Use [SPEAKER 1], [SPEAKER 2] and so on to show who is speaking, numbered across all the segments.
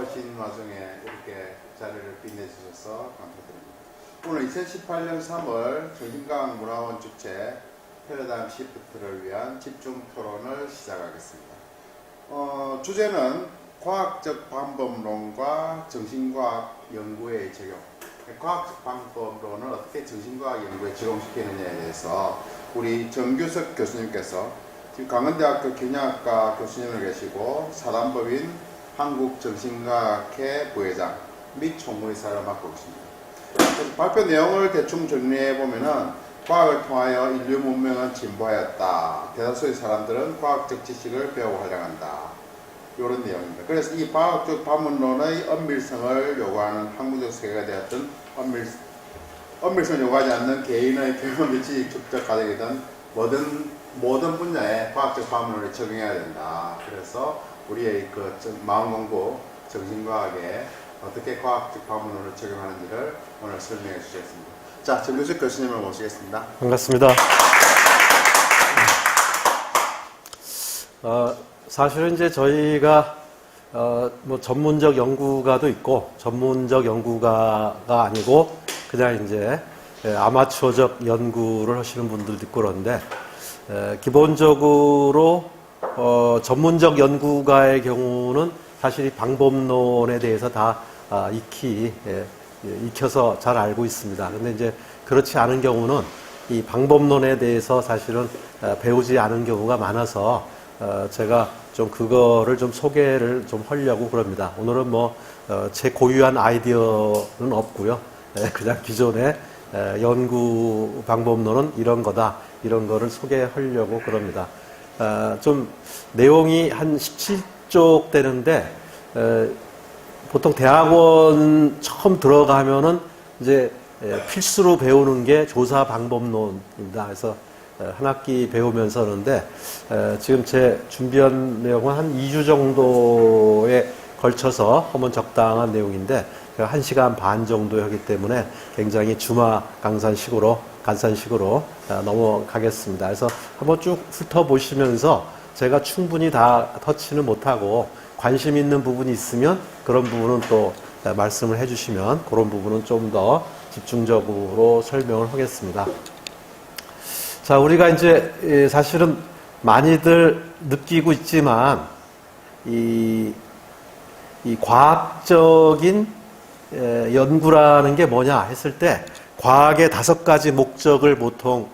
[SPEAKER 1] 바쁘신 와중에 이렇게 자리를 빛내주셔서 감사드립니다. 오늘 2018년 3월 정신과학문화원 축제 패러다임 시프트를 위한 집중 토론을 시작하겠습니다. 주제는 과학적 방법론과 정신과학 연구의 적용. 과학적 방법론을 어떻게 정신과학 연구에 적용시키느냐에 대해서 우리 정규석 교수님께서 지금 강원대학교 경영학과 교수님을 계시고 사단법인 한국정신과학회 부회장 및 총무이사를 맡고 계십니다. 발표 내용을 대충 정리해 보면은 과학을 통하여 인류 문명은 진보하였다. 대다수의 사람들은 과학적 지식을 배우고 활용한다. 이런 내용입니다. 그래서 이 과학적 방문론의 엄밀성을 요구하는 학문적 세계가 되었던 엄밀성을 요구하지 않는 개인의 경험이 지식 축적 가득이든 모든 분야에 과학적 방문론을 적용해야 된다. 그래서 우리의 그 마음공부 정신과학에 어떻게 과학적 방문론을 적용하는지를 오늘 설명해 주시겠습니다. 자, 정규석 교수님을 모시겠습니다.
[SPEAKER 2] 반갑습니다. 사실은 이제 저희가 뭐 전문적 연구가도 있고 전문적 연구가가 아니고 그냥 이제 아마추어적 연구를 하시는 분들도 있고 그런데 기본적으로 전문적 연구가의 경우는 사실 이 방법론에 대해서 다 익혀서 잘 알고 있습니다. 근데 이제 그렇지 않은 경우는 이 방법론에 대해서 사실은 배우지 않은 경우가 많아서 제가 좀 그거를 좀 소개를 좀 하려고 그럽니다. 오늘은 뭐 제 고유한 아이디어는 없고요. 그냥 기존의 연구 방법론은 이런 거다. 이런 거를 소개하려고 그럽니다. 좀 내용이 한 17쪽 되는데 보통 대학원 처음 들어가면은 이제 필수로 배우는 게 조사 방법론입니다. 그래서 한 학기 배우면서 하는데 지금 제 준비한 내용은 한 2주 정도에 걸쳐서 하면 적당한 내용인데 1시간 반 정도 하기 때문에 굉장히 주마 간산식으로 넘어가겠습니다. 그래서 한번 쭉 훑어보시면서 제가 충분히 다 터치는 못하고 관심 있는 부분이 있으면 그런 부분은 또 말씀을 해주시면 그런 부분은 좀 더 집중적으로 설명을 하겠습니다. 자, 우리가 이제 사실은 많이들 느끼고 있지만 이 과학적인 연구라는 게 뭐냐 했을 때 과학의 5가지 목적을 보통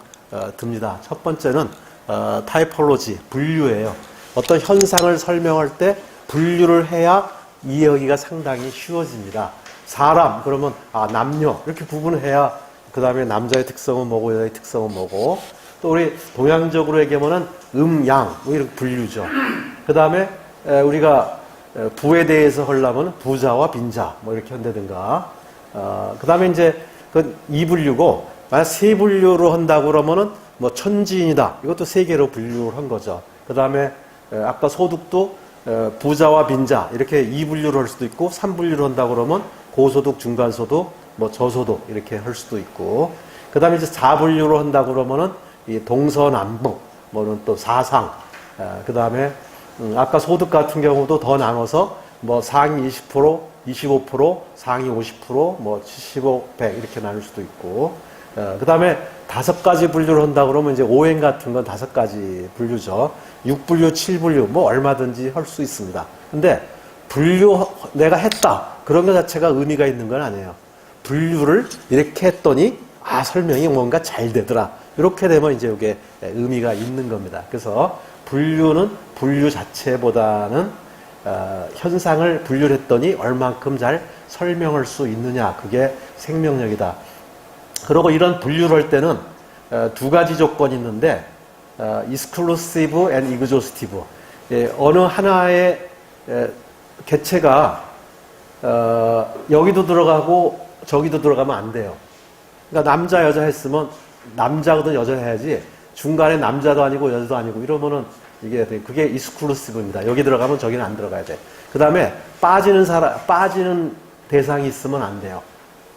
[SPEAKER 2] 듭니다. 첫 번째는 타이폴로지, 분류예요. 어떤 현상을 설명할 때 분류를 해야 이해하기가 상당히 쉬워집니다. 사람, 그러면 남녀 이렇게 구분해야 그 다음에 남자의 특성은 뭐고 여자의 특성은 뭐고 또 우리 동양적으로 얘기하면은 양, 뭐 이렇게 분류죠. 그 다음에 우리가 부에 대해서 하려면 부자와 빈자 뭐 이렇게 한다든가 그 다음에 이제 그건 2분류고 만약 3분류로 한다고 그러면은 뭐 천지인이다. 이것도 3개로 분류를 한 거죠. 그 다음에 아까 소득도 부자와 빈자 이렇게 2분류를 할 수도 있고 3분류를 한다고 그러면 고소득, 중간소득, 뭐 저소득 이렇게 할 수도 있고 그 다음에 이제 4분류로 한다고 그러면은 이 동서남북 뭐는 또 사상 그 다음에 아까 소득 같은 경우도 더 나눠서 뭐 상위 20%, 25%, 상위 50%, 뭐 75, 100 이렇게 나눌 수도 있고 그 다음에 5가지 분류를 한다 그러면 이제 오행 같은 건 5가지 분류죠. 6분류, 7분류 뭐 얼마든지 할 수 있습니다. 근데 분류 내가 했다 그런 것 자체가 의미가 있는 건 아니에요. 분류를 이렇게 했더니 설명이 뭔가 잘 되더라. 이렇게 되면 이제 이게 의미가 있는 겁니다. 그래서 분류는 분류 자체보다는 현상을 분류를 했더니 얼만큼 잘 설명할 수 있느냐 그게 생명력이다. 그리고 이런 분류를 할 때는 2가지 조건이 있는데 exclusive and exhaustive. 어느 하나의 개체가 여기도 들어가고 저기도 들어가면 안 돼요. 그러니까 남자 여자 했으면 남자거든 여자 해야지 중간에 남자도 아니고 여자도 아니고 이러면은 이게 그게 익스클루시브입니다. 여기 들어가면 저기는 안 들어가야 돼. 그 다음에 빠지는 대상이 있으면 안 돼요.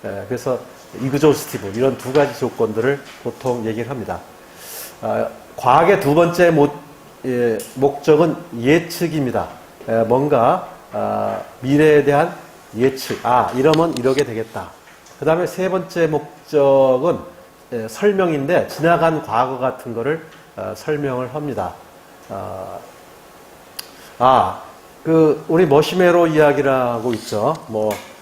[SPEAKER 2] 그래서 이그조스티브 이런 2가지 조건들을 보통 얘기를 합니다. 과학의 2번째 목적은 예측입니다. 뭔가 미래에 대한 예측. 이러면 이러게 되겠다. 그 다음에 세 번째 목적은 설명인데 지나간 과거 같은 거를 설명을 합니다. 우리 머시메로 이야기라고 있죠.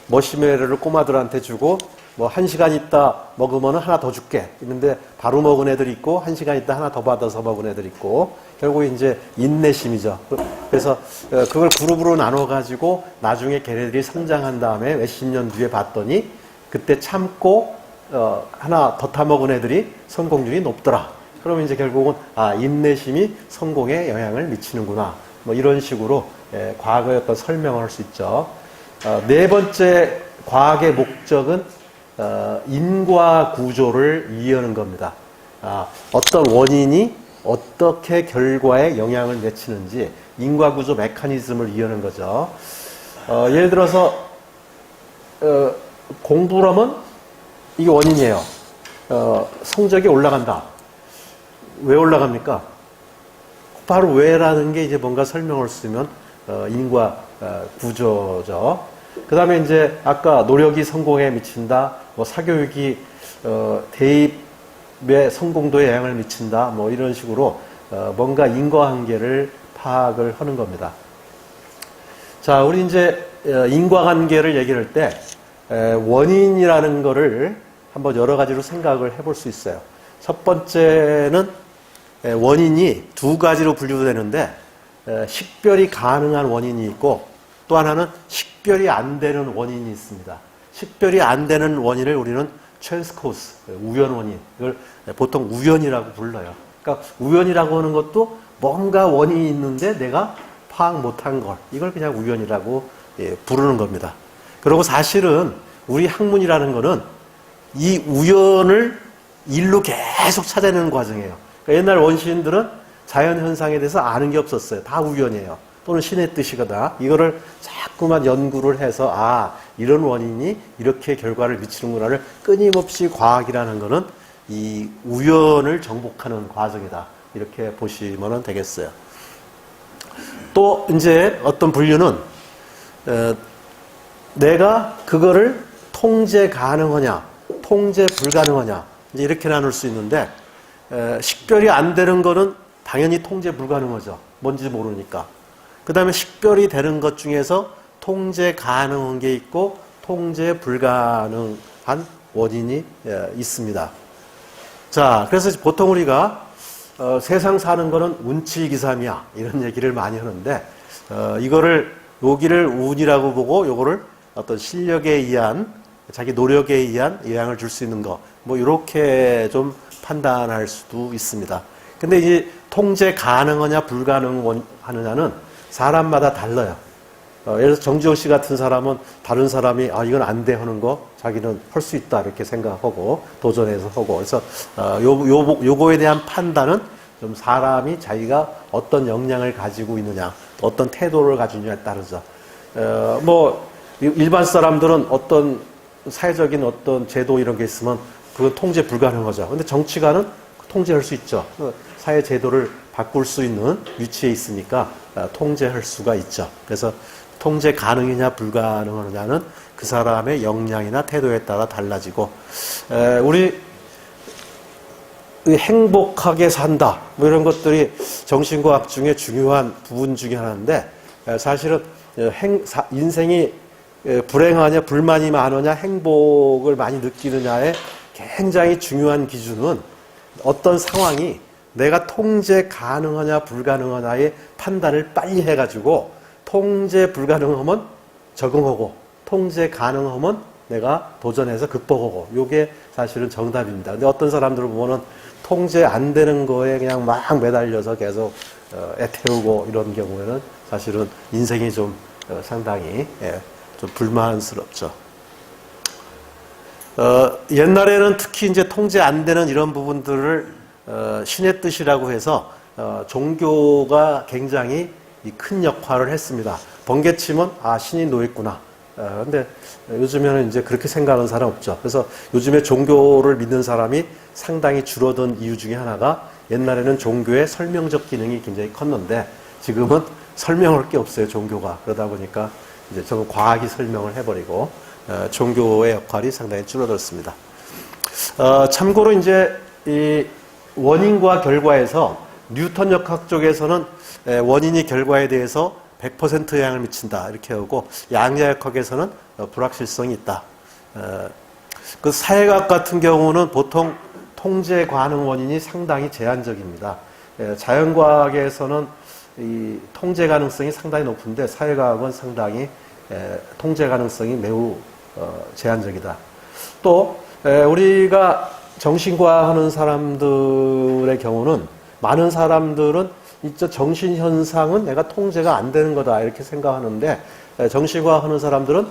[SPEAKER 2] 머시메로를 꼬마들한테 주고 1시간 있다 먹으면 하나 더 줄게. 있는데 바로 먹은 애들 있고 1시간 있다 하나 더 받아서 먹은 애들 있고 결국 이제 인내심이죠. 그래서 그걸 그룹으로 나눠 가지고 나중에 걔네들이 성장한 다음에 몇십 년 뒤에 봤더니 그때 참고 하나 더 타먹은 애들이 성공률이 높더라. 그러면 이제 결국은 인내심이 성공에 영향을 미치는구나. 이런 식으로 과거의 어떤 설명을 할 수 있죠. 네 번째 과학의 목적은 인과 구조를 이해하는 겁니다. 어떤 원인이 어떻게 결과에 영향을 미치는지 인과 구조 메커니즘을 이해하는 거죠. 예를 들어서 공부를 하면 이게 원인이에요. 성적이 올라간다. 왜 올라갑니까? 바로 왜라는 게 이제 뭔가 설명을 쓰면 인과 구조죠. 그 다음에 이제 아까 노력이 성공에 미친다, 사교육이 대입의 성공도에 영향을 미친다, 이런 식으로 뭔가 인과관계를 파악을 하는 겁니다. 자, 우리 이제 인과관계를 얘기할 때 원인이라는 거를 한번 여러 가지로 생각을 해볼 수 있어요. 첫 번째는 원인이 두 가지로 분류되는데 식별이 가능한 원인이 있고 또 하나는 식별이 안 되는 원인이 있습니다. 식별이 안 되는 원인을 우리는 chance cause, 우연 원인, 이걸 보통 우연이라고 불러요. 그러니까 우연이라고 하는 것도 뭔가 원인이 있는데 내가 파악 못한 걸, 이걸 그냥 우연이라고 부르는 겁니다. 그리고 사실은 우리 학문이라는 거는 이 우연을 일로 계속 찾아내는 과정이에요. 그러니까 옛날 원시인들은 자연현상에 대해서 아는 게 없었어요. 다 우연이에요. 또는 신의 뜻이거나 이거를 자꾸만 연구를 해서 이런 원인이 이렇게 결과를 미치는구나를 끊임없이 과학이라는 거는 이 우연을 정복하는 과정이다. 이렇게 보시면 되겠어요. 또 이제 어떤 분류는 내가 그거를 통제 가능하냐, 통제 불가능하냐 이제 이렇게 나눌 수 있는데 식별이 안 되는 거는 당연히 통제 불가능하죠. 뭔지 모르니까. 그 다음에 식별이 되는 것 중에서 통제 가능한 게 있고 통제 불가능한 원인이 있습니다. 자, 그래서 보통 우리가 세상 사는 거는 운치기삼이야 이런 얘기를 많이 하는데 여기를 운이라고 보고 요거를 어떤 실력에 의한 자기 노력에 의한 영향을 줄 수 있는 거 이렇게 좀 판단할 수도 있습니다. 근데 이제 통제 가능하냐 불가능하느냐는 사람마다 달라요. 예를 들어서 정지호 씨 같은 사람은 다른 사람이 이건 안 돼 하는 거 자기는 할 수 있다 이렇게 생각하고 도전해서 하고 그래서 요거에 대한 판단은 좀 사람이 자기가 어떤 역량을 가지고 있느냐 어떤 태도를 가지고 있느냐에 따르죠. 일반 사람들은 어떤 사회적인 어떤 제도 이런 게 있으면 그건 통제 불가능하죠. 근데 정치가는 통제할 수 있죠. 사회 제도를 바꿀 수 있는 위치에 있으니까 통제할 수가 있죠. 그래서 통제 가능이냐 불가능하냐는 그 사람의 역량이나 태도에 따라 달라지고 우리 행복하게 산다 이런 것들이 정신과학 중에 중요한 부분 중에 하나인데 사실은 인생이 불행하냐 불만이 많으냐 행복을 많이 느끼느냐에 굉장히 중요한 기준은 어떤 상황이 내가 통제 가능하냐 불가능하냐의 판단을 빨리 해가지고 통제 불가능하면 적응하고 통제 가능하면 내가 도전해서 극복하고 이게 사실은 정답입니다. 근데 어떤 사람들을 보면은 통제 안 되는 거에 그냥 막 매달려서 계속 애태우고 이런 경우에는 사실은 인생이 좀 상당히 좀 불만스럽죠. 옛날에는 특히 이제 통제 안 되는 이런 부분들을 신의 뜻이라고 해서 종교가 굉장히 큰 역할을 했습니다. 번개치면 신이 놓였구나. 근데 요즘에는 이제 그렇게 생각하는 사람 없죠. 그래서 요즘에 종교를 믿는 사람이 상당히 줄어든 이유 중에 하나가 옛날에는 종교의 설명적 기능이 굉장히 컸는데 지금은 설명할 게 없어요, 종교가. 그러다 보니까 이제 좀 과학이 설명을 해버리고 종교의 역할이 상당히 줄어들었습니다. 참고로 이제 이 원인과 결과에서 뉴턴 역학 쪽에서는 원인이 결과에 대해서 100% 영향을 미친다 이렇게 하고 양자 역학에서는 불확실성이 있다. 그 사회과학 같은 경우는 보통 통제 가능 원인이 상당히 제한적입니다. 자연과학에서는 이 통제 가능성이 상당히 높은데 사회과학은 상당히 통제 가능성이 매우 제한적이다. 또 우리가 정신과학 하는 사람들의 경우는 많은 사람들은 이 정신현상은 내가 통제가 안 되는 거다 이렇게 생각하는데 정신과학 하는 사람들은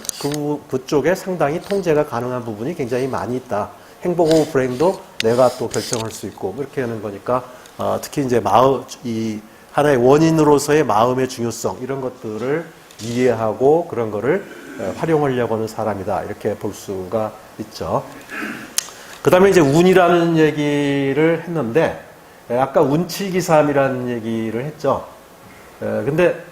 [SPEAKER 2] 그쪽에 상당히 통제가 가능한 부분이 굉장히 많이 있다. 행복하고 불행도 내가 또 결정할 수 있고 이렇게 하는 거니까 특히 이제 이 하나의 원인으로서의 마음의 중요성 이런 것들을 이해하고 그런 거를 활용하려고 하는 사람이다 이렇게 볼 수가 있죠. 그 다음에 이제 운이라는 얘기를 했는데 아까 운칠기삼이라는 얘기를 했죠. 근데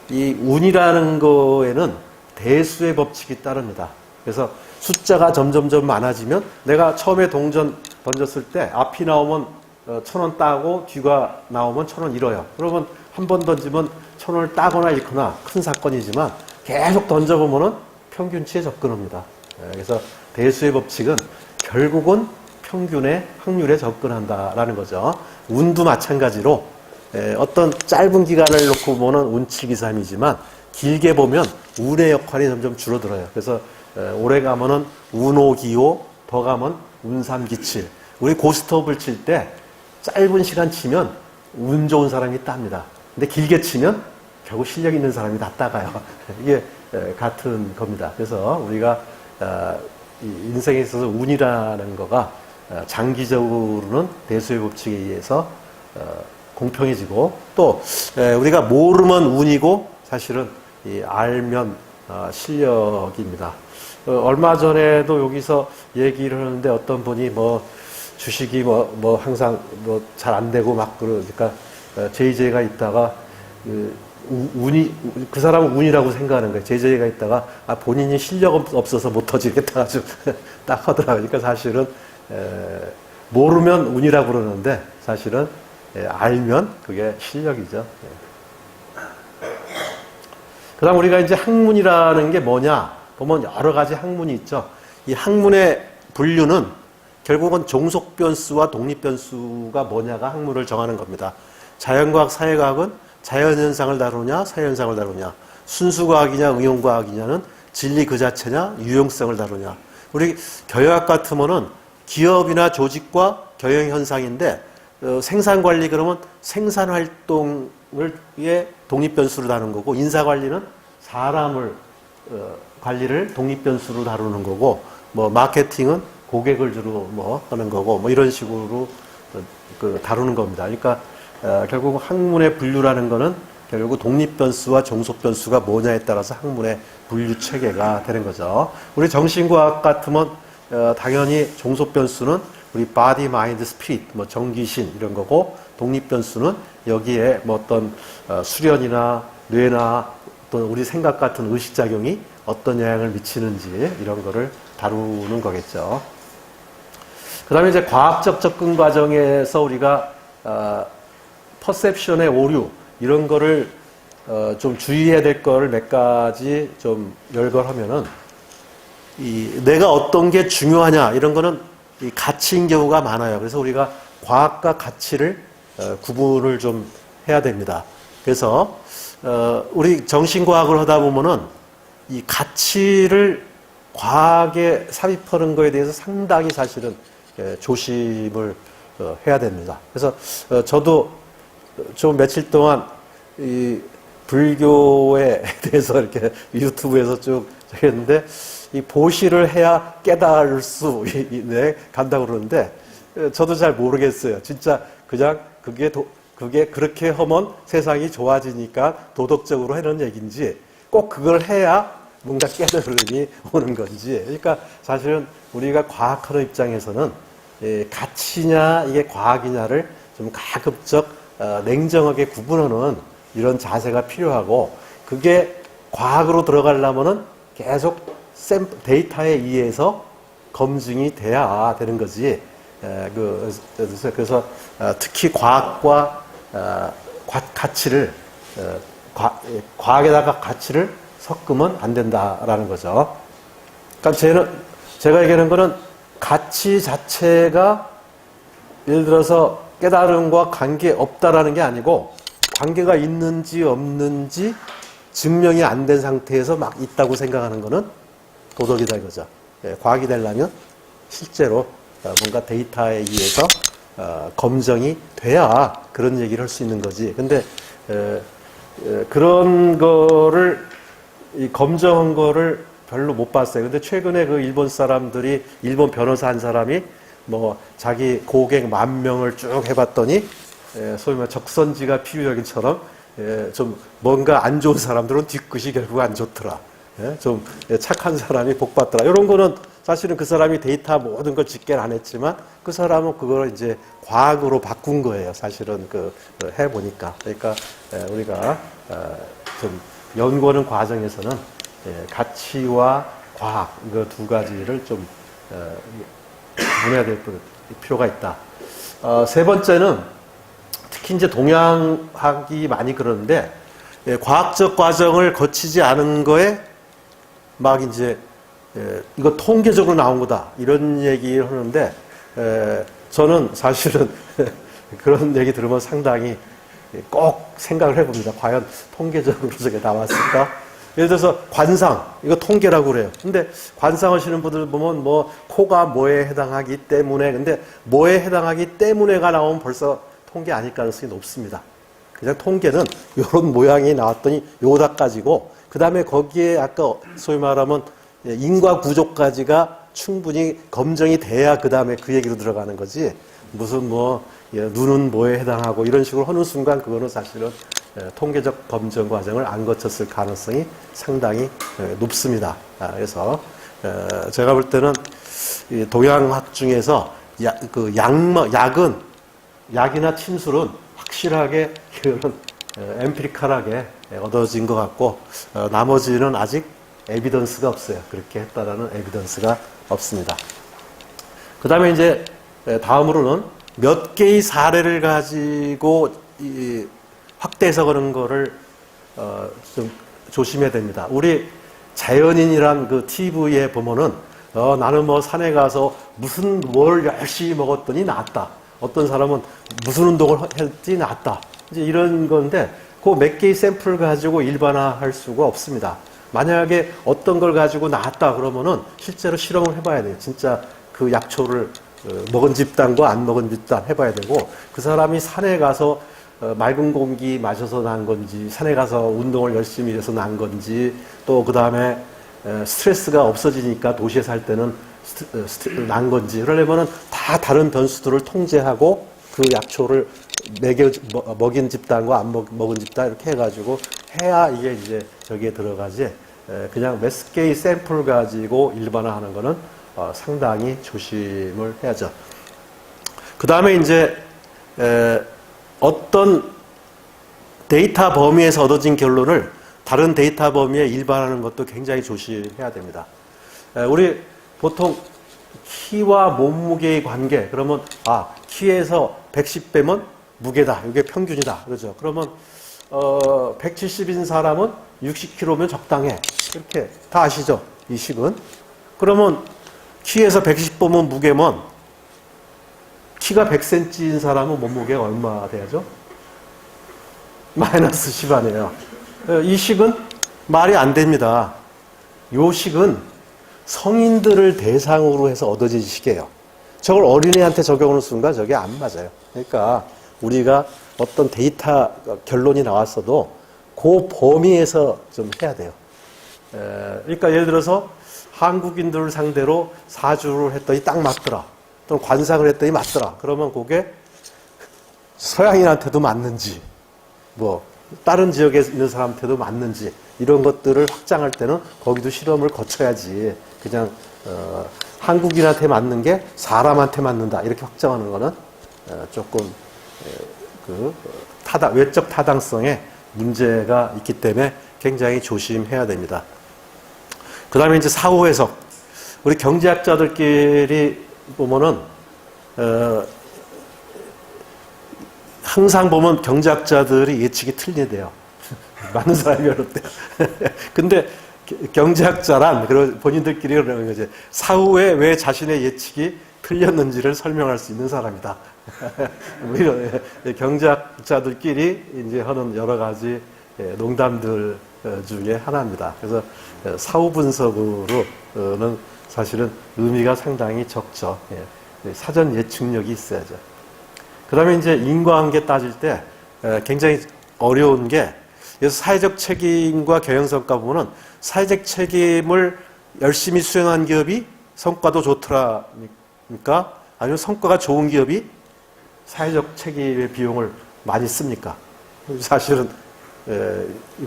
[SPEAKER 2] 이 운이라는 거에는 대수의 법칙이 따릅니다. 그래서 숫자가 점점점 많아지면 내가 처음에 동전 던졌을 때 앞이 나오면 1,000원 따고 뒤가 나오면 1,000원 잃어요. 그러면 한 번 던지면 1,000원을 따거나 잃거나 큰 사건이지만 계속 던져보면은 평균치에 접근합니다. 그래서 대수의 법칙은 결국은 평균의 확률에 접근한다라는 거죠. 운도 마찬가지로 어떤 짧은 기간을 놓고 보면 운칠기삼이지만 길게 보면 운의 역할이 점점 줄어들어요. 그래서 오래 가면은 운오기오, 더 가면 운삼기칠. 우리 고스톱을 칠 때 짧은 시간 치면 운 좋은 사람이 땁니다. 근데 길게 치면 결국 실력 있는 사람이 다 따가요. 이게 같은 겁니다. 그래서 우리가 인생에 있어서 운이라는 거가 장기적으로는 대수의 법칙에 의해서 공평해지고 또 우리가 모르면 운이고 사실은 알면 실력입니다. 얼마 전에도 여기서 얘기를 하는데 어떤 분이 뭐 주식이 뭐 항상 뭐 잘 안 되고 막 그러니까 JJ가 있다가 운이 그 사람은 운이라고 생각하는 거예요. JJ가 있다가 본인이 실력 없어서 못 터지겠다 가지고 딱 하더라고요. 그러니까 사실은 모르면 운이라고 그러는데 사실은 알면 그게 실력이죠. 그 다음 우리가 이제 학문이라는 게 뭐냐 보면 여러 가지 학문이 있죠. 이 학문의 분류는 결국은 종속변수와 독립변수가 뭐냐가 학문을 정하는 겁니다. 자연과학, 사회과학은 자연현상을 다루냐 사회현상을 다루냐, 순수과학이냐 응용과학이냐는 진리 그 자체냐 유용성을 다루냐. 우리 경영학 같으면은 기업이나 조직과 경영현상인데 생산관리 그러면 생산활동을 독립변수로 다루는 거고, 인사관리는 사람을 관리를 독립변수로 다루는 거고, 뭐 마케팅은 고객을 주로 뭐 하는 거고, 뭐 이런 식으로 다루는 겁니다. 그러니까 결국 학문의 분류라는 거는 결국 독립변수와 종속변수가 뭐냐에 따라서 학문의 분류 체계가 되는 거죠. 우리 정신과학 같으면 당연히 종속변수는 우리 body, mind, spirit, 뭐 정기신 이런 거고, 독립변수는 여기에 뭐 어떤 수련이나 뇌나 또 우리 생각 같은 의식작용이 어떤 영향을 미치는지 이런 거를 다루는 거겠죠. 그 다음에 이제 과학적 접근 과정에서 우리가 퍼셉션의 오류 이런 거를 좀 주의해야 될 거를 몇 가지 좀 열거하면은 내가 어떤 게 중요하냐 이런 거는 이 가치인 경우가 많아요. 그래서 우리가 과학과 가치를 구분을 좀 해야 됩니다. 그래서 우리 정신과학을 하다 보면은 이 가치를 과학에 삽입하는 거에 대해서 상당히 사실은 조심을 해야 됩니다. 그래서 저도 좀 며칠 동안 이 불교에 대해서 이렇게 유튜브에서 쭉 했는데, 이 보시를 해야 깨달을 수 간다고 그러는데 저도 잘 모르겠어요. 진짜 그냥 그게 그렇게 하면 세상이 좋아지니까 도덕적으로 하는 얘기인지, 꼭 그걸 해야 뭔가 깨달음이 오는 건지. 그러니까 사실은 우리가 과학하는 입장에서는 가치냐 이게 과학이냐를 좀 가급적 냉정하게 구분하는 이런 자세가 필요하고 그게 과학으로 들어가려면은 계속 데이터에 의해서 검증이 돼야 되는 거지. 그래서 특히 과학과 가치를 과학에다가 가치를 섞으면 안 된다라는 거죠. 그러니까 제가 얘기하는 거는 가치 자체가 예를 들어서 깨달음과 관계 없다라는 게 아니고 관계가 있는지 없는지 증명이 안 된 상태에서 막 있다고 생각하는 거는 도덕이다 이거죠. 과학이 되려면 실제로 뭔가 데이터에 의해서 검증이 돼야 그런 얘기를 할 수 있는 거지. 근데 그런 거를 검증한 거를 별로 못 봤어요. 근데 최근에 그 일본 변호사 한 사람이 뭐 자기 고객 10,000명을 쭉 해봤더니 소위 말 적선지가 필요하기처럼 좀 뭔가 안 좋은 사람들은 뒤끝이 결국 안 좋더라. 좀 착한 사람이 복 받더라. 이런 거는 사실은 그 사람이 데이터 모든 걸 집계를 안 했지만 그 사람은 그걸 이제 과학으로 바꾼 거예요. 사실은 해보니까. 그러니까 우리가 좀 연구하는 과정에서는 가치와 과학 그 두 가지를 좀 분해야 될 필요가 있다. 세 번째는 특히 이제 동양학이 많이 그러는데 과학적 과정을 거치지 않은 거에 막 이제 이거 통계적으로 나온 거다 이런 얘기를 하는데 저는 사실은 그런 얘기 들으면 상당히 꼭 생각을 해봅니다. 과연 통계적으로 저게 나왔을까? 예를 들어서 관상, 이거 통계라고 그래요. 근데 관상하시는 분들 보면 뭐 코가 뭐에 해당하기 때문에, 근데 뭐에 해당하기 때문에가 나오면 벌써 통계 아닐 가능성이 높습니다. 그냥 통계는 이런 모양이 나왔더니 요다 가지고 그 다음에 거기에 아까 소위 말하면 인과 구조까지가 충분히 검증이 돼야 그 다음에 그 얘기로 들어가는 거지. 무슨 눈은 뭐에 해당하고 이런 식으로 하는 순간 그거는 사실은 통계적 검증 과정을 안 거쳤을 가능성이 상당히 높습니다. 그래서 제가 볼 때는 동양학 중에서 약이나 침술은 확실하게 그런 엠피리컬하게 얻어진 것 같고 나머지는 아직 에비던스가 없어요. 그렇게 했다라는 에비던스가 없습니다. 그 다음에 이제 다음으로는 몇 개의 사례를 가지고 확대 해석하는 거를 좀 조심해야 됩니다. 우리 자연인이란 그 TV에 보면은 나는 뭐 산에 가서 뭘 열심히 먹었더니 나았다. 어떤 사람은 무슨 운동을 했더니 나았다. 이제 이런 건데 그 몇 개의 샘플 가지고 일반화할 수가 없습니다. 만약에 어떤 걸 가지고 나았다 그러면은 실제로 실험을 해봐야 돼요. 진짜 그 약초를 먹은 집단과 안 먹은 집단 해봐야 되고 그 사람이 산에 가서 맑은 공기 마셔서 난 건지 산에 가서 운동을 열심히 해서 난 건지 또 그 다음에 스트레스가 없어지니까 도시에 살 때는 난 건지 그러려면은 다 다른 변수들을 통제하고 그 약초를 먹인 집단과 안 먹은 집단 이렇게 해가지고 해야 이게 이제 저기에 들어가지 그냥 몇 개의 샘플 가지고 일반화하는 거는 상당히 조심을 해야죠. 그 다음에 이제 어떤 데이터 범위에서 얻어진 결론을 다른 데이터 범위에 일반화하는 것도 굉장히 조심해야 됩니다. 우리 보통 키와 몸무게의 관계 그러면 키에서 110 빼면 무게다. 이게 평균이다. 그러죠. 그러면 170인 사람은 60kg면 적당해. 이렇게 다 아시죠? 이 식은. 그러면 키에서 110 보면 무게면 키가 100cm인 사람은 몸무게가 얼마 돼야죠? 마이너스 10 아니에요. 이 식은 말이 안 됩니다. 요 식은 성인들을 대상으로 해서 얻어진 식이에요. 저걸 어린애한테 적용하는 순간 저게 안 맞아요. 그러니까 우리가 어떤 데이터 결론이 나왔어도 그 범위에서 좀 해야 돼요. 그러니까 예를 들어서 한국인들을 상대로 사주를 했더니 딱 맞더라. 또는 관상을 했더니 맞더라. 그러면 그게 서양인한테도 맞는지, 다른 지역에 있는 사람한테도 맞는지, 이런 것들을 확장할 때는 거기도 실험을 거쳐야지. 그냥, 한국인한테 맞는 게 사람한테 맞는다. 이렇게 확정하는 거는, 조금, 외적 타당성에 문제가 있기 때문에 굉장히 조심해야 됩니다. 그 다음에 이제 사후 해석. 우리 경제학자들끼리 보면은, 항상 보면 경제학자들이 예측이 틀리대요. 많은 사람이 어렵대요. 근데 경제학자란, 본인들끼리 그러는 거지. 사후에 왜 자신의 예측이 틀렸는지를 설명할 수 있는 사람이다. 뭐 이런, 경제학자들끼리 이제 하는 여러 가지 농담들 중에 하나입니다. 그래서 사후 분석으로는 사실은 의미가 상당히 적죠. 사전 예측력이 있어야죠. 그 다음에 이제 인과관계 따질 때 굉장히 어려운 게, 그래서 사회적 책임과 경영성과 보면은 사회적 책임을 열심히 수행한 기업이 성과도 좋더랍니까? 아니면 성과가 좋은 기업이 사회적 책임의 비용을 많이 씁니까? 사실은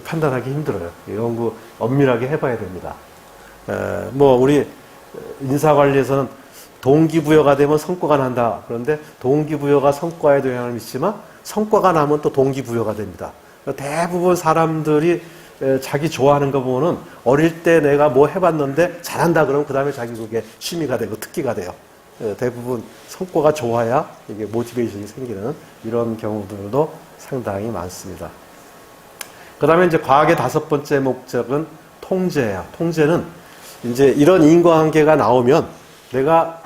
[SPEAKER 2] 판단하기 힘들어요. 연구 엄밀하게 해봐야 됩니다. 뭐 우리 인사관리에서는 동기부여가 되면 성과가 난다. 그런데 동기부여가 성과에도 영향을 미치지만 성과가 나면 또 동기부여가 됩니다. 대부분 사람들이 자기 좋아하는 거 보면은 어릴 때 내가 뭐 해봤는데 잘한다 그러면 그 다음에 자기 그게 취미가 되고 특기가 돼요. 대부분 성과가 좋아야 이게 모티베이션이 생기는 이런 경우들도 상당히 많습니다. 그 다음에 이제 과학의 5번째 목적은 통제예요. 통제는 이제 이런 인과관계가 나오면 내가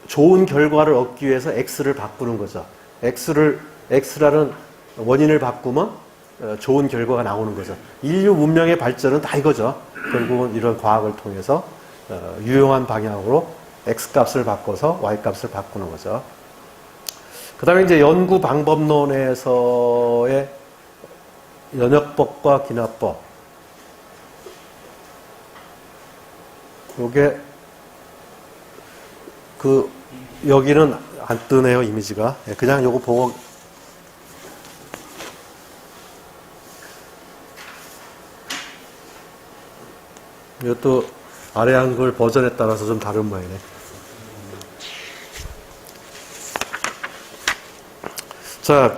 [SPEAKER 2] 좋은 결과를 얻기 위해서 X를 바꾸는 거죠. X라는 원인을 바꾸면 좋은 결과가 나오는 거죠. 인류 문명의 발전은 다 이거죠. 결국은 이런 과학을 통해서 유용한 방향으로 X값을 바꿔서 Y값을 바꾸는 거죠. 그 다음에 이제 연구 방법론에서의 연역법과 기납법. 요게 여기는 안 뜨네요, 이미지가. 그냥 요거 보고 이것도 아래 한글 버전에 따라서 좀 다른 모양이네. 자,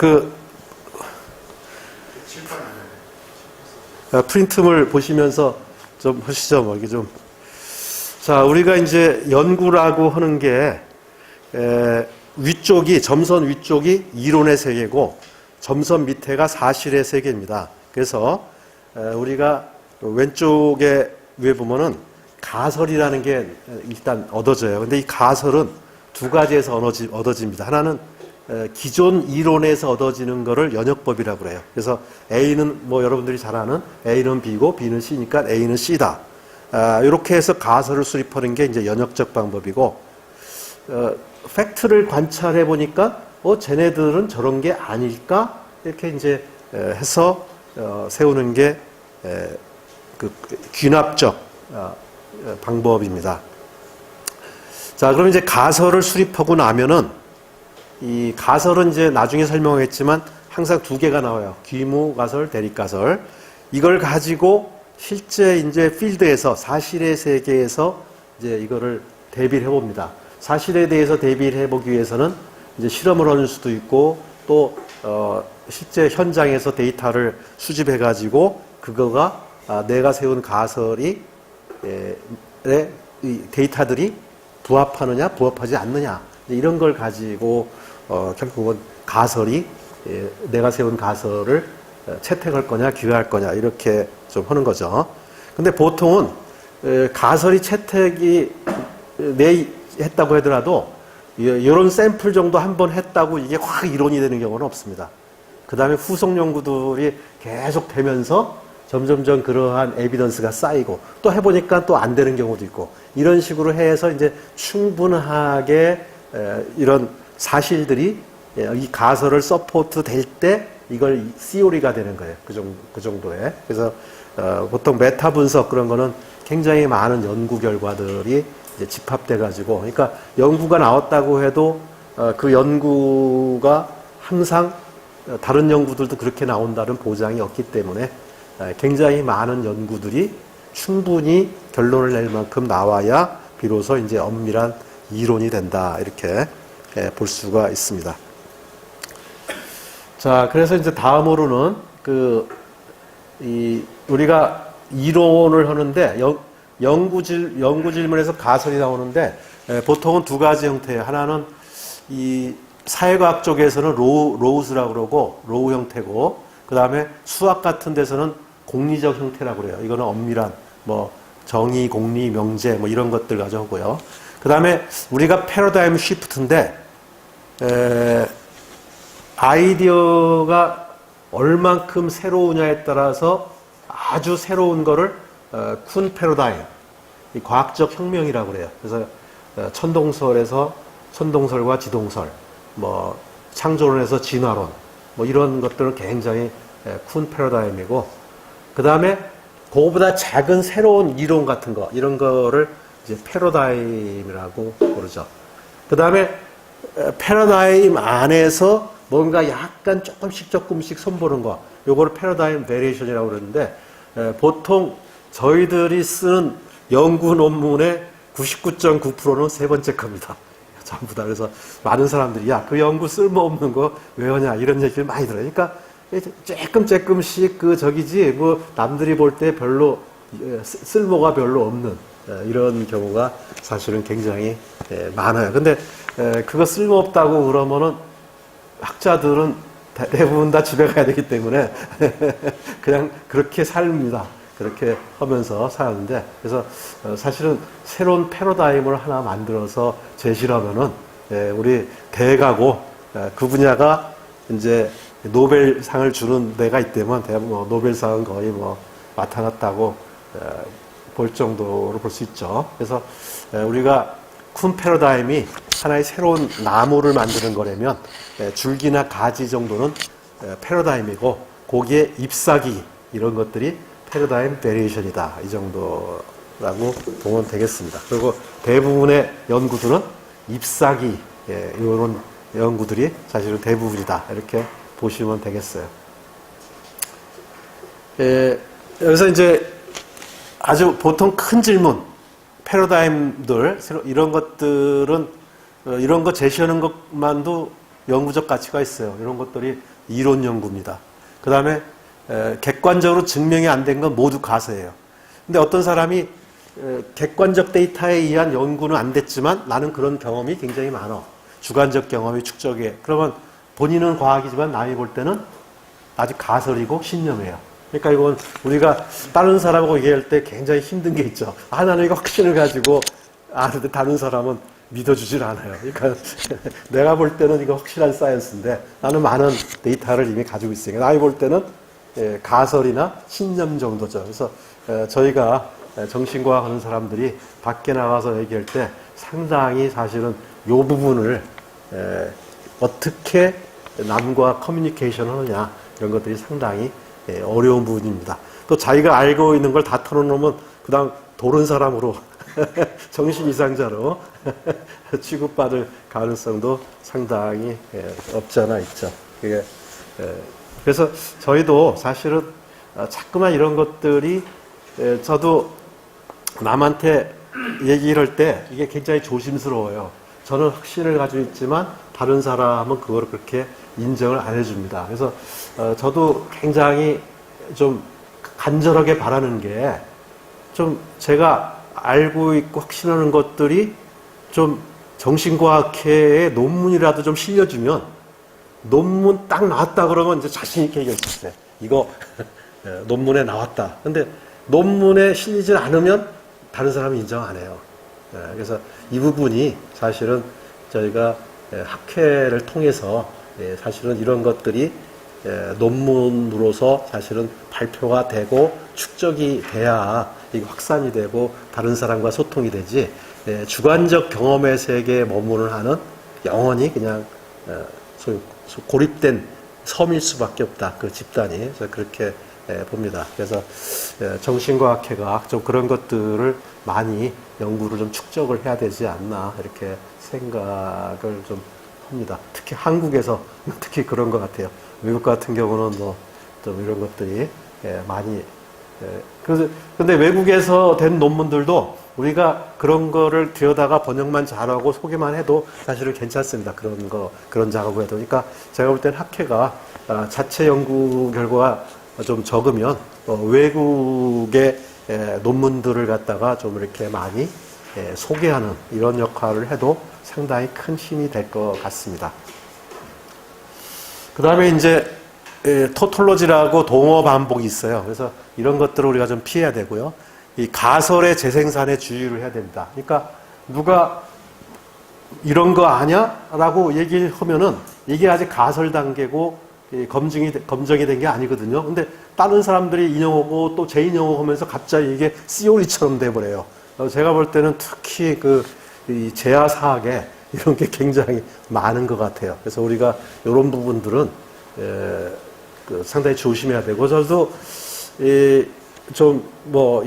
[SPEAKER 2] 프린트물 보시면서 좀 하시죠, 뭐, 이게 좀. 자, 우리가 이제 연구라고 하는 게, 점선 위쪽이 이론의 세계고, 점선 밑에가 사실의 세계입니다. 그래서, 우리가 왼쪽에 위에 보면은 가설이라는 게 일단 얻어져요. 근데 이 가설은 두 가지에서 얻어집니다. 하나는 기존 이론에서 얻어지는 거를 연역법이라고 그래요. 그래서 A는 뭐 여러분들이 잘 아는 A는 B고 B는 C니까 A는 C다. 이렇게 해서 가설을 수립하는 게 이제 연역적 방법이고, 팩트를 관찰해 보니까 쟤네들은 저런 게 아닐까? 이렇게 이제 해서 세우는 게 귀납적 방법입니다. 자, 그럼 이제 가설을 수립하고 나면은 이 가설은 이제 나중에 설명했지만 항상 두 개가 나와요. 귀무 가설, 대립 가설. 이걸 가지고 실제 이제 필드에서 사실의 세계에서 이제 이거를 대비를 해봅니다. 사실에 대해서 대비를 해보기 위해서는 이제 실험을 하는 수도 있고 또 실제 현장에서 데이터를 수집해가지고 그거가 내가 세운 가설이 이 데이터들이 부합하느냐 부합하지 않느냐 이런 걸 가지고 결국은 가설이 내가 세운 가설을 채택할 거냐 기회할 거냐 이렇게 좀 하는 거죠. 근데 보통은 가설이 채택이 했다고 하더라도 이런 샘플 정도 한번 했다고 이게 확 이론이 되는 경우는 없습니다. 그 다음에 후속 연구들이 계속 되면서 점점점 그러한 에비던스가 쌓이고 또 해보니까 또 안 되는 경우도 있고 이런 식으로 해서 이제 충분하게 이런 사실들이 이 가설을 서포트 될 때 이걸 CO리가 되는 거예요. 그 정도에. 그래서 보통 메타 분석 그런 거는 굉장히 많은 연구 결과들이 이제 집합돼 가지고 그러니까 연구가 나왔다고 해도 그 연구가 항상 다른 연구들도 그렇게 나온다는 보장이 없기 때문에 굉장히 많은 연구들이 충분히 결론을 낼 만큼 나와야 비로소 이제 엄밀한 이론이 된다. 이렇게 볼 수가 있습니다. 자, 그래서 이제 다음으로는 우리가 이론을 하는데 연구 질문에서 가설이 나오는데 보통은 두 가지 형태예요. 하나는 이 사회과학 쪽에서는 로우스라고 그러고 로우 형태고, 그 다음에 수학 같은 데서는 공리적 형태라고 그래요. 이거는 엄밀한 뭐 정의, 공리, 명제 뭐 이런 것들 가지고 하고요. 그 다음에 우리가 패러다임 시프트인데 아이디어가 얼만큼 새로우냐에 따라서 아주 새로운 거를 쿤 패러다임, 이 과학적 혁명이라고 그래요. 그래서 천동설에서 천동설과 지동설, 뭐 창조론에서 진화론, 뭐 이런 것들은 굉장히 쿤 패러다임이고, 그 다음에 그거보다 작은 새로운 이론 같은 거, 이런 거를 이제 패러다임이라고 부르죠. 그 다음에 패러다임 안에서 뭔가 약간 조금씩 손보는 거, 요거를 패러다임 베리에이션이라고 그러는데, 보통 저희들이 쓰는 연구 논문의 99.9%는 세 번째 겁니다. 전부 다. 그래서 많은 사람들이 야, 그 연구 쓸모없는 거 왜 하냐 이런 얘기를 많이 들어요. 그러니까 조금씩 저기지 뭐 남들이 볼 때 별로 쓸모가 별로 없는 이런 경우가 사실은 굉장히 많아요. 근데 그거 쓸모없다고 그러면은 학자들은 대부분 다 집에 가야 되기 때문에 그냥 그렇게 삽니다. 그렇게 하면서 사는데, 그래서 사실은 새로운 패러다임을 하나 만들어서 제시를 하면은 우리 대가고 그 분야가 이제 노벨상을 주는 데가 있다면 뭐 노벨상은 거의 뭐 나타났다고 볼 정도로 볼 수 있죠. 그래서 우리가 쿤 패러다임이 하나의 새로운 나무를 만드는 거라면 줄기나 가지 정도는 패러다임이고, 거기에 잎사귀 이런 것들이 패러다임 베리에이션이다, 이 정도라고 보면 되겠습니다. 그리고 대부분의 연구들은 잎사귀 이런 연구들이 사실은 대부분이다, 이렇게 보시면 되겠어요. 여기서 이제 아주 보통 큰 질문, 패러다임들 이런 것들은 이런 거 제시하는 것만도 연구적 가치가 있어요. 이런 것들이 이론 연구입니다. 그 다음에 객관적으로 증명이 안 된 건 모두 가설이에요. 근데 어떤 사람이 객관적 데이터에 의한 연구는 안 됐지만 나는 그런 경험이 굉장히 많아. 주관적 경험이 축적해. 그러면 본인은 과학이지만 남이 볼 때는 아직 가설이고 신념이에요. 그러니까 이건 우리가 다른 사람하고 얘기할 때 굉장히 힘든 게 있죠. 나는 이거 확신을 가지고 아는데 다른 사람은 믿어주질 않아요. 그러니까 내가 볼 때는 이거 확실한 사이언스인데 나는 많은 데이터를 이미 가지고 있으니까 남이 볼 때는 가설이나 신념 정도죠. 그래서 저희가 정신과학 하는 사람들이 밖에 나가서 얘기할 때 상당히 사실은 이 부분을 어떻게 남과 커뮤니케이션 하느냐 이런 것들이 상당히 어려운 부분입니다. 또 자기가 알고 있는 걸 다 털어놓으면 그다음 도른 사람으로 정신 이상자로 취급받을 가능성도 상당히 없지 않아 있죠. 그래서 저희도 사실은 자꾸만 이런 것들이 저도 남한테 얘기를 할 때 이게 굉장히 조심스러워요. 저는 확신을 가지고 있지만 다른 사람은 그거를 그렇게 인정을 안 해줍니다. 그래서 저도 굉장히 좀 간절하게 바라는 게 좀 제가 알고 있고 확신하는 것들이 좀 정신과학회의 논문이라도 좀 실려주면 논문 딱 나왔다 그러면 이제 자신있게 얘기할 수 있어요. 이거 논문에 나왔다. 근데 논문에 실리질 않으면 다른 사람이 인정 안 해요. 그래서 이 부분이 사실은 저희가 학회를 통해서 사실은 이런 것들이 논문으로서 사실은 발표가 되고 축적이 돼야 이게 확산이 되고 다른 사람과 소통이 되지, 주관적 경험의 세계에 머무는 한은 영원히 그냥 고립된 섬일 수밖에 없다. 그 집단이. 그래서 그렇게 봅니다. 그래서 정신과학회가 좀 그런 것들을 많이 연구를 좀 축적을 해야 되지 않나 이렇게 생각을 좀 합니다. 특히 한국에서 특히 그런 것 같아요. 미국 같은 경우는 뭐 좀 이런 것들이 많이 근데 외국에서 된 논문들도 우리가 그런 거를 들여다가 번역만 잘하고 소개만 해도 사실은 괜찮습니다. 그런 작업을 해도. 그러니까 제가 볼 때는 학회가 자체 연구 결과가 좀 적으면 외국의 논문들을 갖다가 좀 이렇게 많이 소개하는 이런 역할을 해도 상당히 큰 힘이 될 것 같습니다. 그 다음에 이제 토톨로지라고 동어 반복이 있어요. 그래서 이런 것들을 우리가 좀 피해야 되고요. 이 가설의 재생산에 주의를 해야 됩니다. 그러니까 누가 이런 거 아냐? 라고 얘기를 하면은 이게 아직 가설 단계고 검증이 된 게 아니거든요. 근데 다른 사람들이 인용하고 또 재인용하고 하면서 갑자기 이게 시오리처럼 돼버려요. 제가 볼 때는 특히 이 재화사학에 이런 게 굉장히 많은 것 같아요. 그래서 우리가 이런 부분들은 상당히 조심해야 되고, 저도 좀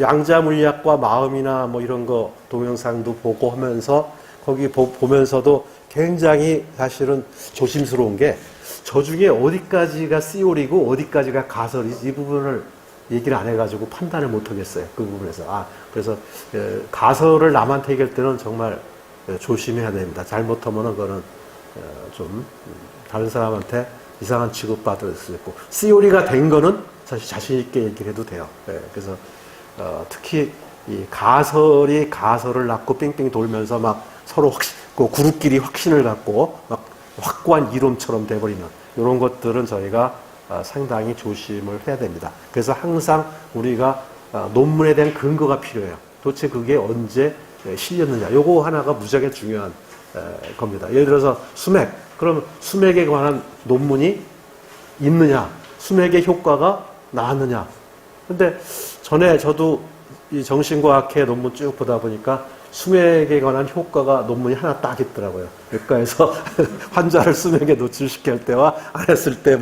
[SPEAKER 2] 양자 물리학과 마음이나 이런 거 동영상도 보고 하면서 거기 보면서도 굉장히 사실은 조심스러운 게 저 중에 어디까지가 시오리고 어디까지가 가설이지 이 부분을 얘기를 안 해가지고 판단을 못 하겠어요. 그 부분에서. 그래서 가설을 남한테 얘기할 때는 정말 조심해야 됩니다. 잘못하면은 그거는 좀 다른 사람한테 이상한 취급받을 수 있고, 시오리가 된 거는 사실 자신 있게 얘기를 해도 돼요. 그래서 특히 이 가설이 가설을 낳고 뺑뺑 돌면서 막 서로 그룹끼리 확신을 갖고 막 확고한 이론처럼 돼버리는 이런 것들은 저희가 상당히 조심을 해야 됩니다. 그래서 항상 우리가 논문에 대한 근거가 필요해요. 도대체 그게 언제 실렸느냐. 요거 하나가 무지하게 중요한 겁니다. 예를 들어서 수맥. 그럼 수맥에 관한 논문이 있느냐. 수맥의 효과가 나왔느냐. 근데 전에 저도 이 정신과학회 논문 쭉 보다 보니까 수맥에 관한 효과가 논문이 하나 딱 있더라고요. 외과에서 환자를 수맥에 노출시킬 때와 안 했을 때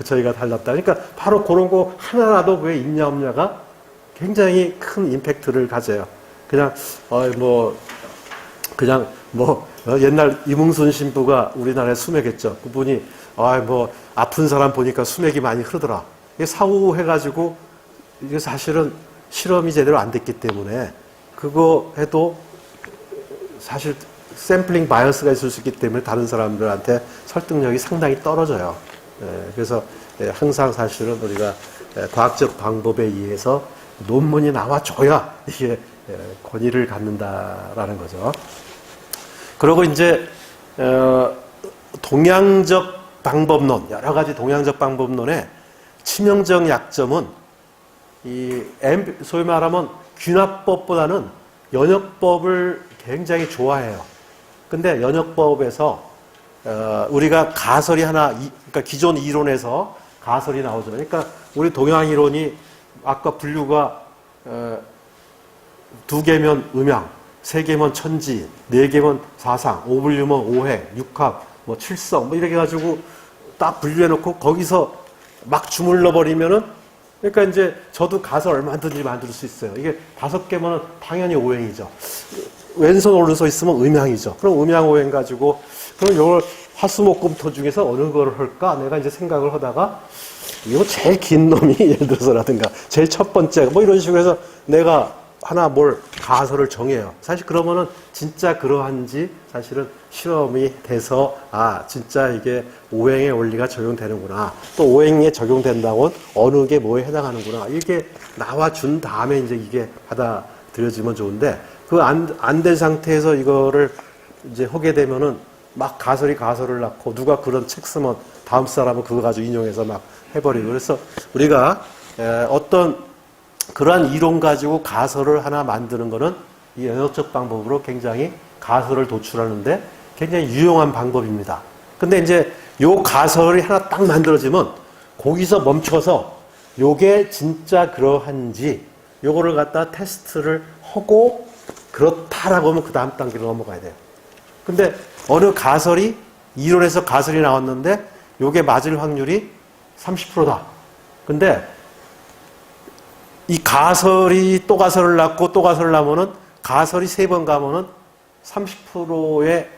[SPEAKER 2] 저희가 달랐다. 그러니까 바로 그런 거 하나라도 왜 있냐 없냐가 굉장히 큰 임팩트를 가져요. 그냥 옛날 이뭉순 신부가 우리나라에 수맥했죠. 그분이 아픈 사람 보니까 수맥이 많이 흐르더라. 이게 사후해가지고 이게 사실은 실험이 제대로 안 됐기 때문에 그거 해도 사실 샘플링 바이어스가 있을 수 있기 때문에 다른 사람들한테 설득력이 상당히 떨어져요. 그래서 항상 사실은 우리가 과학적 방법에 의해서 논문이 나와줘야 이게 권위를 갖는다라는 거죠. 그리고 이제 동양적 방법론, 여러 가지 동양적 방법론의 치명적 약점은 소위 말하면 귀납법보다는 연역법을 굉장히 좋아해요. 근데 연역법에서 우리가 가설이 하나, 그러니까 기존 이론에서 가설이 나오죠. 그러니까 우리 동양 이론이 아까 분류가 2개면 음양, 3개면 천지, 4개면 사상, 5분류면 오행, 6합, 7성 이렇게 해가지고 딱 분류해놓고 거기서 막 주물러 버리면은, 그러니까 이제 저도 가설 얼마든지 만들 수 있어요. 이게 5개면 당연히 오행이죠. 왼손 오른손 있으면 음양이죠. 그럼 음양 오행 가지고 그럼 이걸 화수목금토 중에서 어느 거를 할까? 내가 이제 생각을 하다가 이거 제일 긴 놈이 예를 들어서라든가 제일 첫 번째 이런 식으로 해서 내가 하나 가설을 정해요. 사실 그러면은 진짜 그러한지 사실은 실험이 돼서 진짜 이게 오행의 원리가 적용되는구나. 또 오행에 적용된다면 어느 게 뭐에 해당하는구나. 이게 나와준 다음에 이제 이게 받아들여지면 좋은데 그 안 된 상태에서 이거를 이제 하게 되면은 막 가설을 낳고 누가 그런 책 쓰면 다음 사람은 그거 가지고 인용해서 막 해버리고. 그래서 우리가 어떤 그러한 이론 가지고 가설을 하나 만드는 거는 이 연역적 방법으로 굉장히 가설을 도출하는데 굉장히 유용한 방법입니다. 근데 이제 요 가설이 하나 딱 만들어지면 거기서 멈춰서 요게 진짜 그러한지 요거를 갖다 테스트를 하고 그렇다라고 하면 그 다음 단계로 넘어가야 돼요. 근데 어느 가설이 이론에서 가설이 나왔는데 요게 맞을 확률이 30%다. 근데 이 가설이 또 가설을 낳고 또 가설을 낳으면은 가설이 3번 가면은 30%에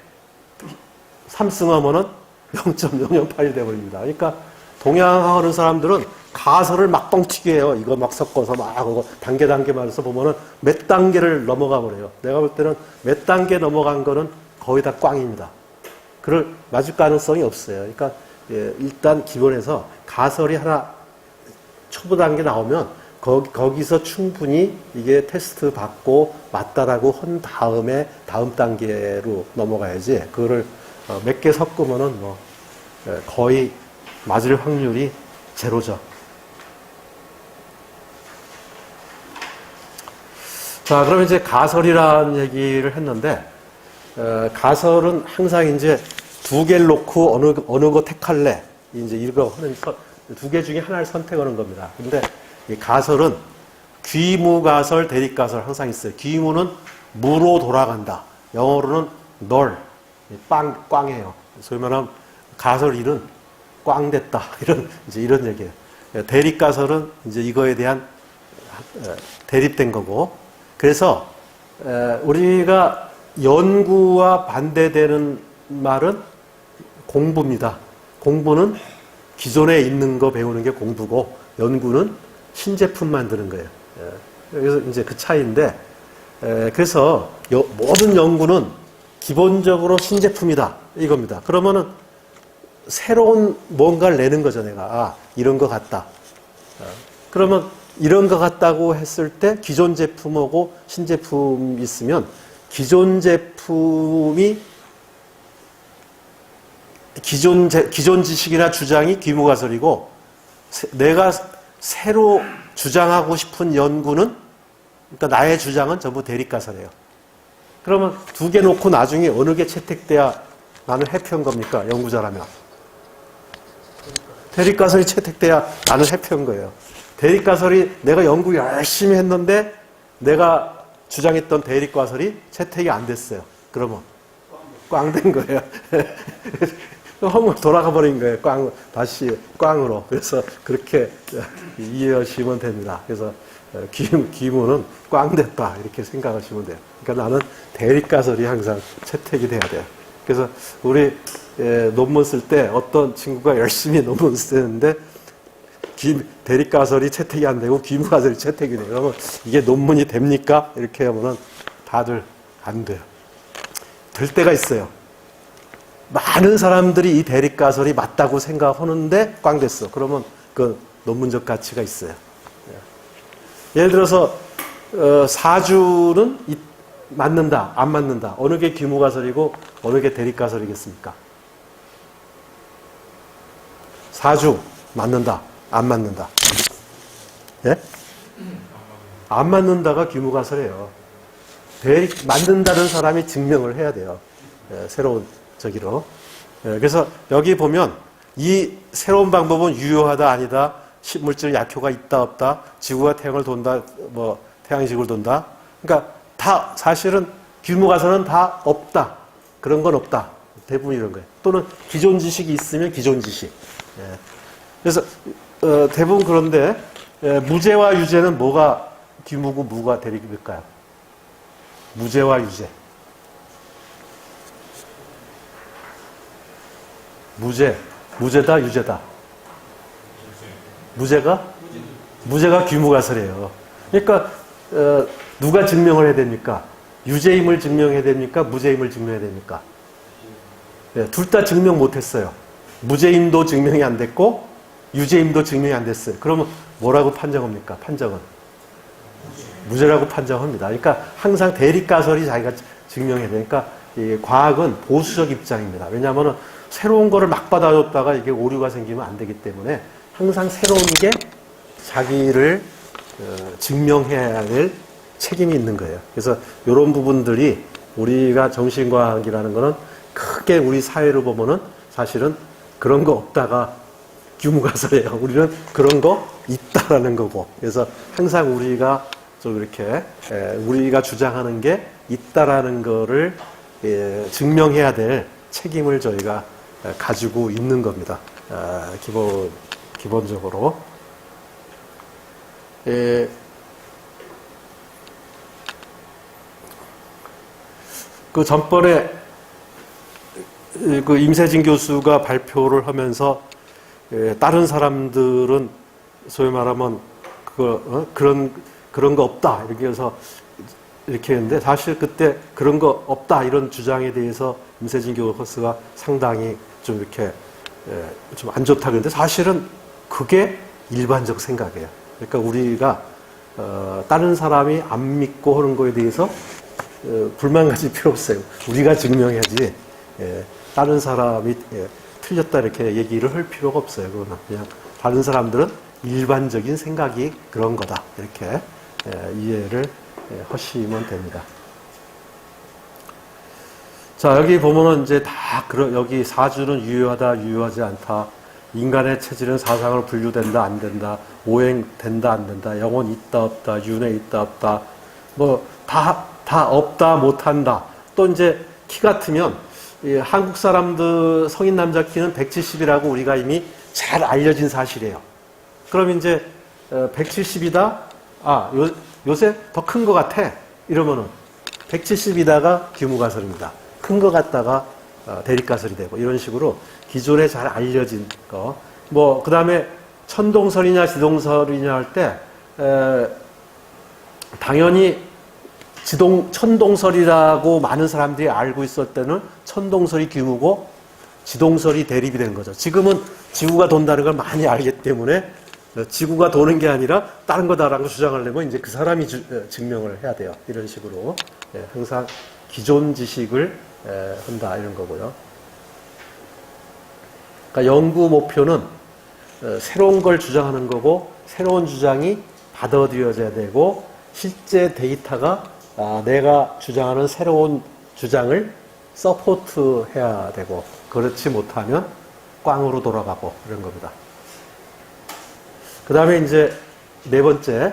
[SPEAKER 2] 3승하면은 0.008이 돼버립니다. 그러니까 동양하는 사람들은 가설을 막 뻥치게 해요. 이거 막 섞어서 막 그거 단계 말해서 보면은 몇 단계를 넘어가 버려요. 내가 볼 때는 몇 단계 넘어간 거는 거의 다 꽝입니다. 그럴 맞을 가능성이 없어요. 그러니까 일단 기본에서 가설이 하나 초보 단계 나오면 거기서 충분히 이게 테스트 받고 맞다라고 한 다음에 다음 단계로 넘어가야지. 그거를 몇 개 섞으면은 뭐 거의 맞을 확률이 제로죠. 자, 그럼 이제 가설이라는 얘기를 했는데, 가설은 항상 이제 두 개를 놓고 어느 거 택할래? 이제 이거 하는 두 개 중에 하나를 선택하는 겁니다. 근데 이 가설은 귀무가설, 대립가설 항상 있어요. 귀무는 무로 돌아간다. 영어로는 널, 꽝이에요. 소위 말하면 가설 1은 꽝됐다. 이런 얘기예요. 대립가설은 이제 이거에 대한 대립된 거고, 그래서 우리가 연구와 반대되는 말은 공부입니다. 공부는 기존에 있는 거 배우는 게 공부고, 연구는 신제품 만드는 거예요. 그래서 이제 그 차이인데, 그래서 모든 연구는 기본적으로 신제품이다. 이겁니다. 그러면은 새로운 뭔가를 내는 거죠, 내가. 아, 이런 거 같다. 그러면 이런 거 같다고 했을 때 기존 제품하고 신제품이 있으면 기존 제품이 기존 지식이나 주장이 귀무가설이고 내가 새로 주장하고 싶은 연구는 그러니까 나의 주장은 전부 대립가설이에요. 그러면 두 개 놓고 나중에 어느 게 채택돼야 나는 해피한 겁니까? 연구자라면. 대립가설이 채택돼야 나는 해피한 거예요. 대립가설이 내가 연구 열심히 했는데 내가 주장했던 대립가설이 채택이 안 됐어요. 그러면 꽝된 거예요. 헛물 돌아가 버린 거예요. 다시 꽝으로. 그래서 그렇게 이해하시면 됩니다. 그래서 기무는 꽝됐다 이렇게 생각하시면 돼요. 그러니까 나는 대립가설이 항상 채택이 돼야 돼요. 그래서 우리 논문 쓸 때 어떤 친구가 열심히 논문 쓰는데 대립가설이 채택이 안 되고 귀무가설이 채택이 돼요. 그러면 이게 논문이 됩니까? 이렇게 하면은 다들 안 돼요. 될 때가 있어요. 많은 사람들이 이 대립가설이 맞다고 생각하는데 꽝 됐어. 그러면 그 논문적 가치가 있어요. 예를 들어서 사주는 맞는다, 안 맞는다. 어느 게 귀무가설이고 어느 게 대립가설이겠습니까? 사주 맞는다, 안 맞는다. 예? 안 맞는다가 귀무가설이에요. 맞는다는 사람이 증명을 해야 돼요. 새로운 저기로. 그래서 여기 보면 이 새로운 방법은 유효하다 아니다. 물질 약효가 있다 없다. 지구가 태양을 돈다. 뭐 태양식을 돈다. 그러니까 다 사실은 귀무가설은 다 없다. 그런 건 없다. 대부분 이런 거예요. 또는 기존 지식이 있으면 기존 지식. 그래서 대부분 그런데 무죄와 유죄는 뭐가 귀무고 무가 대립일까요? 무죄와 유죄. 무죄다, 유죄다. 무죄가 귀무가설이에요. 그러니까 누가 증명을 해야 됩니까? 유죄임을 증명해야 됩니까? 무죄임을 증명해야 됩니까? 둘 다 증명 못했어요. 무죄임도 증명이 안 됐고 유죄임도 증명이 안 됐어요. 그러면 뭐라고 판정합니까? 판정은 무죄라고 판정합니다. 그러니까 항상 대립가설이 자기가 증명해야 되니까 이 과학은 보수적 입장입니다. 왜냐하면 새로운 거를 막 받아줬다가 이게 오류가 생기면 안 되기 때문에 항상 새로운 게 자기를 증명해야 될 책임이 있는 거예요. 그래서 이런 부분들이 우리가 정신과학이라는 거는 크게 우리 사회로 보면은 사실은 그런 거 없다가 귀무가설이에요. 우리는 그런 거 있다라는 거고. 그래서 항상 우리가 좀 이렇게 우리가 주장하는 게 있다라는 거를 증명해야 될 책임을 저희가 가지고 있는 겁니다. 기본적으로. 그 전번에 그 임세진 교수가 발표를 하면서 다른 사람들은 소위 말하면 그런 거 없다 이렇게 해서 이렇게 했는데 사실 그때 그런 거 없다 이런 주장에 대해서 임세진 교수가 상당히 좀 이렇게 좀 안 좋다 그랬는데 사실은 그게 일반적 생각이에요. 그러니까 우리가 다른 사람이 안 믿고 하는 거에 대해서 불만 가질 필요 없어요. 우리가 증명해야지 다른 사람이 틀렸다 이렇게 얘기를 할 필요가 없어요. 그거는 그냥 다른 사람들은 일반적인 생각이 그런 거다 이렇게 이해를 하시면 됩니다. 자, 여기 보면은 이제 여기 사주는 유효하다, 유효하지 않다. 인간의 체질은 사상으로 분류된다, 안 된다. 오행된다, 안 된다. 영혼 있다, 없다. 윤회 있다, 없다. 뭐, 다 없다, 못한다. 또 이제 키 같으면, 한국 사람들 성인 남자 키는 170이라고 우리가 이미 잘 알려진 사실이에요. 그럼 이제, 170이다? 요새 더 큰 것 같아. 이러면은, 170이다가 규모가설입니다. 큰 것 같다가 대립가설이 되고 이런 식으로 기존에 잘 알려진 거. 뭐 그 다음에 천동설이냐 지동설이냐 할 때 당연히 천동설이라고 많은 사람들이 알고 있을 때는 천동설이 규모고 지동설이 대립이 된 거죠. 지금은 지구가 돈다는 걸 많이 알기 때문에 지구가 도는 게 아니라 다른 거다라고 주장하려면 이제 그 사람이 증명을 해야 돼요. 이런 식으로 항상 기존 지식을 한다 이런 거고요. 그러니까 연구 목표는 새로운 걸 주장하는 거고 새로운 주장이 받아들여져야 되고 실제 데이터가 내가 주장하는 새로운 주장을 서포트해야 되고 그렇지 못하면 꽝으로 돌아가고 이런 겁니다. 그 다음에 이제 네 번째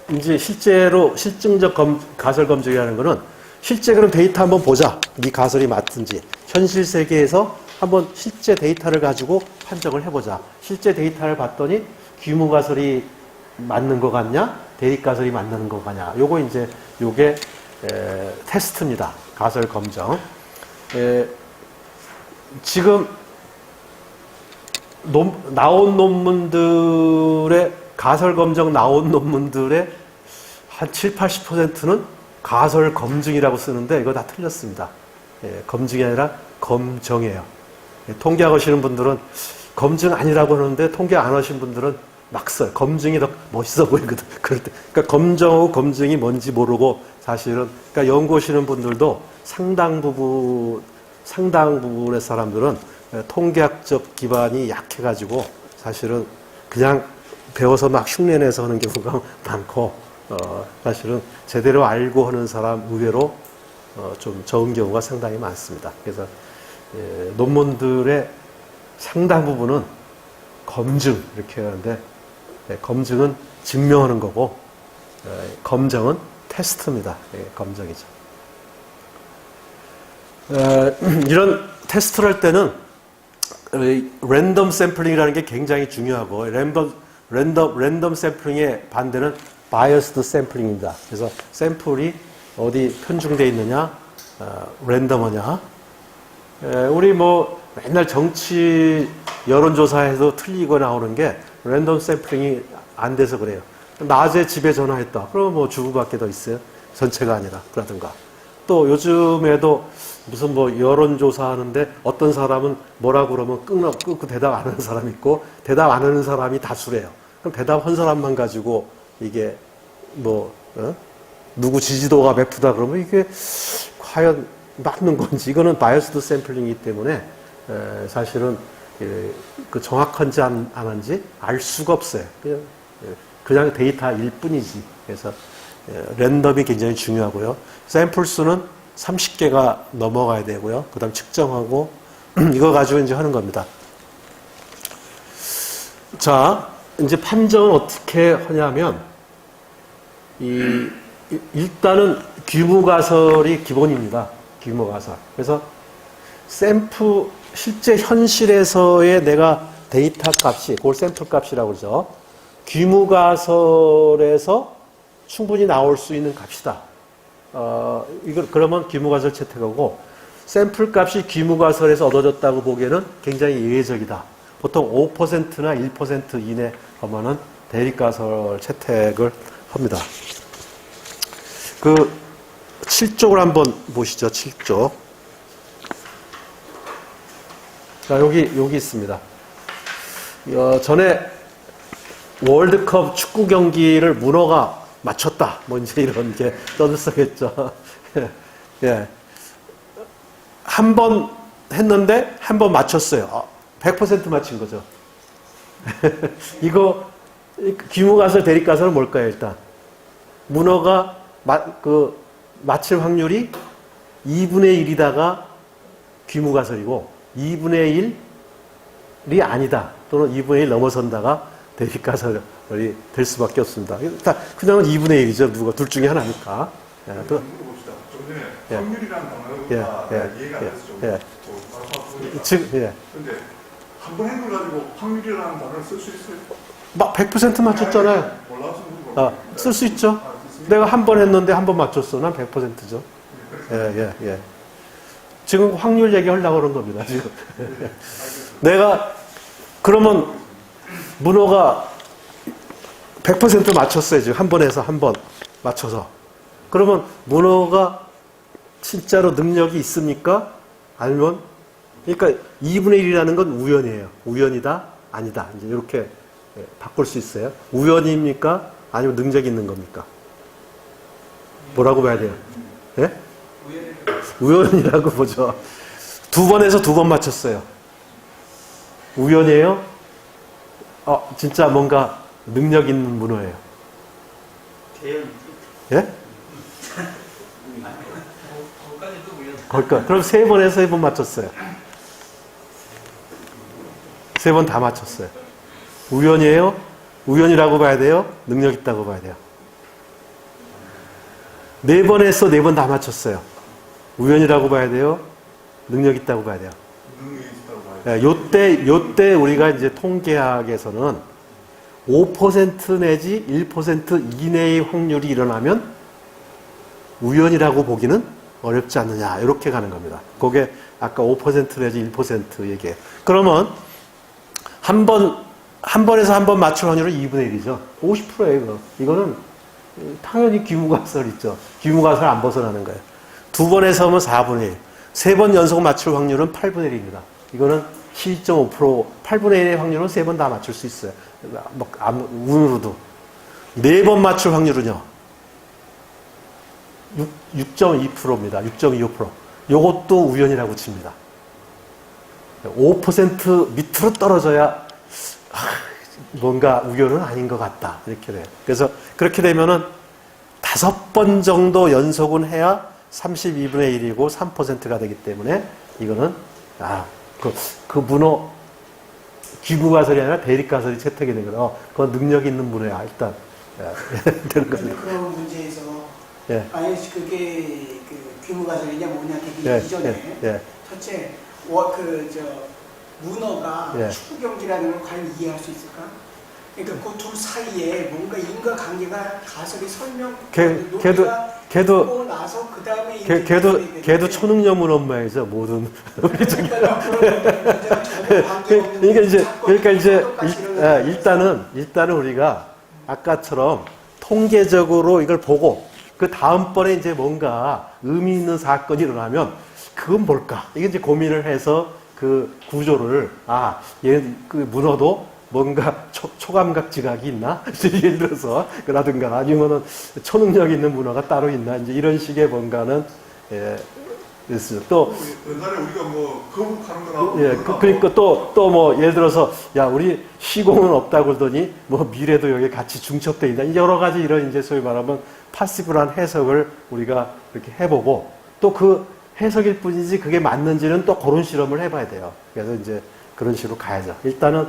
[SPEAKER 2] 이제 실제로 실증적 가설 검증이라는 거는 실제 그럼 데이터 한번 보자. 이 가설이 맞든지. 현실 세계에서 한번 실제 데이터를 가지고 판정을 해보자. 실제 데이터를 봤더니 규모 가설이 맞는 것 같냐? 대립 가설이 맞는 것 같냐? 요게 테스트입니다. 가설 검정. 지금 나온 논문들의 가설 검정 나온 논문들의 한 7, 80%는 가설 검증이라고 쓰는데 이거 다 틀렸습니다. 검증이 아니라 검정이에요. 통계학 하시는 분들은 검증 아니라고 하는데 통계학 안 하신 분들은 막 써요. 검증이 더 멋있어 보이거든. 그럴 때. 그러니까 검정하고 검증이 뭔지 모르고 사실은 그러니까 연구하시는 분들도 상당 부분의 사람들은 통계학적 기반이 약해가지고 사실은 그냥 배워서 막 흉내내서 하는 경우가 많고 사실은 제대로 알고 하는 사람 의외로 좀 적은 경우가 상당히 많습니다. 그래서 논문들의 상당 부분은 검증 이렇게 하는데 검증은 증명하는 거고 검정은 테스트입니다. 검정이죠. 이런 테스트를 할 때는 랜덤 샘플링이라는 게 굉장히 중요하고 랜덤 샘플링의 반대는 바이어스드 샘플링입니다. 그래서 샘플이 어디 편중되어 있느냐, 랜덤하냐. 우리 뭐 맨날 정치 여론조사에서 틀리고 나오는 게 랜덤 샘플링이 안 돼서 그래요. 낮에 집에 전화했다. 그러면 뭐 주부밖에 더 있어요. 전체가 아니라 그러든가. 또 요즘에도 무슨 뭐 여론조사 하는데 어떤 사람은 뭐라고 그러면 끊고 대답 안 하는 사람이 있고 대답 안 하는 사람이 다수래요. 그럼 대답한 사람만 가지고 이게 누구 지지도가 몇%다 그러면 이게 과연 맞는 건지 이거는 바이어스드 샘플링이기 때문에 사실은 그 정확한지 안 한지 알 수가 없어요. 그냥 데이터일 뿐이지. 그래서 랜덤이 굉장히 중요하고요. 샘플 수는 30개가 넘어가야 되고요. 그 다음 측정하고 이거 가지고 이제 하는 겁니다. 자, 이제 판정은 어떻게 하냐면 일단은 규모가설이 기본입니다. 규모가설. 그래서 샘플 실제 현실에서의 내가 데이터 값이 그걸 샘플 값이라고 그러죠. 규모가설에서 충분히 나올 수 있는 값이다. 이걸 그러면 규모가설 채택하고 샘플 값이 규모가설에서 얻어졌다고 보기에는 굉장히 예외적이다. 보통 5%나 1% 이내 하면은 대립가설 채택을 합니다. 그 7쪽을 한번 보시죠. 7쪽. 자, 여기 있습니다. 전에 월드컵 축구 경기를 문어가 맞췄다. 뭐 이제 이런 게 떠들썩했죠. 예. 한 번 했는데 한 번 맞췄어요. 100% 맞힌 거죠. 이거 귀무가설, 대립가설은 뭘까요, 일단? 문어가 맞힐 확률이 2분의 1이다가 귀무가설이고 2분의 1이 아니다. 또는 2분의 1 넘어선다가 대립가설이 될 수밖에 없습니다. 그냥은 2분의 1이죠. 누가 둘 중에 하나니까. 예,
[SPEAKER 3] 봅시다. 좀 전에 확률이라는 단어가 이해가 안 돼서 좀
[SPEAKER 2] 지금,
[SPEAKER 3] 근데 한 번 행동을 가지고 확률이라는 단어를 쓸 수 있어요?
[SPEAKER 2] 막 100% 맞췄잖아요.
[SPEAKER 3] 몰라서
[SPEAKER 2] 쓸 수 있죠. 내가 한 번 했는데 한 번 맞췄어. 난 100%죠. 예. 지금 확률 얘기하려고 그런 겁니다, 지금. 내가, 그러면, 문어가 100% 맞췄어요, 지금. 한 번 해서 한 번 맞춰서. 그러면, 문어가 진짜로 능력이 있습니까? 아니면, 그러니까 2분의 1이라는 건 우연이에요. 우연이다? 아니다. 이제 이렇게 바꿀 수 있어요. 우연입니까? 아니면 능력이 있는 겁니까? 뭐라고 봐야 돼요? 예? 우연이라고 보죠. 2번에서 2번 맞췄어요. 우연이에요? 진짜 뭔가 능력 있는 문어예요. 예? 그럼 3번에서 3번 맞췄어요. 3번 다 맞췄어요. 우연이에요? 우연이라고 봐야 돼요? 능력 있다고 봐야 돼요. 4번에서 4번 다 맞췄어요. 우연이라고 봐야 돼요? 능력 있다고 봐야 돼요. 요때 우리가 이제 통계학에서는 5% 내지 1% 이내의 확률이 일어나면 우연이라고 보기는 어렵지 않느냐. 이렇게 가는 겁니다. 그게 아까 5% 내지 1% 얘기해요. 그러면 한 번에서 한 번 맞출 확률은 2분의 1이죠. 50%예요. 이거는 당연히 귀무가설 있죠. 귀무가설 안 벗어나는 거예요. 2번에서 하면 4분의 1. 3번 연속 맞출 확률은 8분의 1입니다. 이거는 12.5%, 8분의 1의 확률은 3번 다 맞출 수 있어요. 운으로도. 4번 맞출 확률은요. 6.2%입니다. 6.25%. 요것도 우연이라고 칩니다. 5% 밑으로 떨어져야 뭔가 우연은 아닌 것 같다. 이렇게 돼요. 그래서 그렇게 되면은 5번 정도 연속은 해야 32분의 1이고 3%가 되기 때문에 이거는 그 문어 귀무가설이 아니라 대립가설이 채택이 되거든. 그건 능력 있는 문어야. 일단 되는 겁니다.
[SPEAKER 4] 그런 문제에서 만약 그게 그 귀무가설이냐 뭐냐 되기 이전에 첫째 문어가 축구 경기라는 걸 과연 이해할 수 있을까? 그러니까 그 둘 사이에 뭔가 인과관계가 가설이 걔도 나서 그 다음에
[SPEAKER 2] 걔도 초능력 문어마이죠. 모든 그러니까 이제 일단은 우리가 아까처럼 통계적으로 이걸 보고 그 다음번에 이제 뭔가 의미 있는 사건이 일어나면 그건 뭘까? 이게 이제 고민을 해서 그 구조를 그 문어도 뭔가 초감각 지각이 있나? 예를 들어서 그라든가 아니면은 초능력 있는 문어가 따로 있나? 이제 이런 식의 뭔가는 있어요. 또
[SPEAKER 3] 옛날에 우리가 뭐 거북하는 거나
[SPEAKER 2] 그러니까 또 뭐 예를 들어서 우리 시공은 없다고 그러더니 뭐 미래도 여기 같이 중첩돼 있다. 여러 가지 이런 이제 소위 말하면 파시브한 해석을 우리가 이렇게 해보고 또 그 해석일 뿐이지 그게 맞는지는 또 그런 실험을 해봐야 돼요. 그래서 이제 그런 식으로 가야죠. 일단은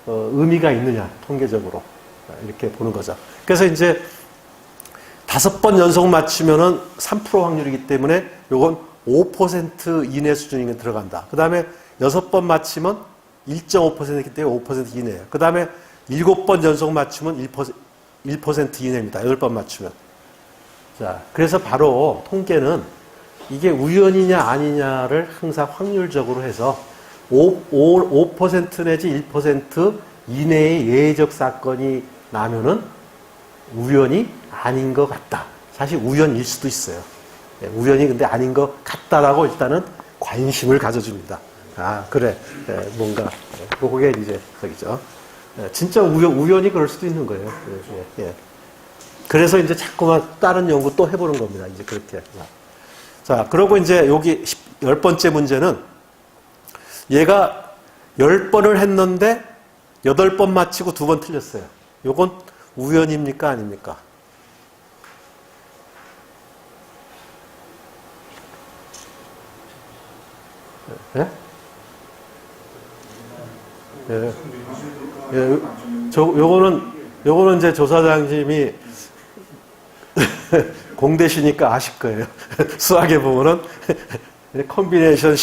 [SPEAKER 2] 의미가 있느냐 통계적으로 이렇게 보는 거죠. 그래서 이제 5번 연속 맞추면은 3% 확률이기 때문에 요건 5% 이내 수준이 들어간다. 그 다음에 6번 맞추면 1.5%이기 때문에 5% 이내예요. 그 다음에 7번 연속 맞추면 1% 이내입니다. 8번 맞추면. 자, 그래서 바로 통계는 이게 우연이냐 아니냐를 항상 확률적으로 해서 5% 내지 1% 이내의 예외적 사건이 나면은 우연이 아닌 것 같다. 사실 우연일 수도 있어요. 예, 우연이 근데 아닌 것 같다라고 일단은 관심을 가져줍니다. 아, 그래. 예, 뭔가. 그게 이제, 저기죠. 예, 진짜 우연히 그럴 수도 있는 거예요. 예, 예. 그래서 이제 자꾸만 다른 연구 또 해보는 겁니다. 이제 그렇게. 자, 그러고 이제 여기 10번째 문제는 얘가 10번을 했는데 8번 맞히고 2번 틀렸어요. 요건 우연입니까? 아닙니까? 예? 예. 예. 요거는 이제 조사장님이 공대시니까 아실 거예요. 수학에 보면은 콤비네이션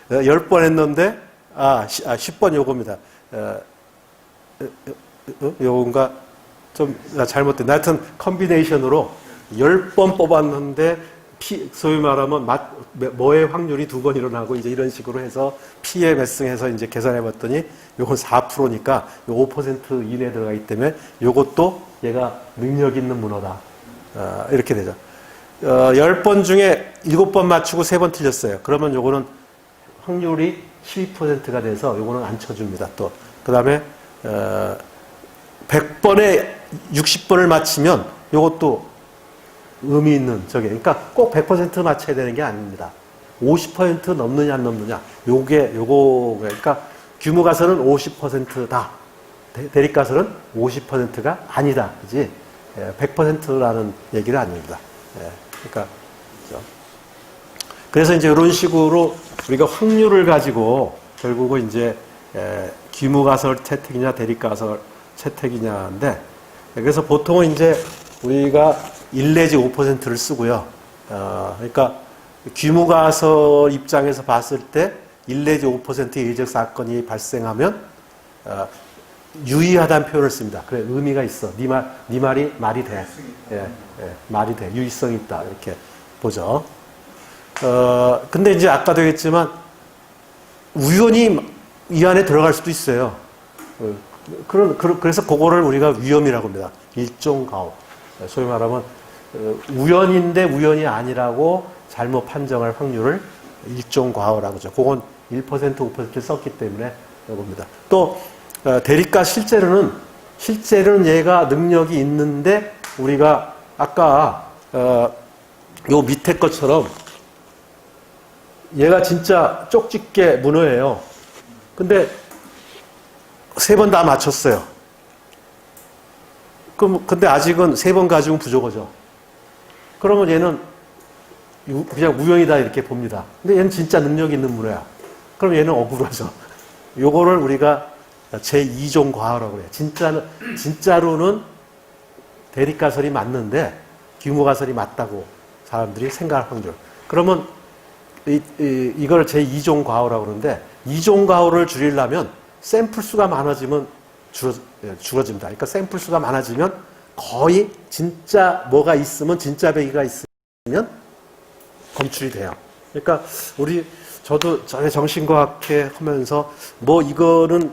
[SPEAKER 2] 10번 했는데 10번 요겁니다. 요건가 좀 잘못된. 하여튼 콤비네이션으로 10번 뽑았는데 소위 말하면 뭐의 확률이 2번 일어나고 이제 이런 식으로 해서 P에 매승해서 이제 계산해 봤더니 요건 4%니까 요 5% 이내에 들어가기 때문에 요것도 얘가 능력 있는 문어다. 이렇게 되죠. 10번 중에 7번 맞추고 3번 틀렸어요. 그러면 요거는 확률이 12%가 돼서 요거는 안 쳐줍니다. 또. 그 다음에 100번에 60번을 맞히면 요것도 의미 있는 저게. 그러니까 꼭 100% 맞춰야 되는 게 아닙니다. 50% 넘느냐 안 넘느냐. 요거 그러니까 규모 가설은 50%다. 대립 가설은 50%가 아니다. 그지? 100%라는 얘기는 아닙니다. 그러니까 그래서 이제 이런 식으로 우리가 확률을 가지고 결국은 이제 규모 가설 채택이냐 대립 가설 채택이냐인데 그래서 보통은 이제 우리가 1 내지 5%를 쓰고요. 그러니까 규모 가설 입장에서 봤을 때 1 내지 5%의 예외적 사건이 발생하면 유의하다는 표현을 씁니다. 그래 의미가 있어. 네 말이 말이 돼. 말이 돼. 유의성이 있다. 이렇게 보죠. 근데 이제 아까도 얘기했지만 우연히 이 안에 들어갈 수도 있어요. 그래서 그거를 우리가 위험이라고 합니다. 일종 가오. 소위 말하면 우연인데 우연이 아니라고 잘못 판정할 확률을 일종 과오라고 하죠. 그건 1%, 5%를 썼기 때문에 이겁니다. 또 대립가 실제로는 얘가 능력이 있는데 우리가 아까 요 밑에 것처럼 얘가 진짜 쪽집게 문어예요. 근데 3번 다 맞췄어요. 근데 아직은 3번 가지고는 부족하죠. 그러면 얘는 그냥 우연이다 이렇게 봅니다. 근데 얘는 진짜 능력이 있는 문어야. 그럼 얘는 억울하죠. 요거를 우리가 제2종 과오라고 해요. 진짜로는 대립가설이 맞는데 규모가설이 맞다고 사람들이 생각할 확률. 그러면 이걸 제2종 과오라고 그러는데 2종 과오를 줄이려면 샘플 수가 많아지면 줄어집니다. 그러니까 샘플 수가 많아지면 거의 진짜 뭐가 있으면 진짜 배기가 있으면 검출이 돼요. 그러니까 저도 전에 정신과학회 하면서 이거는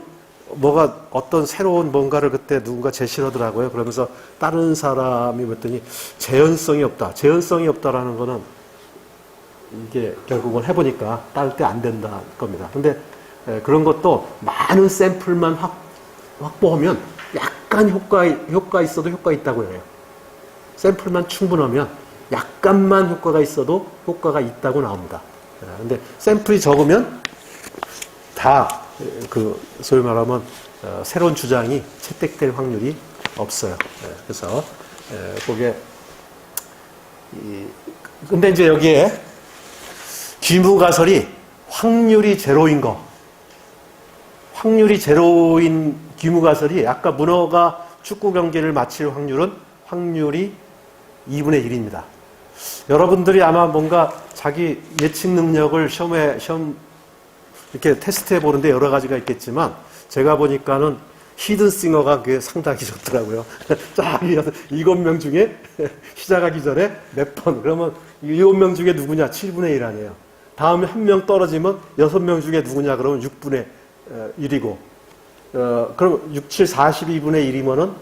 [SPEAKER 2] 뭐가 어떤 새로운 뭔가를 그때 누군가 제시를 하더라고요. 그러면서 다른 사람이 봤더니 재현성이 없다. 재현성이 없다라는 거는 이게 결국은 해보니까 딸 때 안 된다 겁니다. 근데 그런 것도 많은 샘플만 확보하면 약간 효과 있어도 효과 있다고 해요. 샘플만 충분하면 약간만 효과가 있어도 효과가 있다고 나옵니다. 근데 샘플이 적으면 다 소위 말하면 새로운 주장이 채택될 확률이 없어요. 그래서 그게 근데 이제 여기에 규모가설이 확률이 제로인 거, 확률이 제로인 규모가설이 아까 문어가 축구 경기를 마칠 확률이 2분의 1입니다. 여러분들이 아마 뭔가 자기 예측 능력을 시험 이렇게 테스트해 보는데 여러 가지가 있겠지만 제가 보니까는 히든싱어가 그게 상당히 좋더라고요. 쫙 7명 중에 시작하기 전에 몇 번 그러면 7명 중에 누구냐? 7분의 1 아니에요. 다음에 한 명 떨어지면 6명 중에 누구냐 그러면 6분의 1이고 그럼 6, 7, 42분의 1이면은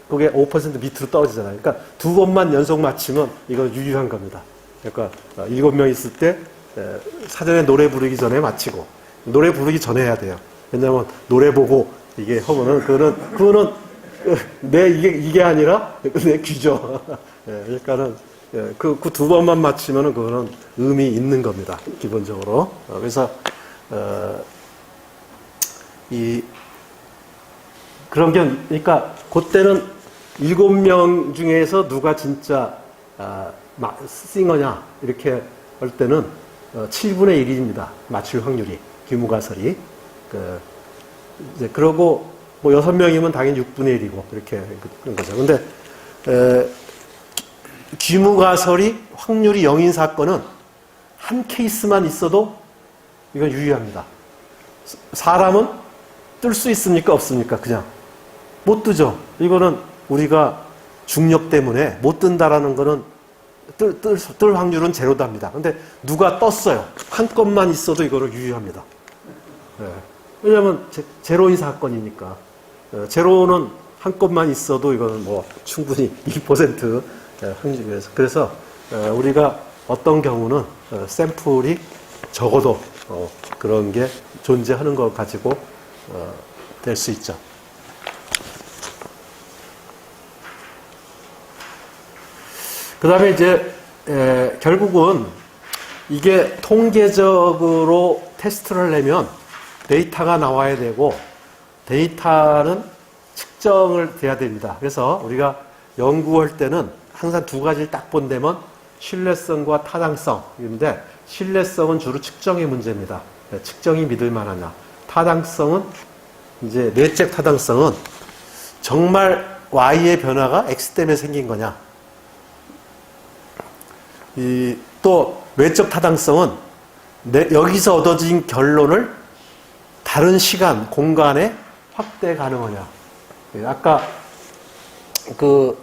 [SPEAKER 2] 그게 5% 밑으로 떨어지잖아요. 그러니까 두 번만 연속 맞히면 이건 유효한 겁니다. 그러니까 7명 있을 때 사전에 노래 부르기 전에 맞히고 노래 부르기 전에 해야 돼요. 왜냐하면 노래 보고 이게 하면은 그거는 이게 아니라 내 귀죠. 그러니까는 그 두 번만 맞히면은 그거는 의미 있는 겁니다. 기본적으로. 그래서 그런 게 그러니까 그때는 7명 중에서 누가 진짜 싱어냐 이렇게 할 때는 7분의 1입니다. 맞출 확률이 귀무가설이. 이제 그러고 뭐 6명이면 당연히 6분의 1이고 이렇게 그런 거죠. 근데 귀무가설이 확률이 0인 사건은 한 케이스만 있어도 이건 유의합니다. 사람은 뜰 수 있습니까? 없습니까? 그냥 못 뜨죠. 이거는 우리가 중력 때문에 못 뜬다라는 거는 뜰 확률은 제로답니다. 근데 누가 떴어요. 한 건만 있어도 이거를 유의합니다. 왜냐하면 제로인 사건이니까. 제로는 한 건만 있어도 이거는 뭐 충분히 2% 확률이어서. 그래서 우리가 어떤 경우는 샘플이 적어도 그런 게 존재하는 걸 가지고 될 수 있죠. 그 다음에 이제 결국은 이게 통계적으로 테스트를 하려면 데이터가 나와야 되고 데이터는 측정을 돼야 됩니다. 그래서 우리가 연구할 때는 항상 두 가지를 딱 본다면 신뢰성과 타당성인데 신뢰성은 주로 측정의 문제입니다. 측정이 믿을 만하냐. 타당성은 이제 내적 타당성은 정말 Y의 변화가 X 때문에 생긴 거냐. 또 외적 타당성은 여기서 얻어진 결론을 다른 시간, 공간에 확대 가능하냐. 아까 그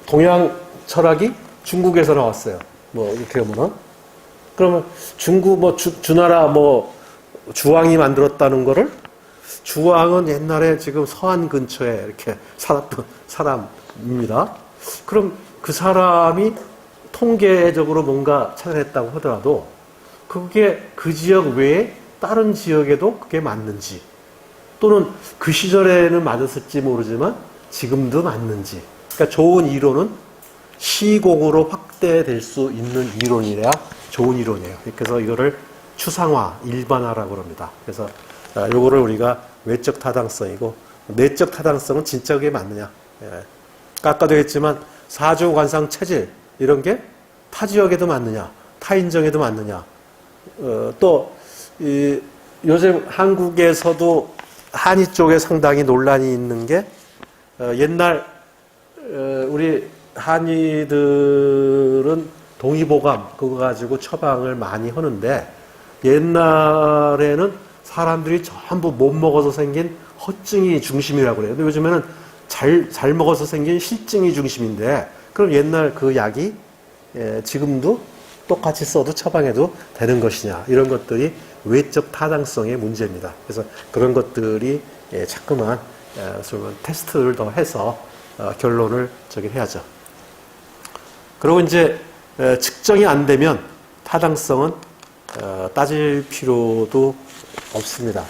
[SPEAKER 2] 동양 철학이 중국에서 나왔어요. 뭐 이렇게 보면은 그러면 중국 뭐 주나라 뭐 주왕이 만들었다는 거를 주왕은 옛날에 지금 서안 근처에 이렇게 살았던 사람입니다. 그럼 그 사람이 통계적으로 뭔가 찾아냈다고 하더라도 그게 그 지역 외에 다른 지역에도 그게 맞는지 또는 그 시절에는 맞았을지 모르지만 지금도 맞는지. 그러니까 좋은 이론은 시공으로 확대될 수 있는 이론이래야 좋은 이론이에요. 그래서 이거를 추상화, 일반화라고 합니다. 그래서 요거를 우리가 외적 타당성이고 내적 타당성은 진짜 그게 맞느냐. 아까도 했지만 사주 관상 체질 이런 게 타 지역에도 맞느냐, 타 인정에도 맞느냐. 또 요즘 한국에서도 한의 쪽에 상당히 논란이 있는 게 옛날 우리 한의들은 동의보감 그거 가지고 처방을 많이 하는데 옛날에는 사람들이 전부 못 먹어서 생긴 허증이 중심이라고 그래요. 근데 요즘에는 잘 먹어서 생긴 실증이 중심인데 그럼 옛날 그 약이 지금도 똑같이 써도 처방해도 되는 것이냐. 이런 것들이 외적 타당성의 문제입니다. 그래서 그런 것들이 자꾸만 테스트를 더 해서 결론을 해야죠. 그리고 이제 측정이 안 되면 타당성은 따질 필요도 없습니다.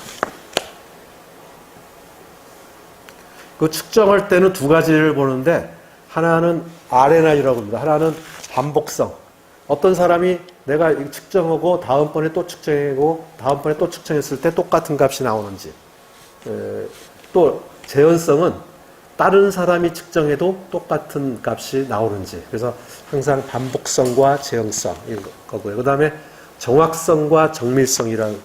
[SPEAKER 2] 그 측정할 때는 두 가지를 보는데 하나는 RNI라고 합니다. 하나는 반복성. 어떤 사람이 내가 측정하고 다음번에 또 측정하고 다음번에 또 측정했을 때 똑같은 값이 나오는지. 또 재현성은 다른 사람이 측정해도 똑같은 값이 나오는지. 그래서 항상 반복성과 재현성 이거고요. 그 다음에 정확성과 정밀성이라는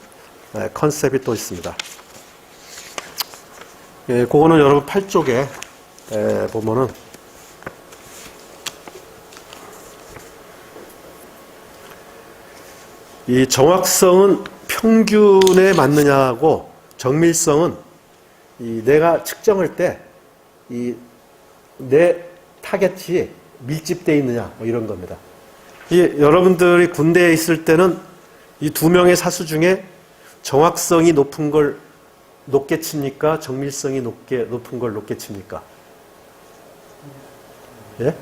[SPEAKER 2] 컨셉이 또 있습니다. 그거는 여러분 8쪽에 보면은 이 정확성은 평균에 맞느냐고 정밀성은 내가 측정할 때 내 타겟이 밀집되어 있느냐 뭐 이런 겁니다. 여러분들이 군대에 있을 때는 이 두 명의 사수 중에 정확성이 높은 걸 높게 칩니까? 정밀성이 높은 걸 높게 칩니까? 예?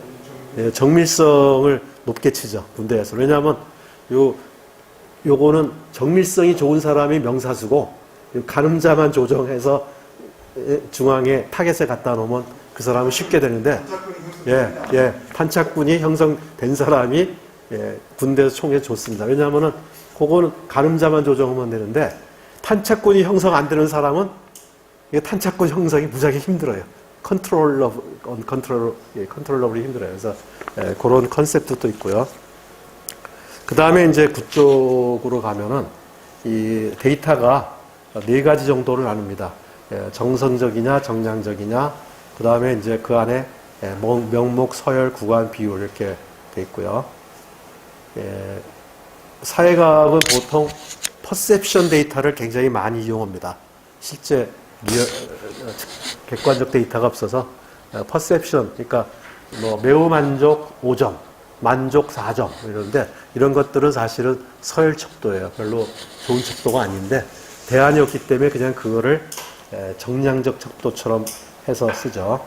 [SPEAKER 2] 예, 정밀성을 높게 치죠, 군대에서. 왜냐하면 요거는 정밀성이 좋은 사람이 명사수고, 가늠자만 조정해서 중앙에 타겟에 갖다 놓으면 그 사람은 쉽게 되는데, 탄착군이 형성된 사람이 군대 총에 좋습니다. 왜냐하면은 그거는 가늠자만 조정하면 되는데, 탄착군이 형성 안 되는 사람은 탄착군 형성이 무지하게 힘들어요. 컨트롤러블이 힘들어요. 그래서 그런 컨셉도 또 있고요. 그 다음에 이제 그쪽으로 가면은 이 데이터가 네 가지 정도를 나눕니다. 정성적이냐, 정량적이냐, 그 다음에 이제 그 안에 명목, 서열, 구간, 비율 이렇게 돼 있고요. 사회과학은 보통 퍼셉션 데이터를 굉장히 많이 이용합니다. 실제 객관적 데이터가 없어서 퍼셉션, 그러니까 뭐 매우 만족 5점, 만족 4점 이러는데, 이런 것들은 사실은 서열 척도예요. 별로 좋은 척도가 아닌데 대안이 없기 때문에 그냥 그거를 정량적 척도처럼 해서 쓰죠.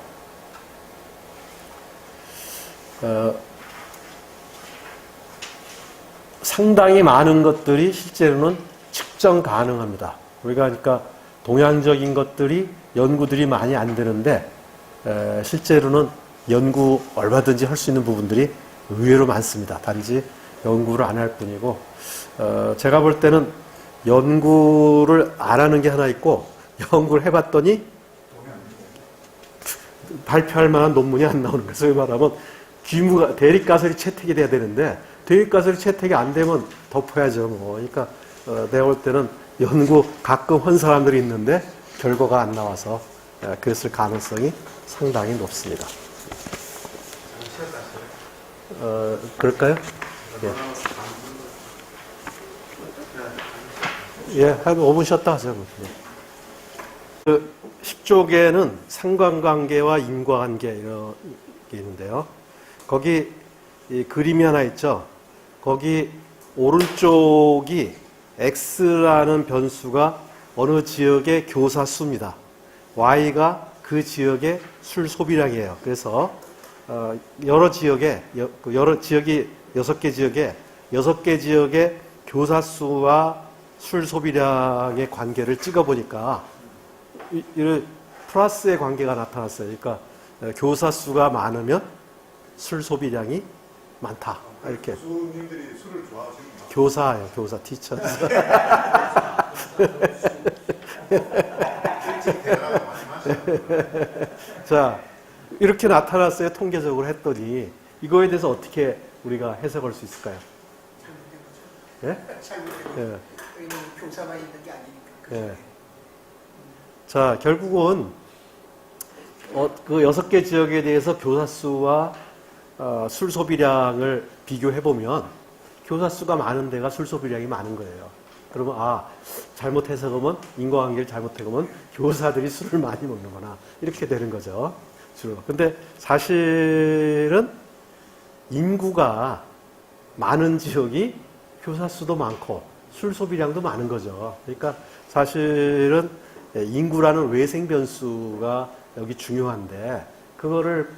[SPEAKER 2] 상당히 많은 것들이 실제로는 측정 가능합니다. 우리가 그러니까 동양적인 것들이 연구들이 많이 안 되는데 실제로는 연구 얼마든지 할 수 있는 부분들이 의외로 많습니다. 단지 연구를 안 할 뿐이고, 제가 볼 때는 연구를 안 하는 게 하나 있고, 연구를 해봤더니 발표할 만한 논문이 안 나오는 거예요. 소위 말하면 규모가 대립가설이 채택이 돼야 되는데 대립가설이 채택이 안 되면 덮어야죠. 뭐. 그러니까 내가 볼 때는 연구 가끔 한 사람들이 있는데 결과가 안 나와서 그랬을 가능성이 상당히 높습니다. 그럴까요? 예, 한 5분 쉬었다 하세요. 그 10쪽에는 상관관계와 인과관계 이런 게 있는데요. 거기 이 그림이 하나 있죠. 거기 오른쪽이 X라는 변수가 어느 지역의 교사 수입니다. Y가 그 지역의 술 소비량이에요. 그래서 여러 지역이 6개 지역의 교사 수와 술 소비량의 관계를 찍어보니까 플러스의 관계가 나타났어요. 그러니까 교사 수가 많으면 술 소비량이 많다. 이렇게.
[SPEAKER 3] 교수님들이 술을 좋아하시는구나.
[SPEAKER 2] 교사예요, 교사, 티처스. 자, 이렇게 나타났어요. 통계적으로 했더니 이거에 대해서 어떻게 우리가 해석할 수 있을까요?
[SPEAKER 4] 잘못된 거죠.
[SPEAKER 2] 예?
[SPEAKER 4] 잘못된 거죠.
[SPEAKER 2] 예.
[SPEAKER 4] 왜냐면 교사만 있는 게 아니니까.
[SPEAKER 2] 예. 자, 결국은 그 6개 지역에 대해서 교사 수와 술 소비량을 비교해 보면 교사 수가 많은 데가 술 소비량이 많은 거예요. 그러면 잘못 해석하면 인과관계를 잘못 해석하면 교사들이 술을 많이 먹는구나 이렇게 되는 거죠. 주로. 근데 사실은 인구가 많은 지역이 교사 수도 많고 술 소비량도 많은 거죠. 그러니까 사실은 인구라는 외생 변수가 여기 중요한데 그거를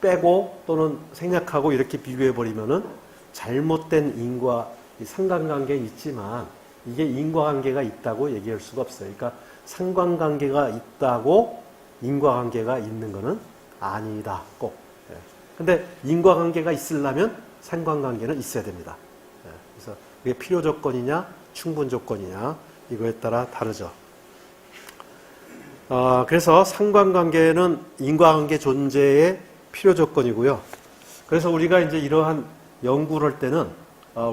[SPEAKER 2] 빼고 또는 생략하고 이렇게 비교해 버리면은 잘못된 인과 상관관계는 있지만 이게 인과관계가 있다고 얘기할 수가 없어요. 그러니까 상관관계가 있다고 인과관계가 있는 거는 아니다. 꼭. 근데 인과관계가 있으려면 상관관계는 있어야 됩니다. 그래서 그게 필요 조건이냐 충분 조건이냐 이거에 따라 다르죠. 그래서 상관관계는 인과관계 존재의 필요 조건이고요. 그래서 우리가 이제 이러한 연구를 할 때는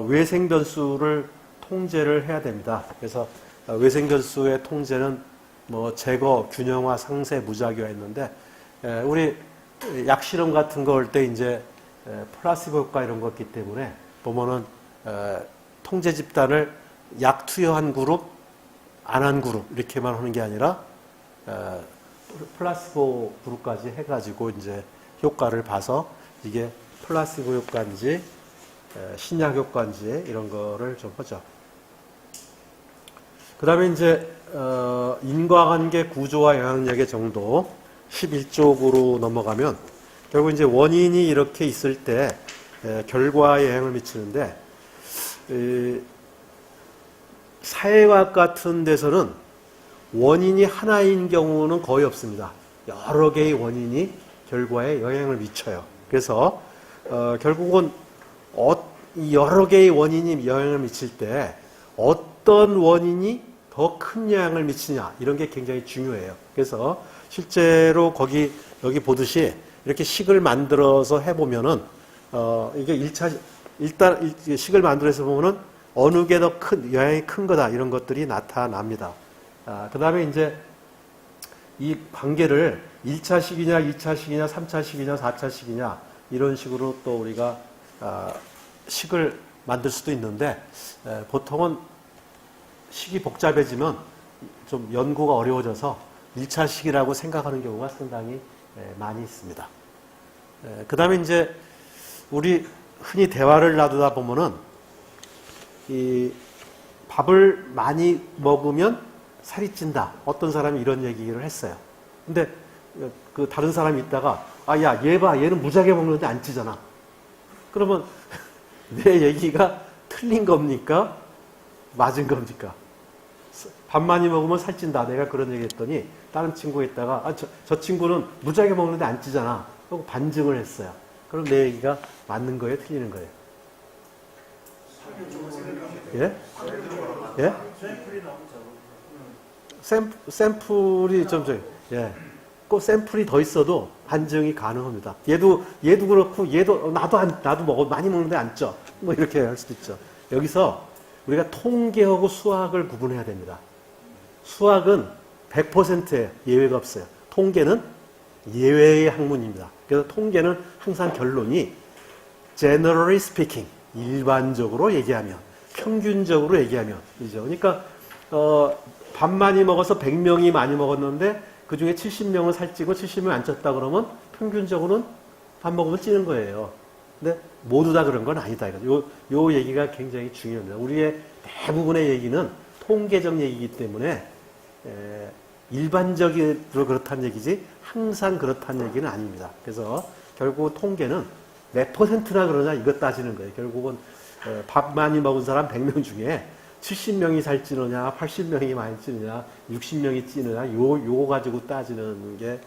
[SPEAKER 2] 외생 변수를 통제를 해야 됩니다. 그래서 외생 변수의 통제는 뭐 제거, 균형화, 상쇄, 무작위가 있는데 우리 약 실험 같은 거 할 때 이제 플라시보 효과 이런 거 있기 때문에 보면은 통제 집단을 약 투여한 그룹, 안 한 그룹 이렇게만 하는 게 아니라 플라시보 그룹까지 해가지고 이제 효과를 봐서 이게 플라시보 효과인지 신약 효과인지 이런 거를 좀 보죠. 그 다음에 이제 인과관계 구조와 영향력의 정도 11쪽으로 넘어가면 결국 이제 원인이 이렇게 있을 때 결과에 영향을 미치는데 사회과학 같은 데서는 원인이 하나인 경우는 거의 없습니다. 여러 개의 원인이 결과에 영향을 미쳐요. 그래서 결국은 이 여러 개의 원인이 영향을 미칠 때 어떤 원인이 더 큰 영향을 미치냐 이런 게 굉장히 중요해요. 그래서 실제로 여기 보듯이 이렇게 식을 만들어서 해보면은 이게 일단 식을 만들어서 보면은 어느 게 더 큰 영향이 큰 거다 이런 것들이 나타납니다. 그 다음에 이제 이 관계를 1차식이냐 2차식이냐 3차식이냐 4차식이냐 이런 식으로 또 우리가 식을 만들 수도 있는데 보통은 식이 복잡해지면 좀 연구가 어려워져서 1차식이라고 생각하는 경우가 상당히 많이 있습니다. 그 다음에 이제 우리 흔히 대화를 놔두다 보면은 이 밥을 많이 먹으면 살이 찐다. 어떤 사람이 이런 얘기를 했어요. 근데 그 다른 사람이 있다가 야, 얘 봐. 얘는 무지하게 먹는데 안 찌잖아. 그러면 내 얘기가 틀린 겁니까? 맞은 겁니까? 밥 많이 먹으면 살찐다. 내가 그런 얘기 했더니 다른 친구가 있다가 저 친구는 무지하게 먹는데 안 찌잖아. 하고 반증을 했어요. 그럼 내 얘기가 맞는 거예요? 틀리는 거예요? 예? 예? 샘플이 예. 꼭 샘플이 더 있어도 반증이 가능합니다. 얘도 그렇고 나도 먹어 많이 먹는데 안 쪄. 뭐 이렇게 할 수도 있죠. 여기서 우리가 통계하고 수학을 구분해야 됩니다. 수학은 100%예요. 예외가 없어요. 통계는 예외의 학문입니다. 그래서 통계는 항상 결론이 generally speaking, 일반적으로 얘기하면, 평균적으로 얘기하면 이죠. 그러니까 밥 많이 먹어서 100명이 많이 먹었는데 그 중에 70명은 살찌고 70명이 안 쪘다 그러면 평균적으로는 밥 먹으면 찌는 거예요. 근데 모두 다 그런 건 아니다. 요 얘기가 굉장히 중요합니다. 우리의 대부분의 얘기는 통계적 얘기이기 때문에 일반적으로 그렇다는 얘기지 항상 그렇다는 얘기는 아닙니다. 그래서 결국 통계는 몇 %나 그러냐 이것 따지는 거예요. 결국은 밥 많이 먹은 사람 100명 중에 70명이 살찌느냐 80명이 많이 찌느냐 60명이 찌느냐 요거 가지고 따지는 게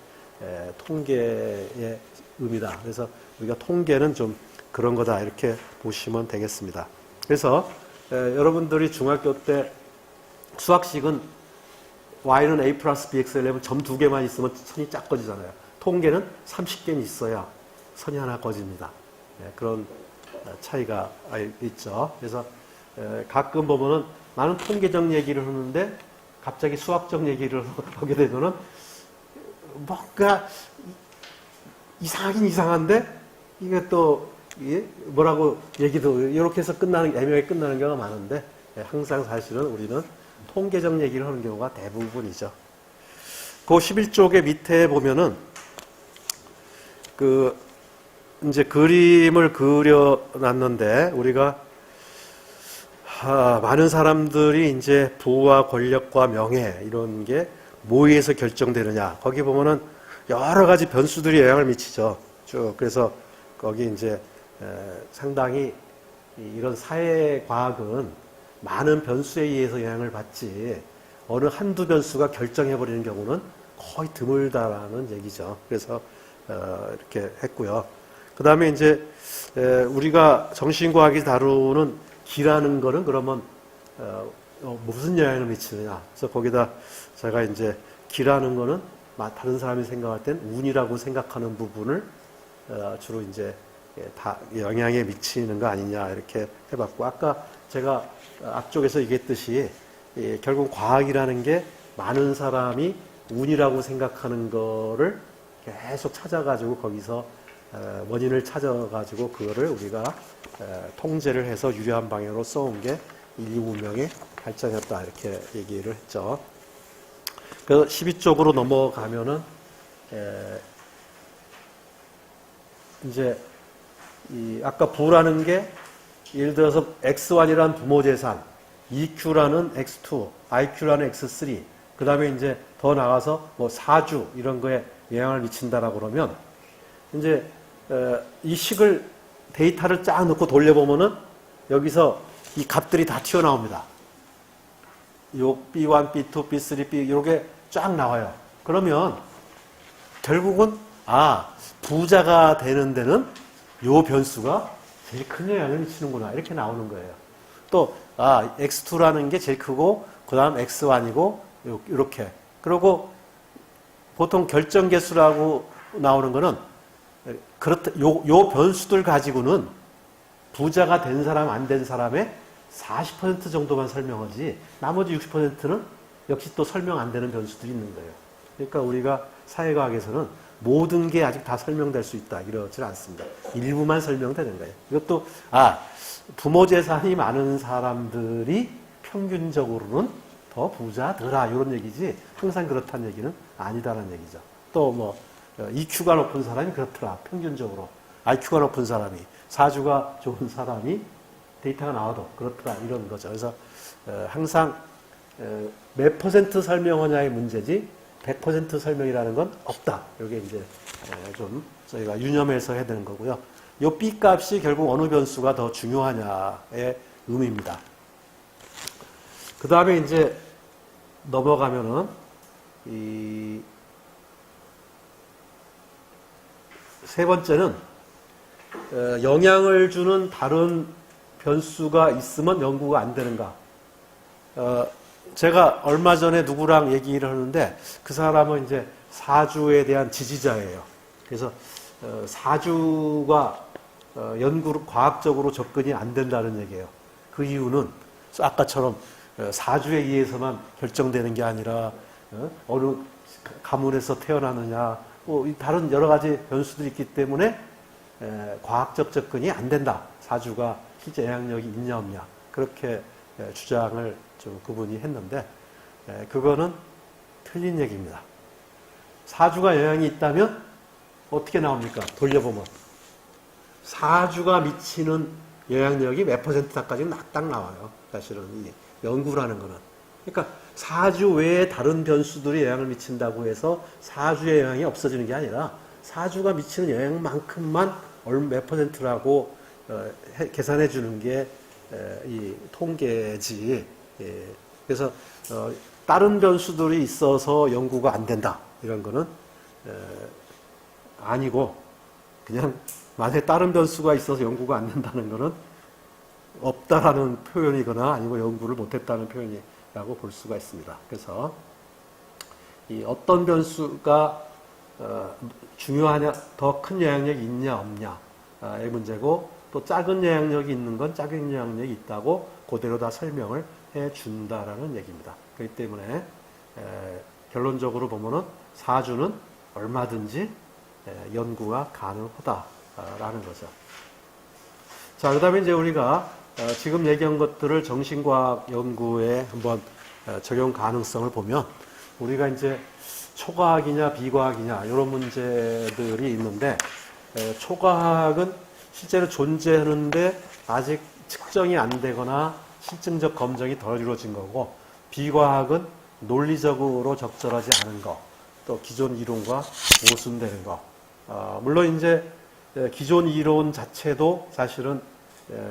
[SPEAKER 2] 통계의 의미다. 그래서 우리가 통계는 좀 그런 거다 이렇게 보시면 되겠습니다. 그래서 여러분들이 중학교 때 수학식은 y는 a 플러스 bx 하려면 점 2개만 있으면 선이 쫙 꺼지잖아요. 통계는 30개는 있어야 선이 하나 꺼집니다. 그런 차이가 있죠. 그래서 가끔 보면은 나는 통계적 얘기를 하는데 갑자기 수학적 얘기를 하게 되면은 뭔가 이상하긴 이상한데 이게 또 뭐라고 얘기도 이렇게 해서 애매하게 끝나는 경우가 많은데 항상 사실은 우리는 통계적 얘기를 하는 경우가 대부분이죠. 그 11쪽의 밑에 보면은 이제 그림을 그려놨는데 우리가 많은 사람들이 이제 부와 권력과 명예 이런 게 뭐에서 결정되느냐 거기 보면은 여러 가지 변수들이 영향을 미치죠. 쭉 그래서 거기 이제 상당히 이런 사회과학은 많은 변수에 의해서 영향을 받지 어느 한두 변수가 결정해버리는 경우는 거의 드물다라는 얘기죠. 그래서 이렇게 했고요. 그 다음에 이제 우리가 정신과학이 다루는 기라는 거는 그러면 무슨 영향을 미치느냐. 그래서 거기다 제가 이제 기라는 거는 다른 사람이 생각할 땐 운이라고 생각하는 부분을 주로 이제 다 영향에 미치는 거 아니냐 이렇게 해봤고 아까 제가 앞쪽에서 얘기했듯이 결국 과학이라는 게 많은 사람이 운이라고 생각하는 거를 계속 찾아가지고 거기서 원인을 찾아가지고 그거를 우리가 통제를 해서 유리한 방향으로 써온 게 인류 문명의 발전이었다 이렇게 얘기를 했죠. 그래서 12쪽으로 넘어가면은 이제 아까 부라는 게 예를 들어서 X1이라는 부모 재산, EQ라는 X2, IQ라는 X3, 그 다음에 이제 더 나가서 뭐 사주 이런 거에 영향을 미친다라고 그러면 이제 이 식을 데이터를 쫙 넣고 돌려보면은 여기서 이 값들이 다 튀어나옵니다. 요 B1, B2, B3, B 이렇게 쫙 나와요. 그러면 결국은 부자가 되는 데는 요 변수가 제일 큰 영향을 미치는구나 이렇게 나오는 거예요. 또 X2라는 게 제일 크고 그 다음 X1이고 이렇게. 그리고 보통 결정계수라고 나오는 거는 그렇다. 요 변수들 가지고는 부자가 된 사람 안 된 사람의 40% 정도만 설명하지 나머지 60%는 역시 또 설명 안 되는 변수들이 있는 거예요. 그러니까 우리가 사회과학에서는 모든 게 아직 다 설명될 수 있다 이러질 않습니다. 일부만 설명되는 거예요. 이것도 부모 재산이 많은 사람들이 평균적으로는 더 부자더라 이런 얘기지 항상 그렇다는 얘기는 아니다라는 얘기죠. 또 뭐 EQ가 높은 사람이 그렇더라 평균적으로 IQ가 높은 사람이 사주가 좋은 사람이 데이터가 나와도 그렇더라 이런 거죠. 그래서 항상 몇 퍼센트 설명하냐의 문제지 100% 설명이라는 건 없다. 이게 이제 좀 저희가 유념해서 해야 되는 거고요. 이 B 값이 결국 어느 변수가 더 중요하냐의 의미입니다. 그 다음에 이제 넘어가면은 이 세 번째는 영향을 주는 다른 변수가 있으면 연구가 안 되는가. 제가 얼마 전에 누구랑 얘기를 하는데 그 사람은 이제 사주에 대한 지지자예요. 그래서 사주가 과학적으로 접근이 안 된다는 얘기예요. 그 이유는 아까처럼 사주에 의해서만 결정되는 게 아니라 어느 가문에서 태어나느냐 다른 여러 가지 변수들이 있기 때문에 과학적 접근이 안 된다. 사주가 실제 영향력이 있냐 없냐 그렇게 주장을 좀 그분이 했는데 그거는 틀린 얘기입니다. 사주가 영향이 있다면 어떻게 나옵니까? 돌려보면 사주가 미치는 영향력이 몇 %까지 딱 나와요. 사실은 이 연구라는 거는. 그러니까 사주 외에 다른 변수들이 영향을 미친다고 해서 사주의 영향이 없어지는 게 아니라 사주가 미치는 영향만큼만 몇 %라고 계산해 주는 게 이 통계지. 그래서 다른 변수들이 있어서 연구가 안 된다. 이런 거는 아니고 그냥 만약에 다른 변수가 있어서 연구가 안 된다는 거는 없다라는 표현이거나 아니면 연구를 못했다는 표현이라고 볼 수가 있습니다. 그래서 이 어떤 변수가 중요하냐, 더 큰 영향력이 있냐 없냐의 문제고 또 작은 영향력이 있는 건 작은 영향력이 있다고 그대로 다 설명을 해준다라는 얘기입니다. 그렇기 때문에 결론적으로 보면은 사주는 얼마든지 연구가 가능하다라는 거죠. 자, 그 다음에 이제 우리가 지금 얘기한 것들을 정신과학 연구에 한번 적용 가능성을 보면 우리가 이제 초과학이냐 비과학이냐 이런 문제들이 있는데 초과학은 실제로 존재하는데 아직 측정이 안 되거나 실증적 검증이 덜 이루어진 거고 비과학은 논리적으로 적절하지 않은 거, 또 기존 이론과 모순되는 거. 물론 이제 기존 이론 자체도 사실은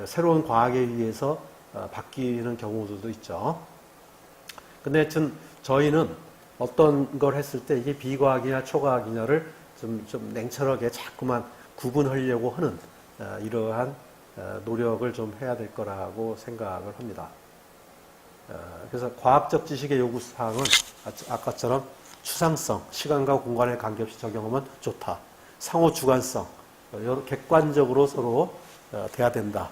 [SPEAKER 2] 새로운 과학에 의해서 바뀌는 경우들도 있죠. 근데 하여튼 저희는 어떤 걸 했을 때 이게 비과학이냐 초과학이냐를 좀 냉철하게 자꾸만 구분하려고 하는 이러한 노력을 좀 해야 될 거라고 생각을 합니다. 그래서 과학적 지식의 요구사항은 아까처럼 추상성, 시간과 공간에 관계없이 적용하면 좋다. 상호 주관성, 객관적으로 서로 돼야 된다.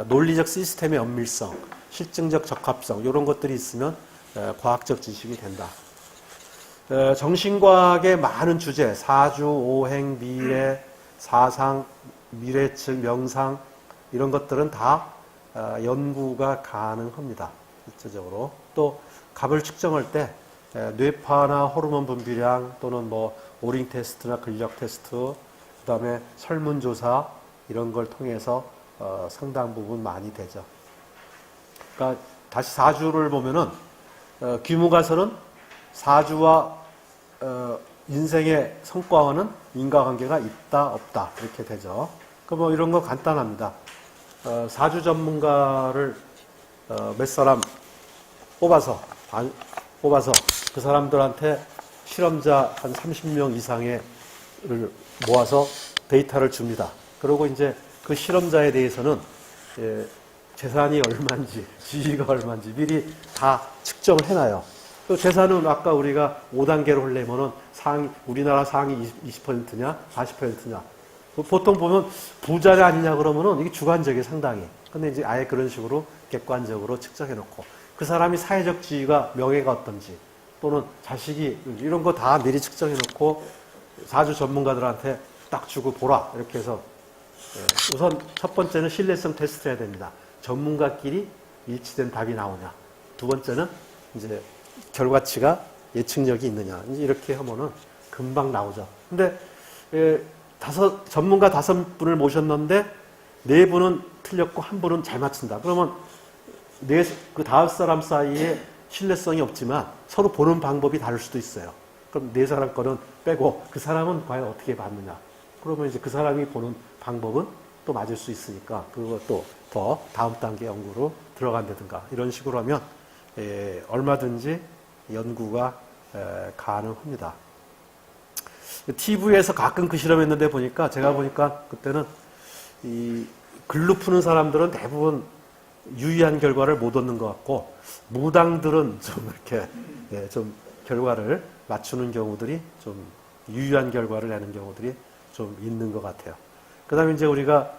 [SPEAKER 2] 논리적 시스템의 엄밀성, 실증적 적합성 이런 것들이 있으면 과학적 지식이 된다. 정신과학의 많은 주제, 사주, 오행, 미래, 사상, 미래측, 명상 이런 것들은 다 연구가 가능합니다. 실제적으로. 또 값을 측정할 때 뇌파나 호르몬 분비량 또는 뭐 오링 테스트나 근력 테스트, 그다음에 설문조사 이런 걸 통해서 상당 부분 많이 되죠. 그러니까 다시 사주를 보면은 귀무가설은 사주와 인생의 성과와는 인과관계가 있다 없다 이렇게 되죠. 그 뭐 이런 거 간단합니다. 사주 전문가를 몇 사람 뽑아서 그 사람들한테 실험자 한 30명 이상을 모아서 데이터를 줍니다. 그리고 이제 그 실험자에 대해서는 재산이 얼마인지, 지위가 얼마인지 미리 다 측정을 해놔요. 그 재산은 아까 우리가 5단계로 하려면은 우리나라 상위 20%냐, 40%냐. 보통 보면 부자냐 아니냐 그러면은 이게 주관적이에요, 상당히. 근데 이제 아예 그런 식으로 객관적으로 측정해놓고 그 사람이 사회적 지위가, 명예가 어떤지 또는 자식이 이런 거 다 미리 측정해놓고 사주 전문가들한테 딱 주고 보라 이렇게 해서 우선 첫 번째는 신뢰성 테스트 해야 됩니다. 전문가끼리 일치된 답이 나오냐. 두 번째는 이제 결과치가 예측력이 있느냐. 이제 이렇게 하면은 금방 나오죠. 근데 전문가 5분을 모셨는데 4분은 틀렸고 1분은 잘 맞춘다. 그러면 그 5사람 사이에 신뢰성이 없지만 서로 보는 방법이 다를 수도 있어요. 그럼 4사람 거는 빼고 그 사람은 과연 어떻게 봤느냐. 그러면 이제 그 사람이 보는 방법은 또 맞을 수 있으니까 그것도 더 다음 단계 연구로 들어간다든가 이런 식으로 하면 얼마든지 연구가 가능합니다. TV에서 가끔 그 실험했는데 제가 보니까 그때는 이 글로 푸는 사람들은 대부분 유의한 결과를 못 얻는 것 같고 무당들은 좀 이렇게 좀 결과를 맞추는 경우들이 좀 유의한 결과를 내는 경우들이 좀 있는 것 같아요. 그다음에 이제 우리가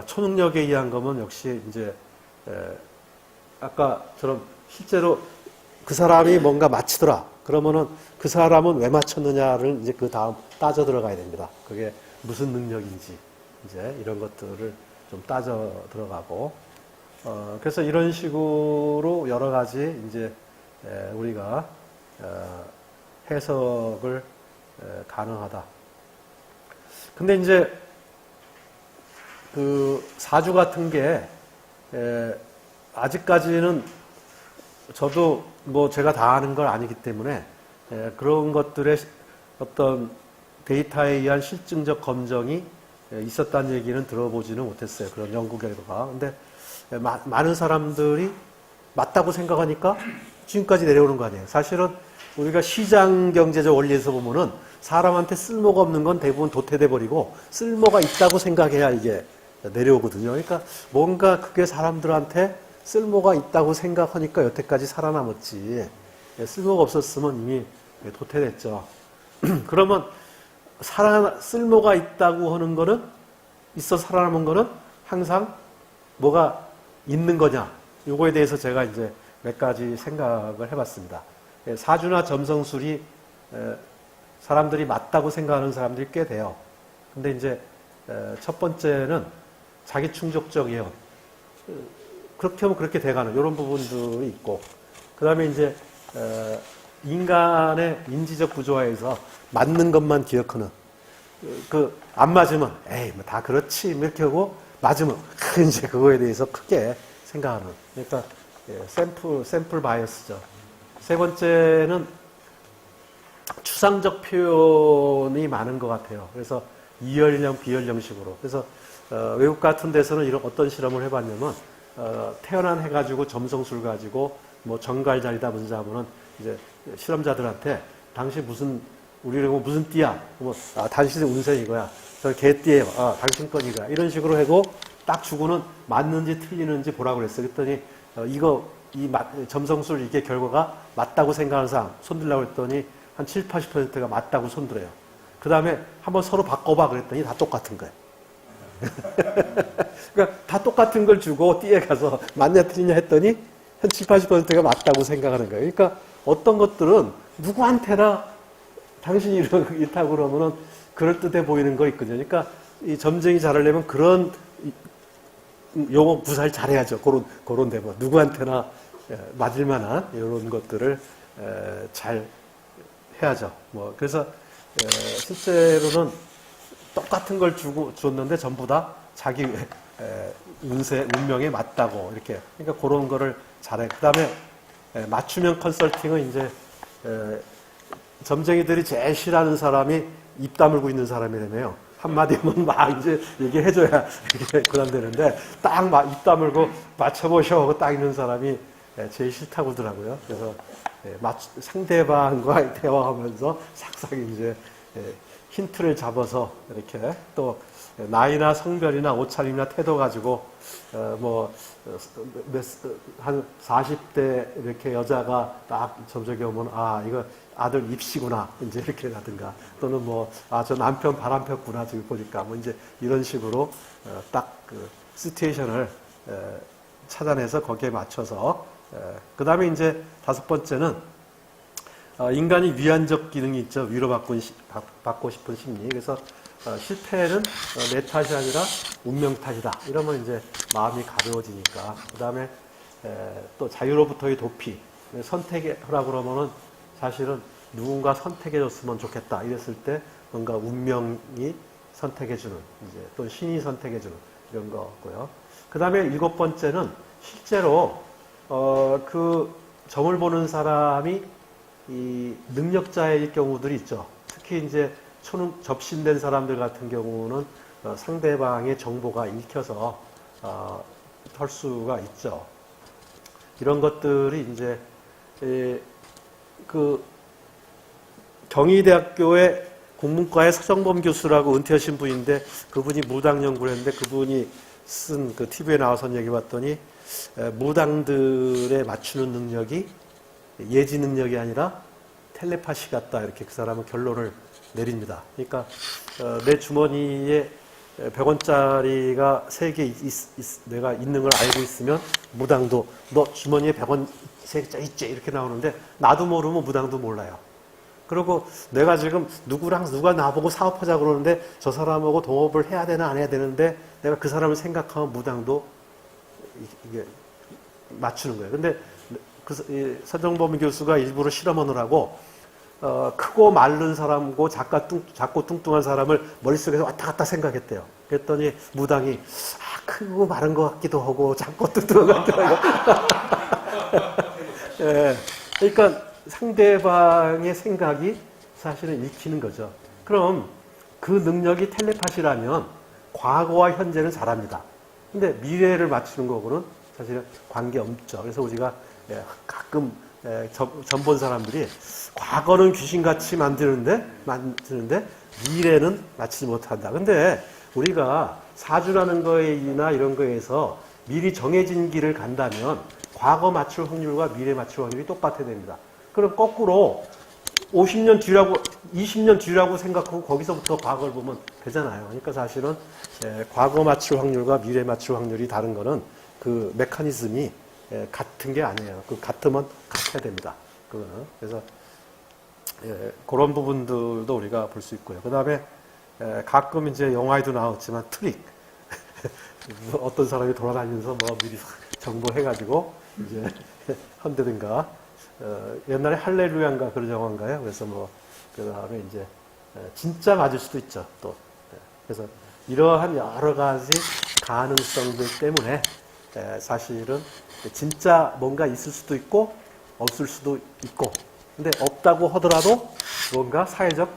[SPEAKER 2] 초능력에 의한 거면 역시 이제 아까처럼 실제로 그 사람이 뭔가 맞히더라. 그러면은 그 사람은 왜 맞췄느냐를 이제 그 다음 따져 들어가야 됩니다. 그게 무슨 능력인지 이제 이런 것들을 좀 따져 들어가고 그래서 이런 식으로 여러 가지 이제 우리가 해석을 가능하다. 근데 이제 그 사주 같은 게 아직까지는 저도 뭐 제가 다 아는 걸 아니기 때문에 그런 것들의 어떤 데이터에 의한 실증적 검증이 있었다는 얘기는 들어보지는 못했어요. 그런 연구 결과가. 근데 많은 사람들이 맞다고 생각하니까 지금까지 내려오는 거 아니에요. 사실은 우리가 시장 경제적 원리에서 보면은 사람한테 쓸모가 없는 건 대부분 도태돼 버리고 쓸모가 있다고 생각해야 이게 내려오거든요. 그러니까 뭔가 그게 사람들한테 쓸모가 있다고 생각하니까 여태까지 살아남았지. 쓸모가 없었으면 이미 도태됐죠. 그러면 쓸모가 있다고 하는 거는 있어 살아남은 거는 항상 뭐가 있는 거냐. 요거에 대해서 제가 이제 몇 가지 생각을 해봤습니다. 사주나 점성술이 사람들이 맞다고 생각하는 사람들이 꽤 돼요. 근데 이제 첫 번째는 자기 충족적 예언. 그렇게 하면 그렇게 돼가는 이런 부분들이 있고, 그 다음에 이제 인간의 인지적 구조화에서 맞는 것만 기억하는, 안 맞으면 에이 뭐 다 그렇지 이렇게 하고 맞으면 이제 그거에 대해서 크게 생각하는. 그러니까 샘플 바이어스죠. 세 번째는 추상적 표현이 많은 것 같아요. 그래서 이연령 비연령식으로. 그래서 외국 같은 데서는 이런 어떤 실험을 해봤냐면 태어난 해가지고 점성술 가지고 뭐 정갈자리다 무슨 하면은 이제 실험자들한테 당신 우리는 무슨 띠야? 당신의 운세 이거야. 저 개띠예요. 당신 건 이거야. 이런 식으로 하고 딱 주고는 맞는지 틀리는지 보라고 그랬어요. 그랬더니 점성술 이게 결과가 맞다고 생각하는 사람 손들라고 했더니 한 7, 80%가 맞다고 손들어요. 그 다음에 한번 서로 바꿔봐 그랬더니 다 똑같은 거예요. 그러니까 다 똑같은 걸 주고 띠에 가서 맞냐 틀리냐 했더니 한 7, 80%가 맞다고 생각하는 거예요. 그러니까 어떤 것들은 누구한테나 당신이 이렇다고 그러면은 그럴듯해 보이는 거 있거든요. 그러니까 이 점쟁이 잘하려면 그런 용어 구사를 잘해야죠. 그런 데 뭐 누구한테나 맞을 만한 이런 것들을 잘 해야죠. 그래서 실제로는 똑같은 걸 줬는데 전부 다 자기 운명에 맞다고 이렇게. 그러니까 그런 거를 잘해. 그다음에 맞춤형 컨설팅은 이제 점쟁이들이 제일 싫어하는 사람이 입 다물고 있는 사람이라며요. 한마디 하면 막 이제 얘기해줘야 이게 그런다는데 딱 입 다물고 맞춰보셔 하고 딱 있는 사람이 제일 싫다고 하더라고요. 그래서 상대방과 대화하면서 싹싹 이제 힌트를 잡아서 이렇게 또 나이나 성별이나 옷차림이나 태도 가지고 한 40대 이렇게 여자가 딱 점적이 오면 이거 아들 입시구나 이제 이렇게 라든가 또는 저 남편 바람 폈구나 지금 보니까 이제 이런 식으로 딱 그 시츄에이션을 찾아내서 거기에 맞춰서 그 다음에 이제 5번째는 인간이 위안적 기능이 있죠. 위로받고 싶은 심리. 그래서 실패는 내 탓이 아니라 운명 탓이다. 이러면 이제 마음이 가벼워지니까. 그 다음에 또 자유로부터의 도피. 선택하라고 그러면은 사실은 누군가 선택해줬으면 좋겠다. 이랬을 때 뭔가 운명이 선택해주는, 이제 또 신이 선택해주는 이런 거고요. 그 다음에 7번째는 실제로 그 점을 보는 사람이 이 능력자일 경우들이 있죠. 특히 이제 접신된 사람들 같은 경우는 상대방의 정보가 읽혀서 할 수가 있죠. 이런 것들이 이제 그 경희대학교의 국문과의 서정범 교수라고 은퇴하신 분인데 그분이 무당 연구를 했는데 그분이 쓴 그 TV에 나와서 얘기 봤더니 무당들의 맞추는 능력이 예지 능력이 아니라 텔레파시 같다 이렇게 그 사람은 결론을 내립니다. 그러니까 내 주머니에 100원짜리가 3개 내가 있는 걸 알고 있으면 무당도 너 주머니에 100원 3개짜리 있지 이렇게 나오는데 나도 모르면 무당도 몰라요. 그리고 내가 지금 누가 나보고 사업하자 그러는데 저 사람하고 동업을 해야 되나 안 해야 되는데 내가 그 사람을 생각하면 무당도 이게 맞추는 거예요. 근데 서정범 교수가 일부러 실험하느라고 크고 마른 사람고 작고 뚱뚱한 사람을 머릿속에서 왔다 갔다 생각했대요. 그랬더니 무당이 크고 마른 것 같기도 하고 작고 뚱뚱한 것 같기도 하고 예, 그러니까 상대방의 생각이 사실은 읽히는 거죠. 그럼 그 능력이 텔레파시라면 과거와 현재는 잘합니다. 근데 미래를 맞추는 거고는 사실은 관계없죠. 그래서 우리가 가끔 전 본 사람들이 과거는 귀신같이 만드는데 미래는 맞추지 못한다. 근데 우리가 사주라는 거에나 이런 거에서 미리 정해진 길을 간다면 과거 맞출 확률과 미래 맞출 확률이 똑같아야 됩니다. 그럼 거꾸로 50년 뒤라고 20년 뒤라고 생각하고 거기서부터 과거를 보면 되잖아요. 그러니까 사실은 과거 맞출 확률과 미래 맞출 확률이 다른 거는 그 메커니즘이 같은 게 아니에요. 그 같으면 같아야 됩니다. 그거는. 그래서 그런 부분들도 우리가 볼 수 있고요. 그 다음에 가끔 이제 영화에도 나왔지만 트릭. 어떤 사람이 돌아다니면서 미리 정보해가지고 이제 한다든가 옛날에 할렐루야인가 그런 영화인가요? 그래서 그 다음에 이제 진짜 맞을 수도 있죠. 또 그래서 이러한 여러 가지 가능성들 때문에 사실은 진짜 뭔가 있을 수도 있고 없을 수도 있고 근데 없다고 하더라도 뭔가 사회적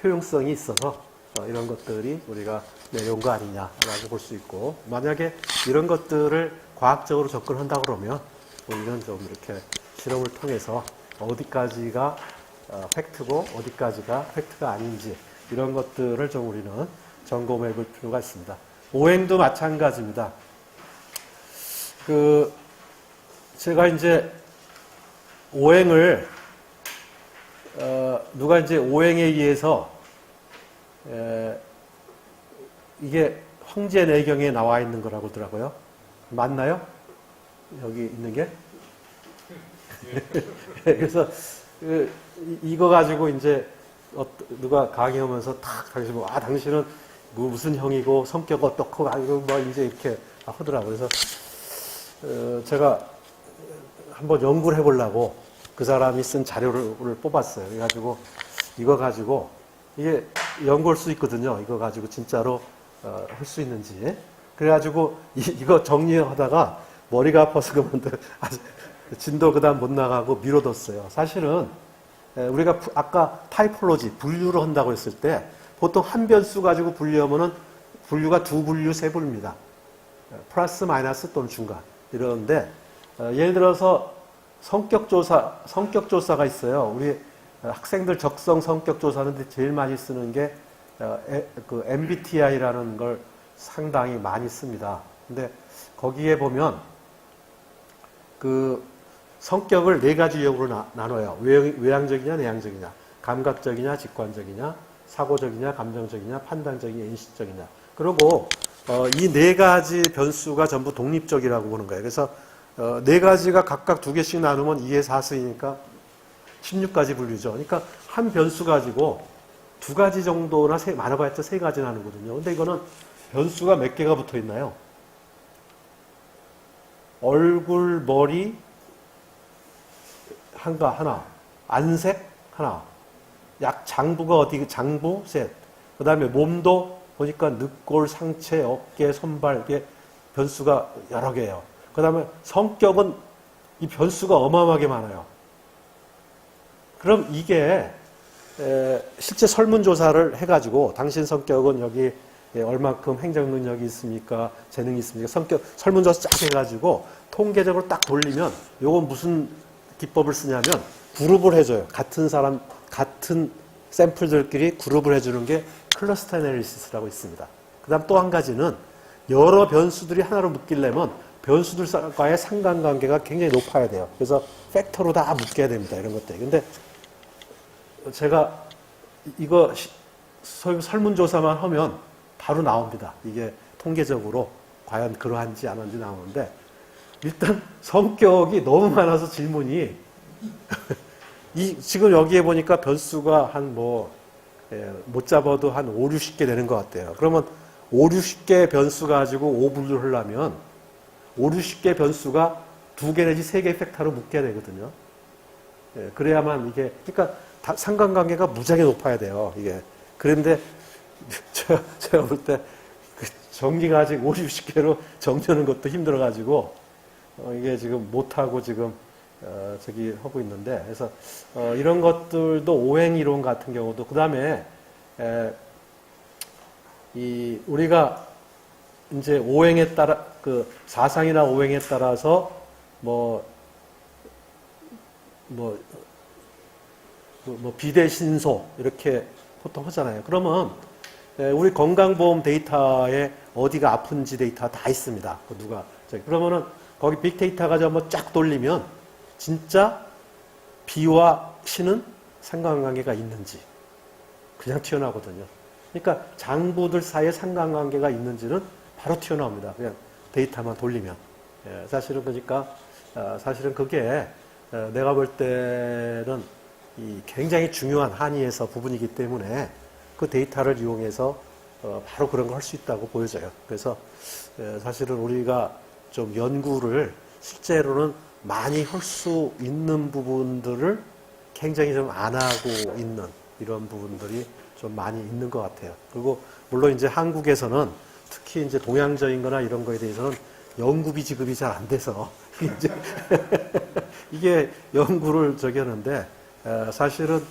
[SPEAKER 2] 효용성이 있어서 이런 것들이 우리가 내려온 거 아니냐라고 볼 수 있고 만약에 이런 것들을 과학적으로 접근한다 그러면 우리는 좀 이렇게 실험을 통해서 어디까지가 팩트고 어디까지가 팩트가 아닌지 이런 것들을 좀 우리는 점검해 볼 필요가 있습니다. 오행도 마찬가지입니다. 제가 이제 오행을 누가 이제 오행에 의해서 이게 황제내경에 나와 있는 거라고 하더라고요. 맞나요? 여기 있는 게? 그래서 이거 가지고 이제 누가 강의하면서 탁 당신 당신은 무슨 형이고 성격 어떻고 이제 이렇게 하더라고요. 그래서 제가 한번 연구를 해보려고 그 사람이 쓴 자료를 뽑았어요. 그래가지고 이거 가지고 이게 연구할 수 있거든요. 이거 가지고 진짜로 할 수 있는지. 그래가지고 이거 정리하다가 머리가 아파서 그만둬. 진도 그다음 못 나가고 미뤄뒀어요. 사실은 우리가 아까 타이폴로지 분류를 한다고 했을 때 보통 한 변수 가지고 분류하면은 분류가 두 분류, 세 분류입니다. 플러스, 마이너스 또는 중간 이러는데 예를 들어서 성격조사가 있어요. 우리 학생들 적성 성격조사하는데 제일 많이 쓰는 게 그 MBTI라는 걸 상당히 많이 씁니다. 근데 거기에 보면 그 성격을 네 가지 유형으로 나눠요. 외향적이냐, 내향적이냐, 감각적이냐, 직관적이냐, 사고적이냐, 감정적이냐, 판단적이냐, 인식적이냐. 그리고 이 네 가지 변수가 전부 독립적이라고 보는 거예요. 그래서 네 가지가 각각 두 개씩 나누면 2의 4승이니까 16가지 분류죠. 그러니까 한 변수 가지고 두 가지 정도나 많아봤자 세 가지 나누거든요. 근데 이거는 변수가 몇 개가 붙어 있나요? 얼굴, 머리, 하나, 안색, 하나, 장부가 어디, 장부, 셋. 그 다음에 몸도 보니까 늑골, 상체, 어깨, 손발, 이게 변수가 여러 개예요. 그 다음에 성격은 이 변수가 어마어마하게 많아요. 그럼 이게 실제 설문조사를 해가지고 당신 성격은 여기 얼마큼 행정 능력이 있습니까? 재능이 있습니까? 설문조사 쫙 해가지고 통계적으로 딱 돌리면 요건 무슨 기법을 쓰냐면 그룹을 해줘요. 같은 샘플들끼리 그룹을 해주는 게 클러스터 애널리시스라고 있습니다. 그 다음 또 한 가지는 여러 변수들이 하나로 묶이려면 변수들과의 상관관계가 굉장히 높아야 돼요. 그래서 팩터로 다 묶여야 됩니다. 이런 것들. 근데 제가 이거 설문조사만 하면 바로 나옵니다. 이게 통계적으로 과연 그러한지 안 한지 나오는데 일단 성격이 너무 많아서 질문이 지금 여기에 보니까 변수가 못 잡아도 한 5, 60개 되는 것 같아요. 그러면 5, 60개 변수 가지고 5분류를 하려면 5, 60개 변수가 2개 내지 3개 팩터로 묶여야 되거든요. 그래야만 이게, 그러니까 상관관계가 무지하게 높아야 돼요. 이게. 그런데 제가 볼 때 정리가 아직 5, 60개로 정리하는 것도 힘들어가지고 이게 지금 못하고 지금 하고 있는데, 그래서 이런 것들도 오행이론 같은 경우도, 그 다음에 우리가 이제 오행에 따라 그 사상이나 오행에 따라서 비대신소 이렇게 보통 하잖아요. 그러면 우리 건강보험 데이터에 어디가 아픈지 데이터 다 있습니다. 그러면은 거기 빅데이터 가지고 한번 쫙 돌리면 진짜 비와 신은 상관관계가 있는지 그냥 튀어나오거든요. 그러니까 장부들 사이에 상관관계가 있는지는 바로 튀어나옵니다. 그냥 데이터만 돌리면. 사실은 그러니까 사실은 그게 내가 볼 때는 굉장히 중요한 한의에서 부분이기 때문에 그 데이터를 이용해서 바로 그런 걸 할 수 있다고 보여져요. 그래서 사실은 우리가 좀 연구를 실제로는 많이 할 수 있는 부분들을 굉장히 좀 안 하고 있는 이런 부분들이 좀 많이 있는 것 같아요. 그리고 물론 이제 한국에서는 특히 이제 동양적인 거나 이런 거에 대해서는 연구비 지급이 잘 안 돼서 이제 이게 연구를 하는데 사실은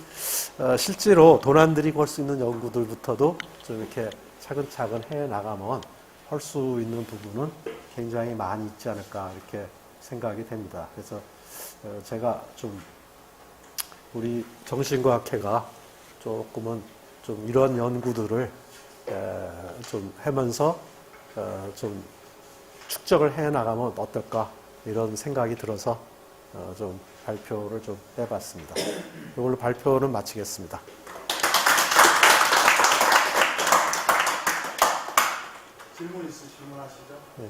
[SPEAKER 2] 실제로 돈 안 들이고 할 수 있는 연구들부터도 좀 이렇게 차근차근 해 나가면 할 수 있는 부분은 굉장히 많이 있지 않을까 이렇게 생각이 됩니다. 그래서 제가 좀 우리 정신과학회가 조금은 좀 이런 연구들을 좀 하면서 좀 축적을 해 나가면 어떨까 이런 생각이 들어서 좀 발표를 좀 해봤습니다. 이걸로 발표는 마치겠습니다.
[SPEAKER 3] 질문 있으시면 하시죠.
[SPEAKER 2] 네.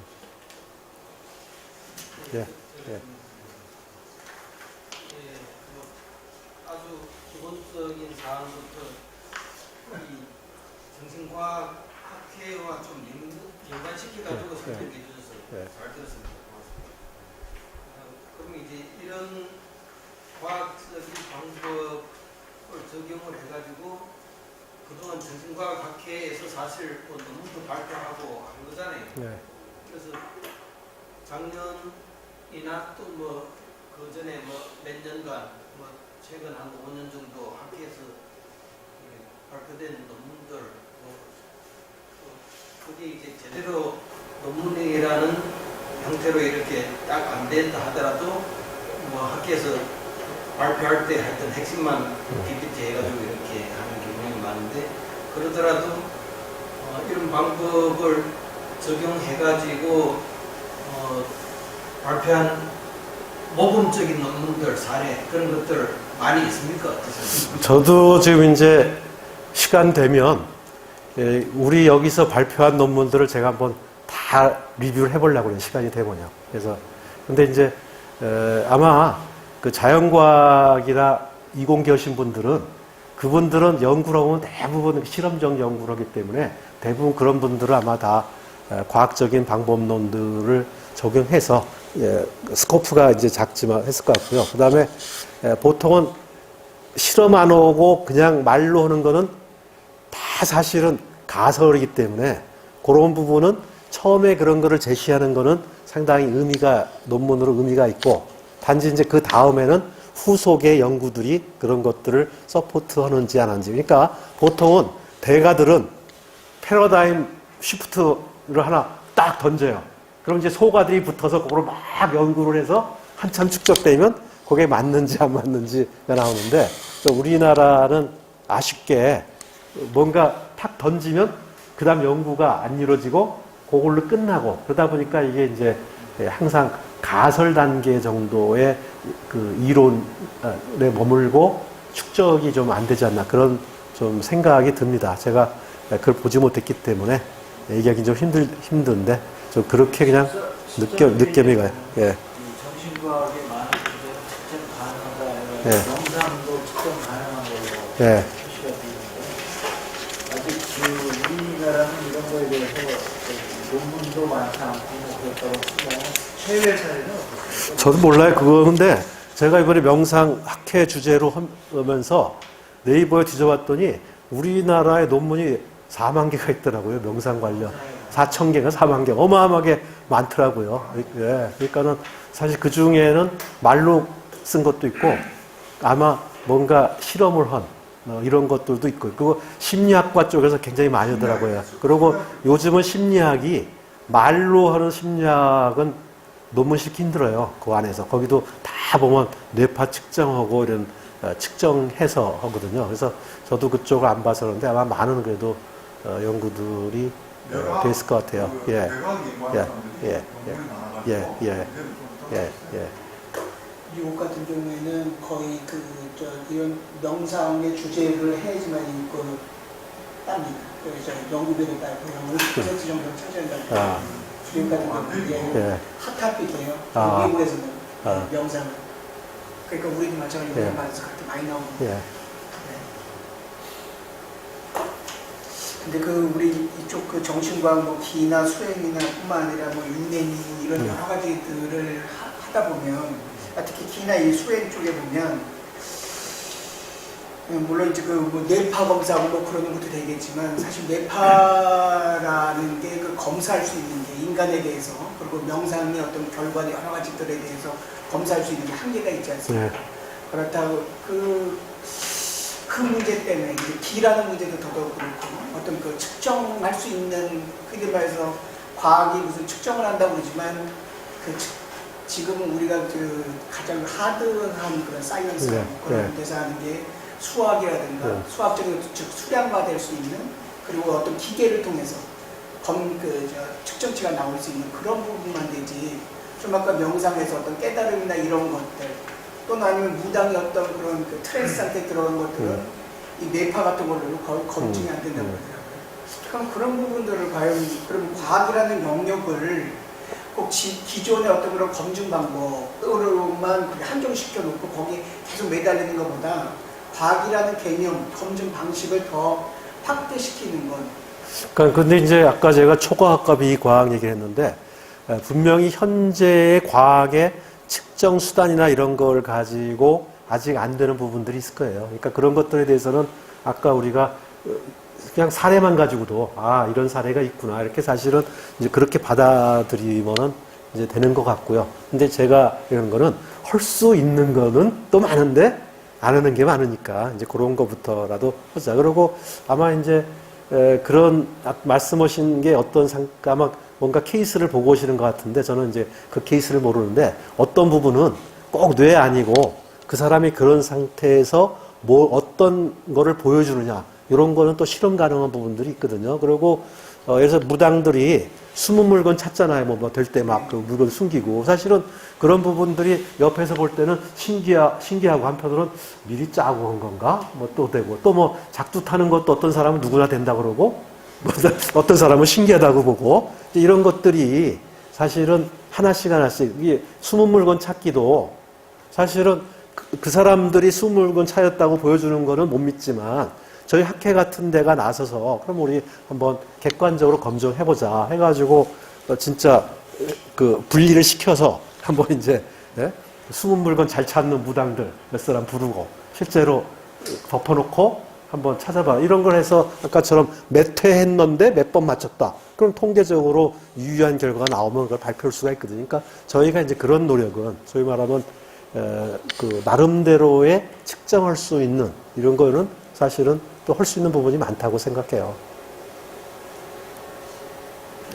[SPEAKER 2] 네. 네.
[SPEAKER 5] 아주 기본적인 사항부터 이 정신과학 학회와 좀 연관시켜가지고 설명해 주셔서
[SPEAKER 2] 네.
[SPEAKER 5] 잘 들었습니다. 고맙습니다. 그럼 이제 이런 과학적인 방법을 적용을 해가지고 그동안 정신과학회에서 사실 뭐 논문도 발표하고 한 거잖아요.
[SPEAKER 2] 네.
[SPEAKER 5] 그래서 작년이나 또 뭐 그 전에 뭐 몇 년간 뭐 최근 한 5년 정도 학회에서 발표된 논문들 그게 이제 제대로 논문이라는 형태로 이렇게 딱 안 된다 하더라도 뭐 학회에서 발표할 때 하여튼 핵심만 PPT 해가지고 이렇게 하는 경향이 많은데 그러더라도 이런 방법을 적용해가지고 발표한 모범적인 논문들 사례 그런 것들 많이 있습니까? 어떠십니까?
[SPEAKER 2] 저도 지금 이제 시간 되면 우리 여기서 발표한 논문들을 제가 한번 다 리뷰를 해보려고 해요. 시간이 되면요. 그래서 근데 이제 아마 그 자연과학이나 이공계 하신 분들은 그분들은 연구를 하면 대부분 실험적 연구를 하기 때문에 대부분 그런 분들은 아마 다 과학적인 방법론들을 적용해서 스코프가 이제 작지만 했을 것 같고요. 그 다음에 보통은 실험 안 하고 그냥 말로 하는 거는 다 사실은 가설이기 때문에 그런 부분은 처음에 그런 거를 제시하는 거는 상당히 논문으로 의미가 있고 단지 이제 그 다음에는 후속의 연구들이 그런 것들을 서포트 하는지 안 하는지. 그러니까 보통은 대가들은 패러다임 시프트를 하나 딱 던져요. 그럼 이제 소가들이 붙어서 그걸 막 연구를 해서 한참 축적되면 그게 맞는지 안 맞는지가 나오는데 우리나라는 아쉽게 뭔가 탁 던지면 그 다음 연구가 안 이루어지고 그걸로 끝나고 그러다 보니까 이게 이제 항상 가설 단계 정도의 그 이론에 머물고 축적이 좀 안 되지 않나 그런 좀 생각이 듭니다. 제가 그걸 보지 못했기 때문에 얘기하기 좀 힘든데 좀 그렇게 그냥 느낌이 가요. 예.
[SPEAKER 6] 정신과학의 많은 주제는 측정 가능하다.
[SPEAKER 2] 예.
[SPEAKER 6] 영상도 측정 가능한 걸로
[SPEAKER 2] 예.
[SPEAKER 6] 표시가 되는데 아직 그 우리나라는 이런 거에 대해서 논문도 많지 않고 뭐 그렇다고 치면 해외 사례는 어떻습니까?
[SPEAKER 2] 저도 몰라요. 그거는데 제가 이번에 명상 학회 주제로 하면서 네이버에 뒤져봤더니 우리나라의 논문이 4만 개가 있더라고요. 명상 관련. 4,000개가 4만 개. 어마어마하게 많더라고요. 예. 그러니까는 사실 그 중에는 말로 쓴 것도 있고 아마 뭔가 실험을 한 이런 것들도 있고 그리고 심리학과 쪽에서 굉장히 많이 하더라고요. 그리고 요즘은 심리학이 말로 하는 심리학은 논문 싣기 힘들어요. 그 안에서. 거기도 다 보면 뇌파 측정하고 이런 측정해서 하거든요. 그래서 저도 그쪽을 안 봐서 그런데 아마 많은 그래도 연구들이 돼 있을 것 같아요. 예. 예.
[SPEAKER 4] 미국 같은 경우에는 거의 이런 명상의 주제를 해야지만 그 땀이 연구비를 따고 영을 10% 정도 차지한다고.
[SPEAKER 2] 아.
[SPEAKER 4] 미국 같은 경우는
[SPEAKER 2] 예.
[SPEAKER 4] 핫탑이에요.
[SPEAKER 2] 아.
[SPEAKER 4] 미국에서는
[SPEAKER 2] 아.
[SPEAKER 4] 명상을. 그러니까 우리도 마찬가지로
[SPEAKER 2] 예.
[SPEAKER 4] 영향받아서 그렇게 많이 나오고.
[SPEAKER 2] 예.
[SPEAKER 4] 근데 우리 이쪽 정신과학 기나 수행이나 뿐만 아니라 윤회니 이런 여러 가지들을 하다 보면 특히 기나 이 수행 쪽에 보면 물론 이제 뇌파 검사하고 그러는 것도 되겠지만 사실 뇌파라는 게 검사할 수 있는 게 인간에 대해서 그리고 명상의 어떤 결과 여러 가지들에 대해서 검사할 수 있는 게 한계가 있지 않습니까?
[SPEAKER 2] 네.
[SPEAKER 4] 그렇다고 그 문제 때문에 이제 기라는 문제도 더더욱 그렇고 어떤 측정할 수 있는 그게 말해서 과학이 무슨 측정을 한다고 그러지만 지금은 우리가 가장 하드한 그런 사이언스 그런 데서 하는 게 수학이라든가 수학적인 즉 수량화될 수 있는 그리고 어떤 기계를 통해서 측정치가 나올 수 있는 그런 부분만 되지 좀 아까 명상에서 어떤 깨달음이나 이런 것들 또는 아니면 무당의 어떤 그런 트랜스 상태에 들어간 것들은 이 뇌파 같은 걸로 거의 검증이 안 된다고 그러더라고요. 그럼 그런 부분들을 그럼 과학이라는 영역을 꼭 기존의 어떤 그런 검증 방법으로만 한정시켜 놓고 거기에 계속 매달리는 것보다 과학이라는 개념, 검증 방식을 더 확대시키는 건.
[SPEAKER 2] 그러니까 근데 이제 아까 제가 초과학과 비과학 얘기를 했는데 분명히 현재의 과학의 측정 수단이나 이런 걸 가지고 아직 안 되는 부분들이 있을 거예요. 그러니까 그런 것들에 대해서는 아까 우리가 그냥 사례만 가지고도 아 이런 사례가 있구나 이렇게 사실은 이제 그렇게 받아들이면은 이제 되는 것 같고요. 근데 제가 이런 거는 할 수 있는 거는 또 많은데 안 하는 게 많으니까 이제 그런 거부터라도 하자. 그리고 아마 이제 그런 말씀하신 게 어떤 아마 뭔가 케이스를 보고 오시는 것 같은데 저는 이제 그 케이스를 모르는데 어떤 부분은 꼭 뇌 아니고 그 사람이 그런 상태에서 뭐 어떤 거를 보여주느냐 이런 거는 또 실험 가능한 부분들이 있거든요. 그리고 예를 들어서 무당들이 숨은 물건 찾잖아요. 뭐 될 때 막 그 물건 숨기고 사실은 그런 부분들이 옆에서 볼 때는 신기하고 한편으로는 미리 짜고 한 건가? 뭐 또 되고 또 뭐 작두 타는 것도 어떤 사람은 누구나 된다 그러고 뭐 어떤 사람은 신기하다고 보고 이런 것들이 사실은 하나씩 이게 숨은 물건 찾기도 사실은 그 사람들이 숨은 물건 찾았다고 보여주는 거는 못 믿지만 저희 학회 같은 데가 나서서 그럼 우리 한번 객관적으로 검증해보자 해가지고 진짜 그 분리를 시켜서 한번 이제 숨은 물건 잘 찾는 무당들 몇 사람 부르고 실제로 덮어놓고 한번 찾아봐 이런 걸 해서 아까처럼 몇 회 했는데 몇 번 맞췄다 그럼 통계적으로 유효한 결과가 나오면 그걸 발표할 수가 있거든요. 그러니까 저희가 이제 그런 노력은 소위 말하면 그 나름대로의 측정할 수 있는 이런 거는 사실은 또 할 수 있는 부분이 많다고 생각해요.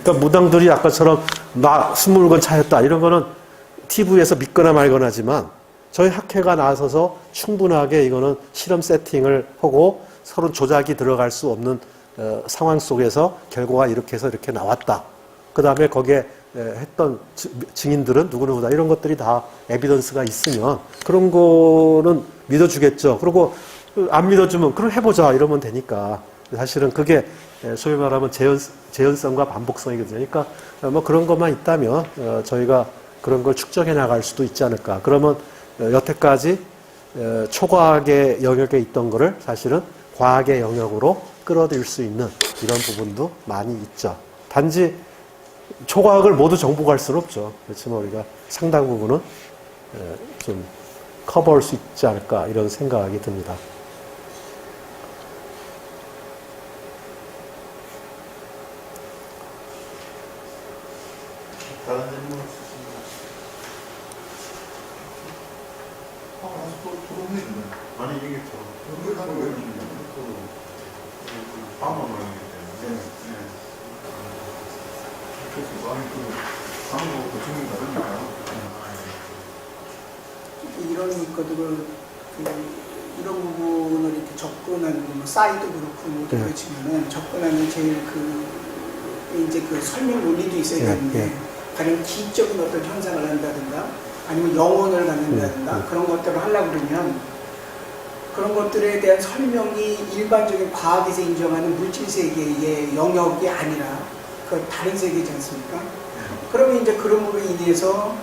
[SPEAKER 2] 그러니까 무당들이 아까처럼 나 숨은 물건 찾았다 이런 거는 TV에서 믿거나 말거나지만 저희 학회가 나서서 충분하게 이거는 실험 세팅을 하고 서로 조작이 들어갈 수 없는 상황 속에서 결과가 이렇게 해서 이렇게 나왔다. 그 다음에 거기에 했던 증인들은 누구누구다 이런 것들이 다 에비던스가 있으면 그런 거는 믿어주겠죠. 그리고 안 믿어주면 그럼 해보자 이러면 되니까 사실은 그게 소위 말하면 재현성과 반복성이거든요. 그러니까 뭐 그런 것만 있다면 저희가 그런 걸 축적해 나갈 수도 있지 않을까. 그러면 여태까지 초과학의 영역에 있던 거를 사실은 과학의 영역으로 끌어들일 수 있는 이런 부분도 많이 있죠. 단지 초과학을 모두 정복할 수는 없죠. 그렇지만 우리가 상당 부분은 좀 커버할 수 있지 않을까 이런 생각이 듭니다.
[SPEAKER 6] 다른 질문 없으십니까?
[SPEAKER 1] 아니 이게 그렇다는 왜 방어를 하기 때문에 그래서 아니 그 방어하고 고충이 다르니까
[SPEAKER 4] 이런 것들을 이런 부분을 이렇게 접근하는 뭐 사이도 그렇고 뭐 그렇지만은 접근하는 제일 이제 그 설명 논리도 있어야 되는데 가령 기적인 어떤 현상을 한다든가 아니면 영혼을 갖는다든가 그런 것들을 하려고 그러면 그런 것들에 대한 설명이 일반적인 과학에서 인정하는 물질 세계의 영역이 아니라 그 다른 세계지 않습니까? 그러면 이제 그럼으로 인해서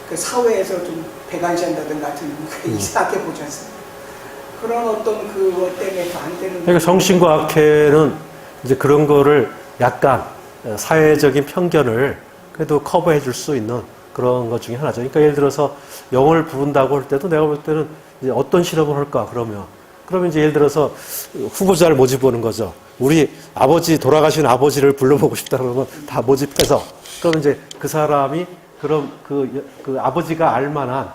[SPEAKER 4] 그 사회에서 좀 배관시한다든가 같은 이상하게 보지 않습니까? 그런 어떤 그것 때문에 안 되는.
[SPEAKER 2] 그러니까 정신과학회는 이제 그런 거를 약간 사회적인 편견을 그래도 커버해 줄 수 있는 그런 것 중에 하나죠. 그러니까 예를 들어서 영혼을 부른다고 할 때도 내가 볼 때는 이제 어떤 실험을 할까 그러면 이제 예를 들어서 후보자를 모집하는 거죠. 우리 아버지 돌아가신 아버지를 불러보고 싶다 그러면 다 모집해서 그러면 이제 그 사람이 그럼 그 아버지가 알 만한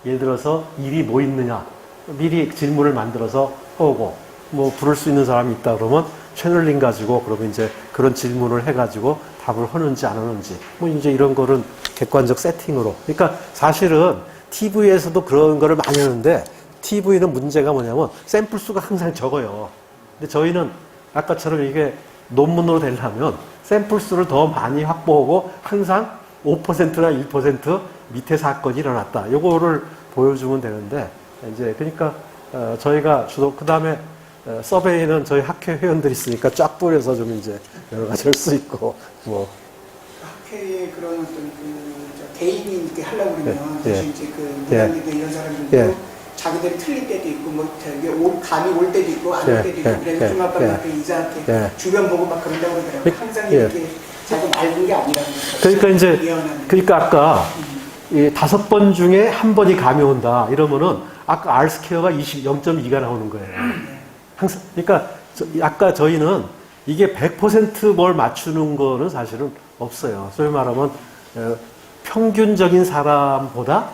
[SPEAKER 2] 예를 들어서 일이 뭐 있느냐 미리 질문을 만들어서 하고 뭐 부를 수 있는 사람이 있다 그러면 채널링 가지고 그러면 이제 그런 질문을 해가지고 답을 하는지 안 하는지 뭐 이제 이런 거는 객관적 세팅으로 그러니까 사실은 TV에서도 그런 거를 많이 하는데 TV는 문제가 뭐냐면 샘플 수가 항상 적어요. 근데 저희는 아까처럼 이게 논문으로 되려면 샘플 수를 더 많이 확보하고 항상 5%나 1% 밑에 사건이 일어났다. 요거를 보여주면 되는데 이제 그러니까 저희가 주로 그 다음에 서베이는 저희 학회 회원들이 있으니까 쫙 뿌려서 좀 이제 여러 가지 할 수 있고 뭐
[SPEAKER 4] 학회에 그런 어떤 개인이 이렇게 하려고 그러면 사실 이제 그 무당들 이런 사람들도 자기들이 틀릴 때도 있고 뭐 되게 감이 올 때도 있고 안 올 때도 있고 그래서 좀 아까 막 이상하게 주변 보고 막 그런다고 그러더라고요. 항상 이렇게 자기 맑은 게 아니라는 거죠.
[SPEAKER 2] 그러니까 이제 그러니까 아까 이 5번 중에 한 번이 감이 온다 이러면은 아까 R 스퀘어가 0.2가 나오는 거예요. 항상 그러니까 아까 저희는 이게 100% 맞추는 거는 사실은 없어요. 소위 말하면 평균적인 사람보다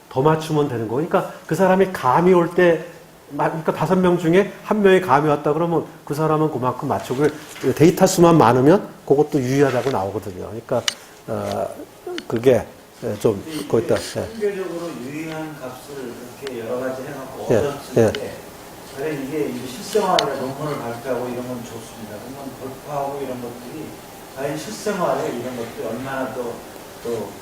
[SPEAKER 2] 더 맞추면 되는 거. 그러니까 그 사람이 감이 올 때, 그러니까 5명 중에 1명이 감이 왔다 그러면 그 사람은 그만큼 맞추고 데이터 수만 많으면 그것도 유의하다고 나오거든요. 그러니까 그게 좀 거기다.
[SPEAKER 6] 통계적으로 유의한 값을 이렇게 여러 가지 해갖고
[SPEAKER 2] 예,
[SPEAKER 6] 얻었는데 그래 이게 실생활에 논문을 발표하고 이런 건 좋습니다. 그러면 돌파하고 이런 것들이 과연 실생활에 이런 것들이 얼마나 또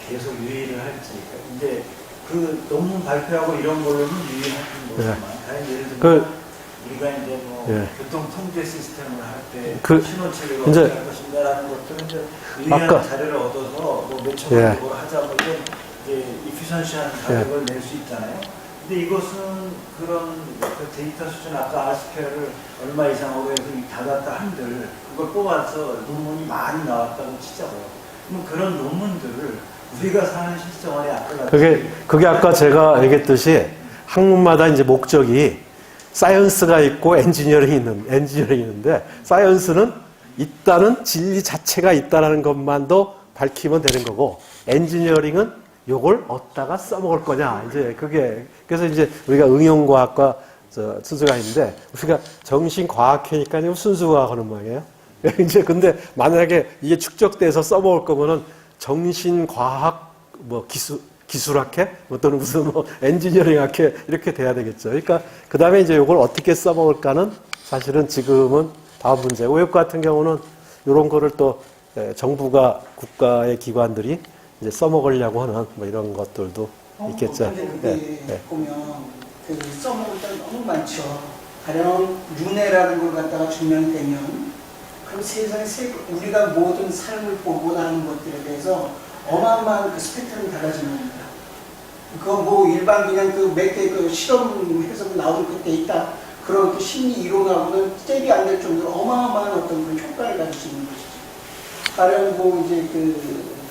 [SPEAKER 6] 계속 유의를 할지. 이제 그 논문 발표하고 이런 걸로는 유의하는 거지만 과연 예를 들면 우리가 이제 뭐 교통 통제 시스템을 할 때 신호체계가 어떻게 할 것인가라는 것들은 이제 유의한 자료를 얻어서 뭐 몇 초간 뭘 하자 뭐 이런 이제 이피션시한 가격을 낼 수 있잖아요. 근데 이것은 그런 그 데이터 수준 아까 RSP를 얼마 이상으로 해서 닫았다 한들 그걸 뽑아서 논문이 많이 나왔다고 치자고요. 그럼 그런 논문들을 우리가 사는 실생활에 아까
[SPEAKER 2] 그게 아까 제가 얘기했듯이 학문마다 이제 목적이 사이언스가 있고 엔지니어링이 있는데 사이언스는 있다는 진리 자체가 있다라는 것만도 밝히면 되는 거고 엔지니어링은 요걸 얻다가 써먹을 거냐 이제 그게 그래서 이제 우리가 응용과학과 순수가 있는데 우리가 정신과학회니까 순수과학 하는 모양이에요. 이제 근데 만약에 이게 축적돼서 써먹을 거면은 정신과학 뭐 기술학회 또는 무슨 뭐 엔지니어링학회 이렇게 돼야 되겠죠. 그러니까 그 다음에 이제 이걸 어떻게 써먹을까는 사실은 지금은 다음 문제고 외국 같은 경우는 이런 거를 또 정부가 국가의 기관들이 이제 써먹으려고 하는 뭐 이런 것들도 있겠죠.
[SPEAKER 4] 근데 그게 보면 그 써먹을 때 너무 많죠. 가령 윤회라는 걸 갖다가 증명되면 그럼 세상에 우리가 모든 삶을 보고 나는 것들에 대해서 어마어마한 그 스펙트럼이 달라지는 겁니다. 그거 뭐 일반 그냥 그 몇 개 그 실험해서 나오는 그때 있다 그런 그 심리 이론하고는 잽이 안 될 정도로 어마어마한 어떤 그런 효과를 가질 수 있는 것이죠. 가령 뭐 이제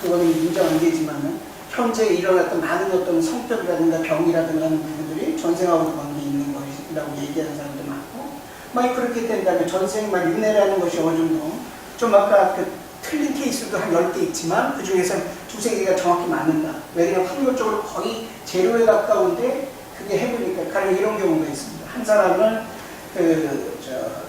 [SPEAKER 4] 그거는 인정 안 되지만은 현재 일어났던 많은 어떤 성병이라든가 병이라든가 하는 부분들이 전생하고 관계 있는 것이라고 얘기하는 사람도 많고, 만약 그렇게 된다면 전생만 윤회라는 것이 어느 정도 좀 아까 그 틀린 케이스도 한 10개 있지만 그 중에서 2-3개가 정확히 맞는다. 왜냐하면 확률적으로 거의 제로에 가까운데 그게 해보니까 가령 이런 경우가 있습니다. 한 사람을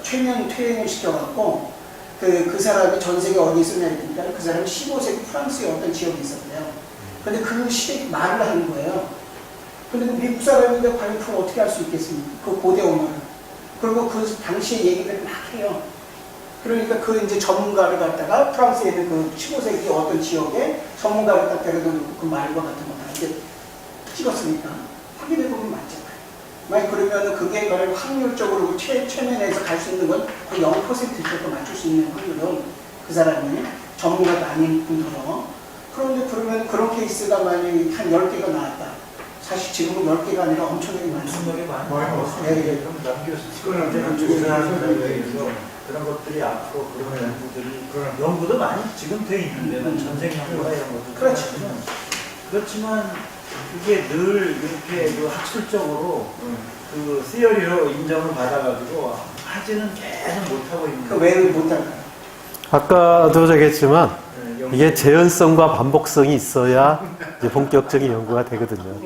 [SPEAKER 4] 최면 퇴행을 시켜갖고 그 사람이 전생에 어디 있었냐 했으니까 그 사람이 15세기 프랑스의 어떤 지역에 있었대요. 근데 그 시대에 말을 하는 거예요. 근데 그 미국 사람인데 과연 그걸 어떻게 할 수 있겠습니까? 그 고대 언어를. 그리고 그 당시의 얘기를 막 해요. 그러니까 그 이제 전문가를 갖다가 프랑스에 있는 그 15세기 어떤 지역에 전문가를 갖다가 그 말과 같은 거 다 이제 찍었으니까 확인해보면 맞잖아요. 만약 그러면 그게 말하면 확률적으로 최면에서 갈 수 있는 건 거의 0% 정도 맞출 수 있는 확률은 그 사람이 전문가도 아닌 분들로. 그런데 그러면 그런 케이스가 만약에 한 10개가 나왔다. 사실 지금은 10개가 아니라 엄청나게 많습니다.
[SPEAKER 6] 그럼 남교수 그런 것들이 앞으로 그런 연구들이 연구도 많이 지금 돼 있는데는 전생 연구나 이런 것도
[SPEAKER 4] 그렇죠.
[SPEAKER 6] 그렇지만 이게 늘 이렇게 그 학술적으로 그 시어리로 인정을 받아가지고 하지는 계속 못하고 있는
[SPEAKER 4] 그 왜 못할까요?
[SPEAKER 2] 아까도 얘기했지만 이게 재현성과 반복성이 있어야 이제 본격적인 연구가 되거든요.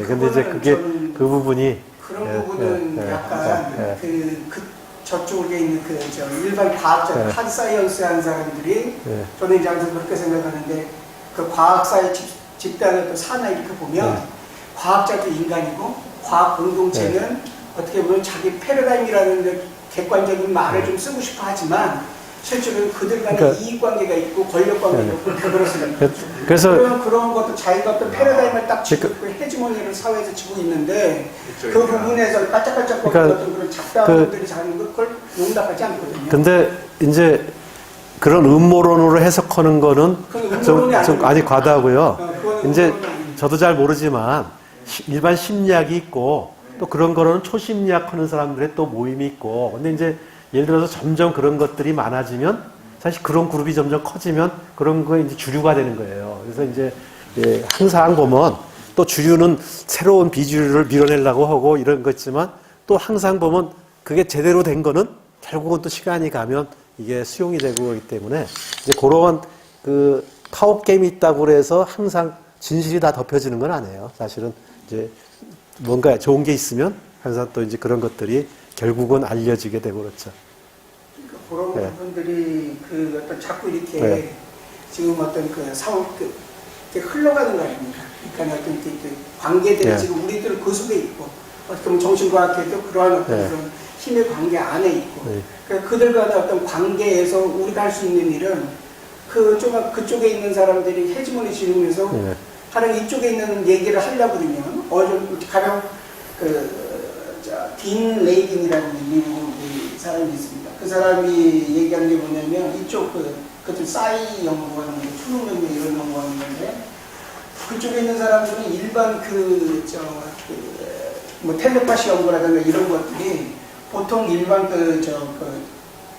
[SPEAKER 2] 근데 이제 그게 그 부분이
[SPEAKER 4] 그런 부분은 약간 저쪽에 있는 일반 과학자, 핫 사이언스 하는 사람들이 저는 이제 항상 그렇게 생각하는데 그 과학사의 집단을 또 사나 이렇게 보면 과학자도 인간이고 과학 공동체는 어떻게 보면 자기 패러다임이라는 객관적인 말을 좀 쓰고 싶어 하지만 실제로 그들 간에 이익관계가 있고 권력관계가 있고 그렇습니다.
[SPEAKER 2] 그래서
[SPEAKER 4] 그런 것도 자기가 어떤 패러다임을 딱 쥐고 있고 헤지모니를 사회에서 쥐고 있는데 그 부분에서 깔짝깔짝거리는 어떤 그런 잡다들이 자는 그걸 용납하지 않거든요.
[SPEAKER 2] 근데 이제 그런 음모론으로 해석하는 거는 좀 아직 과다하고요. 이제 저도 잘 모르지만 일반 심리학이 있고 또 그런 거로는 초심리학 하는 사람들의 또 모임이 있고 근데 이제 예를 들어서 점점 그런 것들이 많아지면 사실 그런 그룹이 점점 커지면 그런 거에 이제 주류가 되는 거예요. 그래서 이제 항상 보면 또 주류는 새로운 비주류를 밀어내려고 하고 이런 거 있지만 또 항상 보면 그게 제대로 된 거는 결국은 또 시간이 가면 이게 수용이 되고 그렇기 때문에 이제 그런 그 타워 게임이 있다고 그래서 항상 진실이 다 덮여지는 건 아니에요. 사실은 이제 뭔가 좋은 게 있으면 항상 또 이제 그런 것들이 결국은 알려지게 되고 그렇죠.
[SPEAKER 4] 그러니까 그런
[SPEAKER 2] 네.
[SPEAKER 4] 부분들이 그 어떤 자꾸 이렇게
[SPEAKER 2] 네.
[SPEAKER 4] 지금 어떤 그 사업 이렇게 흘러가는 거 아닙니까? 그러니까 어떤 이렇게 관계들이
[SPEAKER 2] 네.
[SPEAKER 4] 지금 우리들 그 속에 있고 어떻게 보면 정신과학에도 그러한 어떤
[SPEAKER 2] 네.
[SPEAKER 4] 그런 힘의 관계 안에 있고
[SPEAKER 2] 네.
[SPEAKER 4] 그러니까 그들 간의 어떤 관계에서 우리가 할 수 있는 일은 그쪽에 있는 사람들이 헤지모니 지으면서
[SPEAKER 2] 네.
[SPEAKER 4] 하는 이쪽에 있는 얘기를 하려고 그러면 가령 딘 레이긴이라는 미국 사람이 있습니다. 그 사람이 얘기하는 게 뭐냐면 이쪽 그것도 싸이 연구하는 거, 초능력력 이런 연구하는 건데 그쪽에 있는 사람들은 일반 뭐 텔레파시 연구라든가 이런 것들이 보통 일반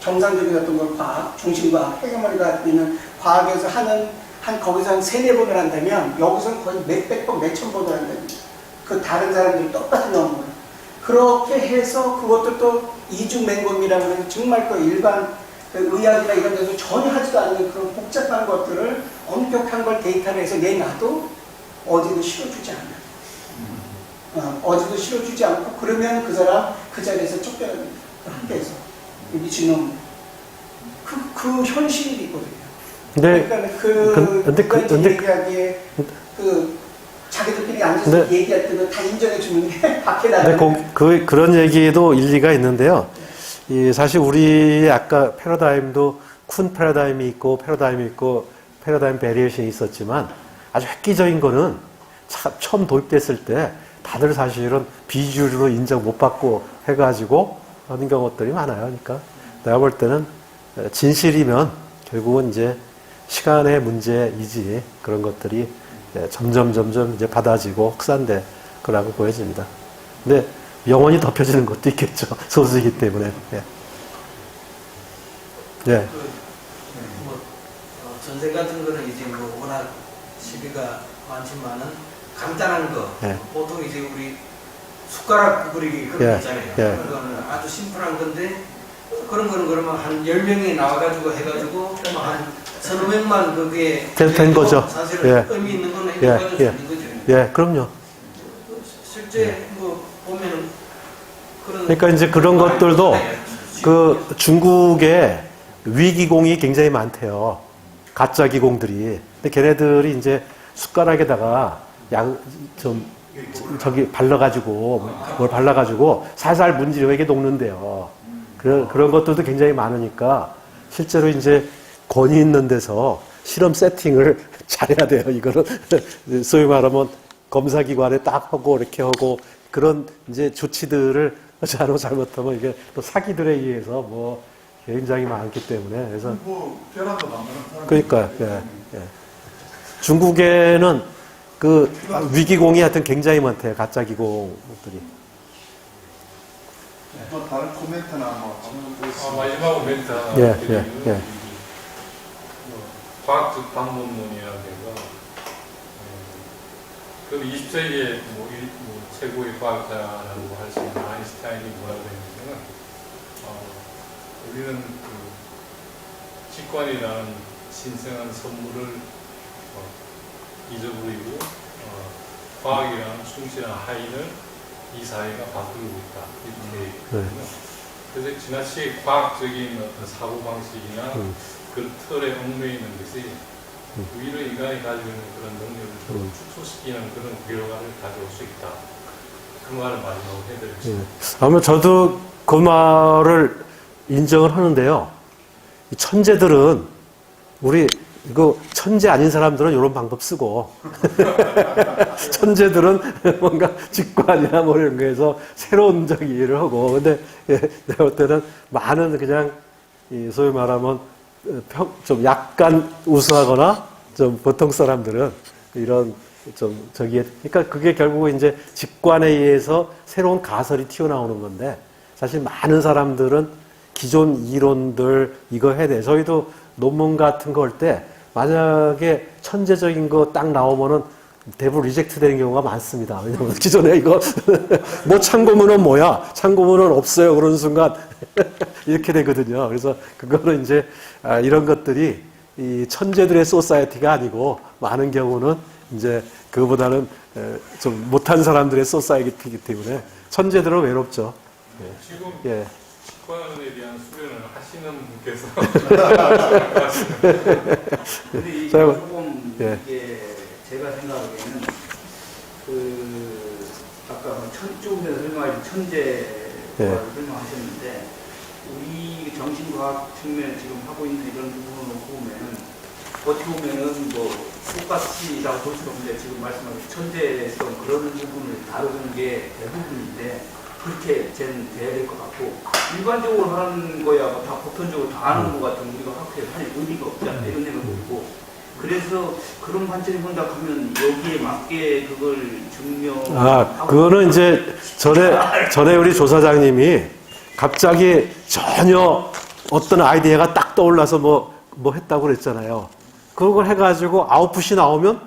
[SPEAKER 4] 정상적인 어떤 걸 과학, 중심과학, 해결머리가 있는 과학에서 거기서 한 3-4번을 한다면 여기서는 거의 몇백 번, 몇천 번을 한답니다. 그 다른 사람들이 똑같은 연구를. 그렇게 해서 그것도 또 이중맹검이라고 해서 정말 그 일반 의학이나 이런 데서 전혀 하지도 않는 그런 복잡한 것들을 엄격한 걸 데이터를 해서 내놔도 어디도 실어주지 않아요. 어디도 실어주지 않고 그러면 그 사람 그 자리에서 쫓겨납니다. 학교에서. 미친놈. 그 현실이거든요.
[SPEAKER 2] 근데
[SPEAKER 4] 그러니까 얘기하기에 자기들끼리 앉아서 얘기할 때도 다 인정해 주는 게 밖에 나가는.
[SPEAKER 2] 근데 그런 얘기에도 일리가 있는데요. 사실 우리 아까 패러다임도 쿤 패러다임이 있고 패러다임 베리에이션이 있었지만 아주 획기적인 거는 처음 도입됐을 때 다들 사실은 비주류로 인정 못 받고 해가지고 하는 경우들이 많아요. 그러니까 내가 볼 때는 진실이면 결국은 이제 시간의 문제이지 그런 것들이 점점 이제 받아지고 확산될 거라고 보여집니다. 근데 영원히 덮여지는 것도 있겠죠. 소수이기 때문에. 예. 예.
[SPEAKER 5] 전생 같은 거는 이제 뭐 워낙 시비가 많지만은 간단한 거
[SPEAKER 2] 예.
[SPEAKER 5] 보통 이제 우리 숟가락 구부리기 그런 거
[SPEAKER 2] 예.
[SPEAKER 5] 있잖아요.
[SPEAKER 2] 예.
[SPEAKER 5] 그런 거는 아주 심플한 건데 그런 거는 그러면 한 10명이 나와가지고 해가지고 한 1,500만 그게
[SPEAKER 2] 된 거죠.
[SPEAKER 5] 사실은
[SPEAKER 2] 예.
[SPEAKER 5] 의미 있는 거는
[SPEAKER 2] 예.
[SPEAKER 5] 해가지고
[SPEAKER 2] 예.
[SPEAKER 5] 있는 거죠.
[SPEAKER 2] 예, 그럼요.
[SPEAKER 5] 실제 뭐 보면은 그런
[SPEAKER 2] 그러니까 이제 그런 것들도 그 중국에 위기공이 굉장히 많대요. 가짜 기공들이. 근데 걔네들이 이제 숟가락에다가 저기 발라가지고 뭘 발라가지고 살살 문지르게 녹는데요. 그런 것들도 굉장히 많으니까 실제로 이제 권위 있는 데서 실험 세팅을 잘해야 돼요. 이거는 소위 말하면 검사기관에 딱 하고 이렇게 하고 그런 이제 조치들을 잘못하면 이게 또 사기들에 의해서 뭐 굉장히 많기 때문에 그래서
[SPEAKER 3] 변화도 만드는 사람.
[SPEAKER 2] 그러니까요. 예. 중국에는 그 위기공이 하여튼 굉장히 많대요. 가짜 기공들이.
[SPEAKER 1] 뭐 다른 코멘트나 뭐
[SPEAKER 3] 마지막으로 멘트 하나
[SPEAKER 2] 예.
[SPEAKER 3] 드리면 과학적 방법론이라는 데가 그럼 20세기에 최고의 과학자라고 할 수 있는 아인슈타인이 뭐라고 했냐면 우리는 그 직관이라는 신성한 선물을 잊어버리고 과학이라는 충실한 하인을 이 사회가 바꾸고 있다 이렇게 얘기했거든요. 그래서 지나치게 과학적인 어떤 사고방식이나 그 틀에 얽매여 있는 것이 오히려 인간이 가지고 있는 그런 능력을 축소시키는 그런 결과를 가져올 수 있다. 그 말을 마지막으로 해드리겠습니다.
[SPEAKER 2] 아마 저도 그 말을 인정을 하는데요. 이 천재들은 우리 이거 천재 아닌 사람들은 이런 방법 쓰고 천재들은 뭔가 직관이나 뭐 이런 거에서 새로운 적인 일을 하고 근데 내가 볼 때는 많은 그냥 소위 말하면 좀 약간 우수하거나 좀 보통 사람들은 이런 좀 그러니까 그게 결국은 이제 직관에 의해서 새로운 가설이 튀어나오는 건데 사실 많은 사람들은 기존 이론들 이거 해야 돼. 저희도 논문 같은 거 할 때 만약에 천재적인 거 딱 나오면은 대부분 리젝트 되는 경우가 많습니다. 왜냐면 기존에 이거 뭐 참고문은 뭐야? 참고문은 없어요. 그런 순간 이렇게 되거든요. 그래서 그거는 이제 이런 것들이 이 천재들의 소사이티가 아니고 많은 경우는 이제 그보다는 좀 못한 사람들의 소사이티이기 때문에 천재들은 외롭죠.
[SPEAKER 3] 지금
[SPEAKER 2] 예.
[SPEAKER 3] 치과에 대한 수련을 하시는 분께서
[SPEAKER 6] 근데 이게
[SPEAKER 2] 자,
[SPEAKER 6] 조금
[SPEAKER 2] 예.
[SPEAKER 6] 이게 제가 생각하기에는 그 아까 뭐 조금 전에 설명하신 천재
[SPEAKER 2] 예.
[SPEAKER 6] 설명하셨는데 우리 정신과학 측면에 지금 하고 있는 이런 부분을 보면은 어떻게 보면은 뭐 똑같이라고 볼 수는 없는데 지금 말씀하신 천재성 그런 부분을 다루는 게 대부분인데 그렇게 돼야 될 것 같고 일반적으로 하는 거야 뭐다 보편적으로 다 아는 것 같은 우리가 학교에 할 의미가 없지 않나 이런 생각이 들고 그래서 그런 관점이 본다 하면 여기에 맞게 그걸 증명
[SPEAKER 2] 그거는 이제 전에 우리 조사장님이 갑자기 전혀 어떤 아이디어가 딱 떠올라서 뭐 했다고 그랬잖아요. 그걸 해가지고 아웃풋이 나오면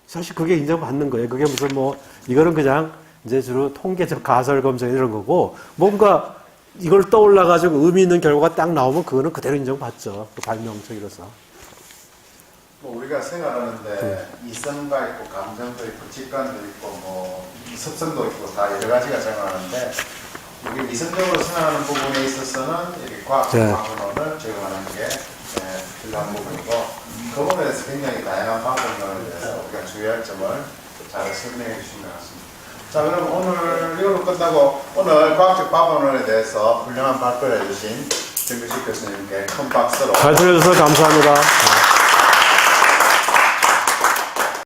[SPEAKER 2] 사실 그게 인정받는 거예요. 그게 무슨 이거는 그냥 이제 주로 통계적 가설 검증 이런 거고 뭔가 이걸 떠올라가지고 의미 있는 결과가 딱 나오면 그거는 그대로 인정받죠. 그 발명적이라서.
[SPEAKER 1] 우리가 생활하는데 이성과 있고 감정도 있고 직관도 있고 습성도 있고 다 여러 가지가 생활하는데 우리 이성적으로 생각하는 부분에 있어서는 이렇게 과학적 방법론을 적용하는 게 필요한 부분이고 그 부분에 대해서 굉장히 다양한 방법론에 대해서 우리가 주의할 점을 잘 설명해 주신 것 같습니다. 자, 그럼 오늘 이걸로 끝나고 오늘 과학적 방법론에 대해서 훌륭한 발표를 해주신 정규식 교수님께 큰 박수로
[SPEAKER 2] 잘 들어주셔서 감사합니다.